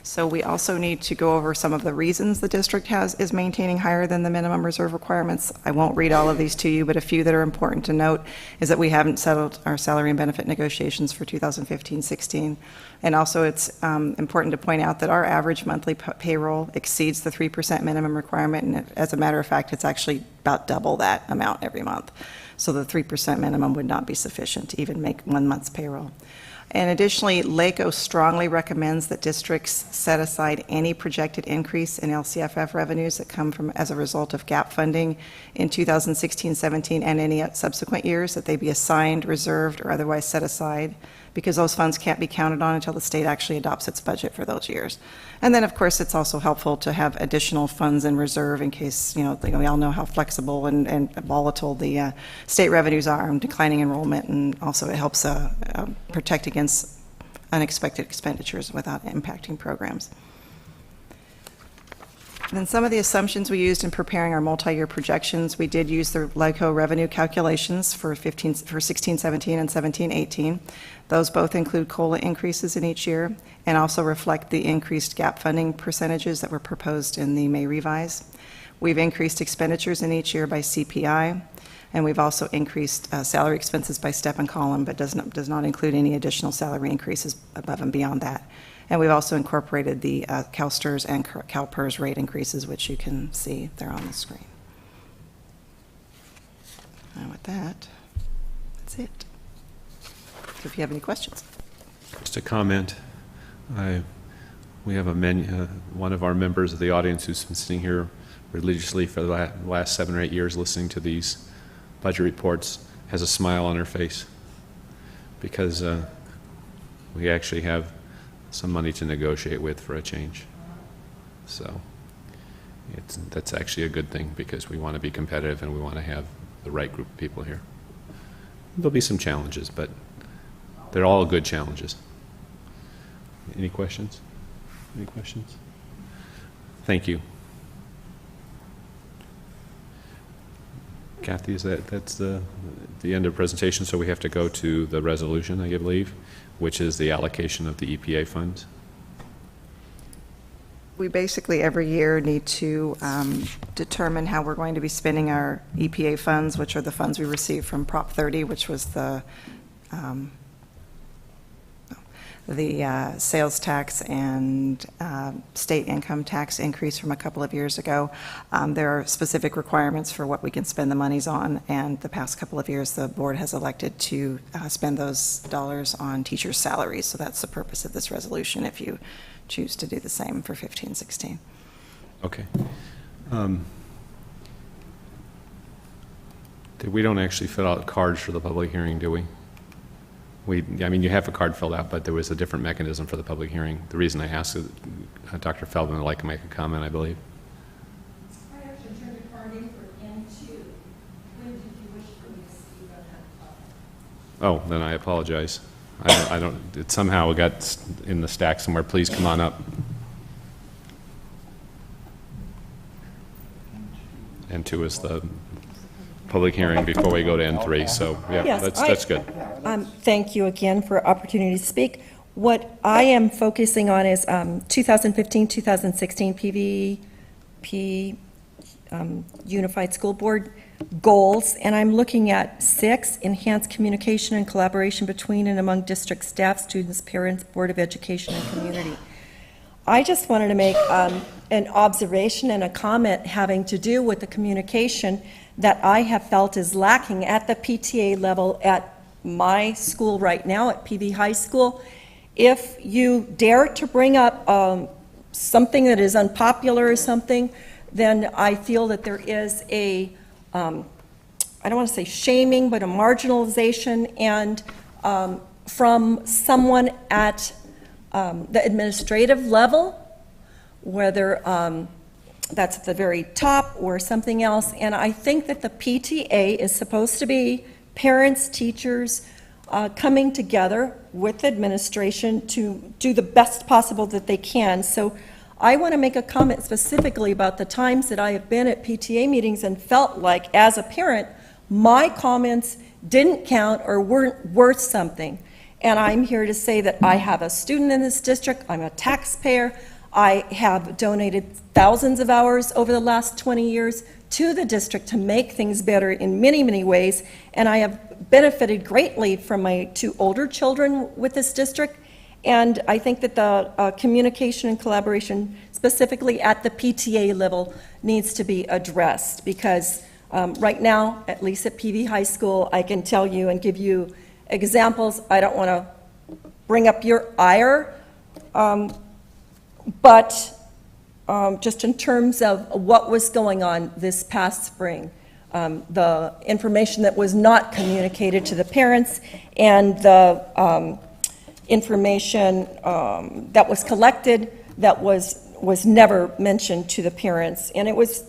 So we also need to go over some of the reasons the district is maintaining higher than the minimum reserve requirements. I won't read all of these to you, but a few that are important to note is that we haven't settled our salary and benefit negotiations for 2015-16. And also it's important to point out that our average monthly payroll exceeds the 3% minimum requirement, and as a matter of fact, it's actually about double that amount every month. So the 3% minimum would not be sufficient to even make 1 month's payroll. And additionally, LACO strongly recommends that districts set aside any projected increase in LCFF revenues that come from as a result of gap funding in 2016-17 and any subsequent years, that they be assigned, reserved, or otherwise set aside, because those funds can't be counted on until the state actually adopts its budget for those years. And then, of course, it's also helpful to have additional funds in reserve in case, we all know how flexible and volatile the state revenues are and declining enrollment, and also it helps protect against unexpected expenditures without impacting programs. Then some of the assumptions we used in preparing our multi-year projections, we did use the LICO revenue calculations for 16-17 and 17-18. Those both include COLA increases in each year and also reflect the increased gap funding percentages that were proposed in the May revise. We've increased expenditures in each year by CPI, and we've also increased salary expenses by step and column, but does not include any additional salary increases above and beyond that. And we've also incorporated the CalSTRS and CalPERS rate increases, which you can see there on the screen. And with that, that's it. So if you have any questions. Just a comment. We have one of our members of the audience who's been sitting here religiously for the last 7 or 8 years listening to these budget reports, has a smile on her face because we actually have some money to negotiate with for a change. So that's actually a good thing because we want to be competitive and we want to have the right group of people here. There'll be some challenges, but they're all good challenges. Any questions? Any questions? Thank you. Kathy, that's the end of the presentation, so we have to go to the resolution, I believe, which is the allocation of the EPA funds. We basically every year need to determine how we're going to be spending our EPA funds, which are the funds we received from Prop 30, which was the sales tax and state income tax increase from a couple of years ago. There are specific requirements for what we can spend the monies on, and the past couple of years the board has elected to spend those dollars on teachers' salaries. So that's the purpose of this resolution if you choose to do the same for 15-16. Okay. We don't actually fill out cards for the public hearing, do we? I mean, you have a card filled out, but there was a different mechanism for the public hearing. The reason I asked is Dr. Feldman would like to make a comment, I believe. I actually turned the card in for N2. When did you wish for me to see that? Oh, then I apologize. I don't, it somehow got in the stack somewhere. Please come on up. N2 is the public hearing before we go to N3, so yeah, Yes, that's good. Thank you again for opportunity to speak. What I am focusing on is 2015-2016 PVP Unified School Board goals, and I'm looking at 6, enhanced communication and collaboration between and among district staff, students, parents, Board of Education, and community. I just wanted to make an observation and a comment having to do with the communication that I have felt is lacking at the PTA level at my school right now, at PV High School. If you dare to bring up something that is unpopular or something, then I feel that there is a, I don't want to say shaming, but a marginalization, and from someone at the administrative level, whether that's at the very top or something else. And I think that the PTA is supposed to be parents, teachers, coming together with administration to do the best possible that they can. So I want to make a comment specifically about the times that I have been at PTA meetings and felt like, as a parent, my comments didn't count or weren't worth something. And I'm here to say that I have a student in this district, I'm a taxpayer, I have donated thousands of hours over the last 20 years to the district to make things better in many, many ways, and I have benefited greatly from my 2 older children with this district. And I think that the communication and collaboration, specifically at the PTA level, needs to be addressed, because right now, at least at PV High School, I can tell you and give you examples. I don't want to bring up your ire, but just in terms of what was going on this past spring, the information that was not communicated to the parents, and the information that was collected that was never mentioned to the parents, and it was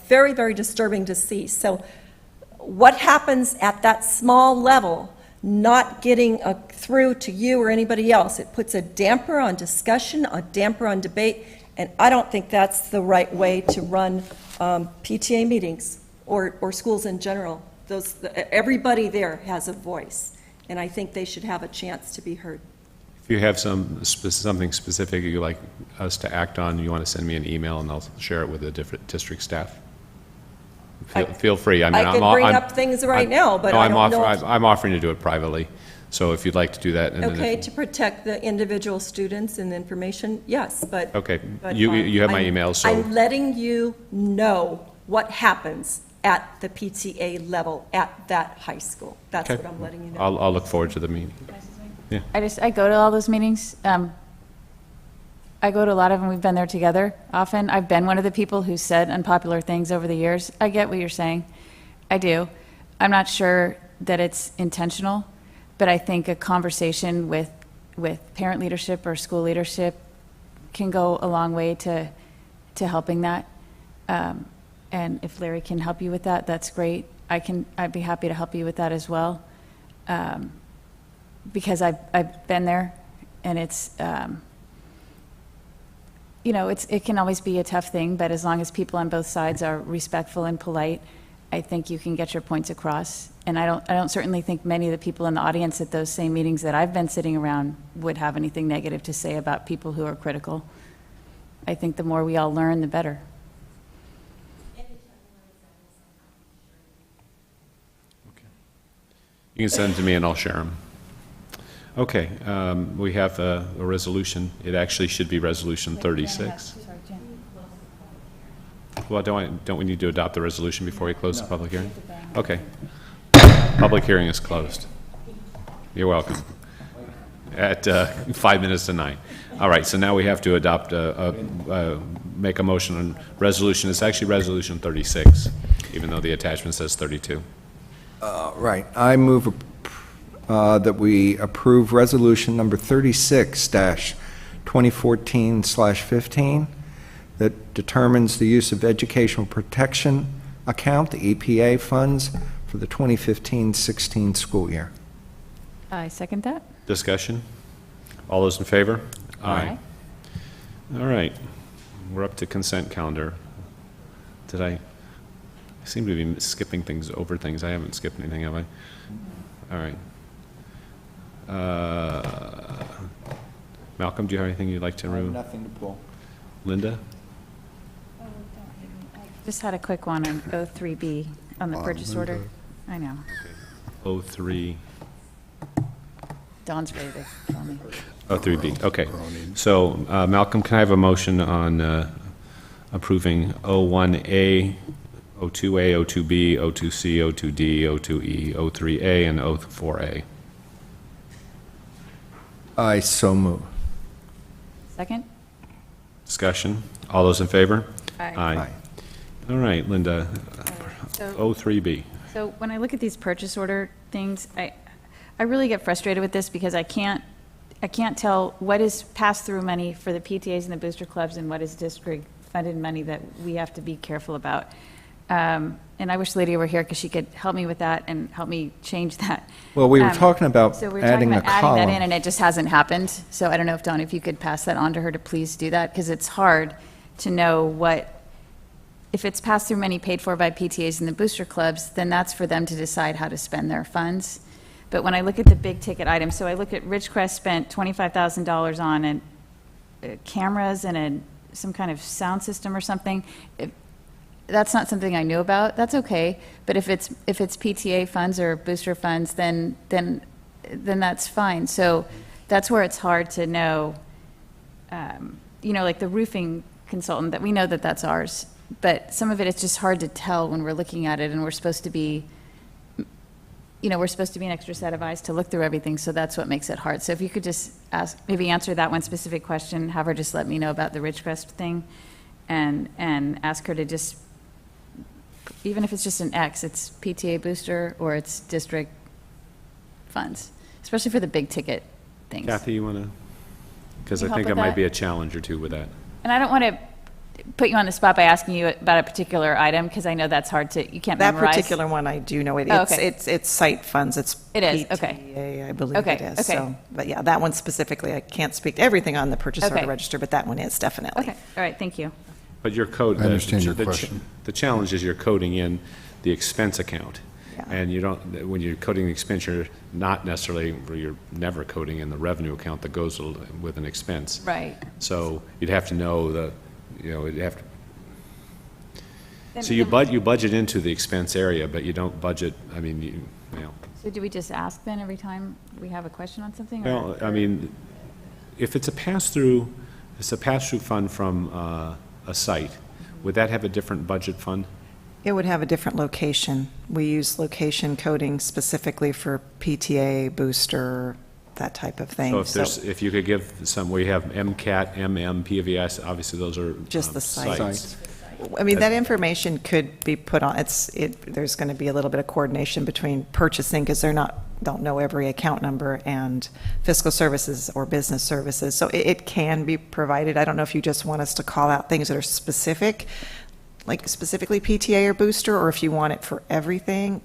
very, very disturbing to see. So what happens at that small level not getting through to you or anybody else. It puts a damper on discussion, a damper on debate, and I don't think that's the right way to run PTA meetings or schools in general. Everybody there has a voice, and I think they should have a chance to be heard. If you have something specific you'd like us to act on, you want to send me an email and I'll share it with the different district staff. Feel free. I mean, I could bring up things right now, but I don't know. I'm offering to do it privately. So if you'd like to do that. And okay, to protect the individual students and the information, yes, but. Okay, but, you have my email, so. I'm letting you know what happens at the PTA level at that high school. That's Okay. what I'm letting you know. I'll look forward to the meeting. Yeah. I go to all those meetings. I go to a lot of them. We've been there together often. I've been one of the people who said unpopular things over the years. I get what you're saying. I do. I'm not sure that it's intentional, but I think a conversation with parent leadership or school leadership can go a long way to helping that. And if Larry can help you with that, that's great. I'd be happy to help you with that as well. Because I've been there, and it's, you know, it can always be a tough thing, but as long as people on both sides are respectful and polite, I think you can get your points across. And I don't certainly think many of the people in the audience at those same meetings that I've been sitting around would have anything negative to say about people who are critical. I think the more we all learn, the better. You can send them to me and I'll share them. Okay, we have a resolution. It actually should be Resolution 36. Well, don't we need to adopt the resolution before we close the public hearing? Okay. Public hearing is closed. You're welcome. At 5 minutes to 9. All right, so now we have to adopt, make a motion on resolution. It's actually Resolution 36, even though the attachment says 32. Right. I move that we approve resolution number 36-2014/15 that determines the use of educational protection account, the EPA funds, for the 2015-16 school year. I second that. Discussion? All those in favor? Aye. All right. We're up to consent calendar. I seem to be skipping things over things. I haven't skipped anything, have I? All right. Malcolm, do you have anything you'd like to remove? Nothing to pull. Linda? Just had a quick one on 03B on the purchase order. I know. 03. Dawn's ready to kill me. 03B, okay. So, Malcolm, can I have a motion on approving 01A, 02A, 02B, 02C, 02D, 02E, 03A, and 04A? I so move. Second? Discussion? All those in favor? Aye. Aye. All right, Linda, So- 03B. So when I look at these purchase order things, I really get frustrated with this because I can't tell what is pass-through money for the PTAs and the booster clubs and what is district-funded money that we have to be careful about. And I wish Lydia were here because she could help me with that and help me change that. Well, we were talking about So we were adding talking a about column. adding that in, and it just hasn't happened. So I don't know if, Dawn, if you could pass that on to her to please do that, because it's hard to know if it's pass-through money paid for by PTAs and the booster clubs, then that's for them to decide how to spend their funds. But when I look at the big-ticket items, so I look at Ridgecrest spent $25,000 on cameras and some kind of sound system or something. That's not something I knew about. That's okay. But if it's PTA funds or booster funds, then that's fine. So that's where it's hard to know. Like the roofing consultant, that we know that that's ours. But some of it's just hard to tell when we're looking at it, and we're supposed to be an extra set of eyes to look through everything. So that's what makes it hard. So if you could just maybe answer that one specific question, have her just let me know about the Ridgecrest thing, and ask her to just, even if it's just an X, it's PTA booster or it's district funds, especially for the big ticket things. Kathy, you want to? Because I Can you think help it with might that? be a challenge or two with that. And I don't want to put you on the spot by asking you about a particular item, because I know that's hard to, you can't That memorize. particular one, I do know it. Oh, It's, okay. it's site funds. It's It is, okay. PTA, I believe Okay, it is. okay. So, but yeah, that one specifically, I can't speak to everything on the purchase order Okay. register, but that one is definitely. Okay, all right, thank you. But your code. I understand your the question. The challenge is you're coding in the expense account. Yeah. And you don't, when you're coding the expense, you're not necessarily, or you're never coding in the revenue account that goes with an expense. Right. So you'd have to know the, you'd have to. So you budget into the expense area, but you don't budget, I mean, you know. So do we just ask then every time we have a question on something? or- Well, I mean, if it's a pass-through fund from a site, would that have a different budget fund? It would have a different location. We use location coding specifically for PTA, booster, that type of thing. So if you could give some, we have MCAT, MM, PVS, obviously those are Just the sites. I mean, that information could be put on, there's going to be a little bit of coordination between purchasing, because don't know every account number, and fiscal services or business services. So it can be provided. I don't know if you just want us to call out things that are specific, like specifically PTA or booster, or if you want it for everything.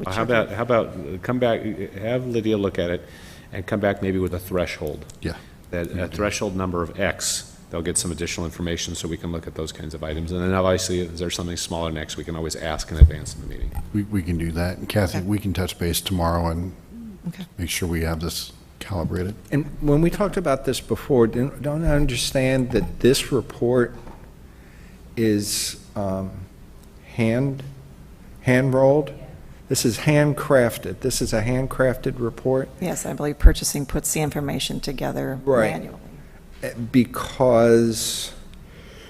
How about come back, have Lydia look at it and come back maybe with a threshold. Yeah. That a threshold number of X, they'll get some additional information so we can look at those kinds of items. And then obviously, if there's something smaller next, we can always ask in advance of the meeting. We can do that. And Kathy, we can touch base tomorrow and Okay. make sure we have this calibrated. And when we talked about this before, don't I understand that this report is hand-rolled? This is handcrafted. This is a handcrafted report? Yes, I believe purchasing puts the information together manually. Because?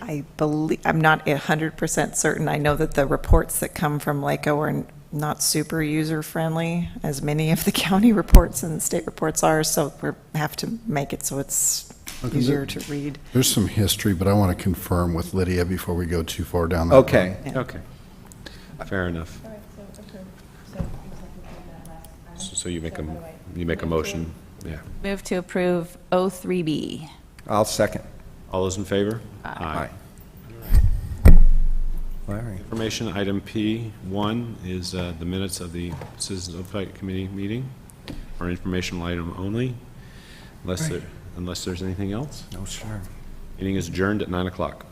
I believe, I'm not 100% certain. I know that the reports that come from LACO are not super user-friendly, as many of the county reports and state reports are, so we have to make it so it's easier to read. There's some history, but I want to confirm with Lydia before we go too far down that Okay. road. Okay. Fair enough. So you make a motion, yeah. Move to approve O3B. I'll second. All those in favor? Aye. Larry. Information item P1 is the minutes of the Citizens Oversight Committee meeting, or informational item only, unless there's anything else. No, sir. Meeting is adjourned at 9 o'clock.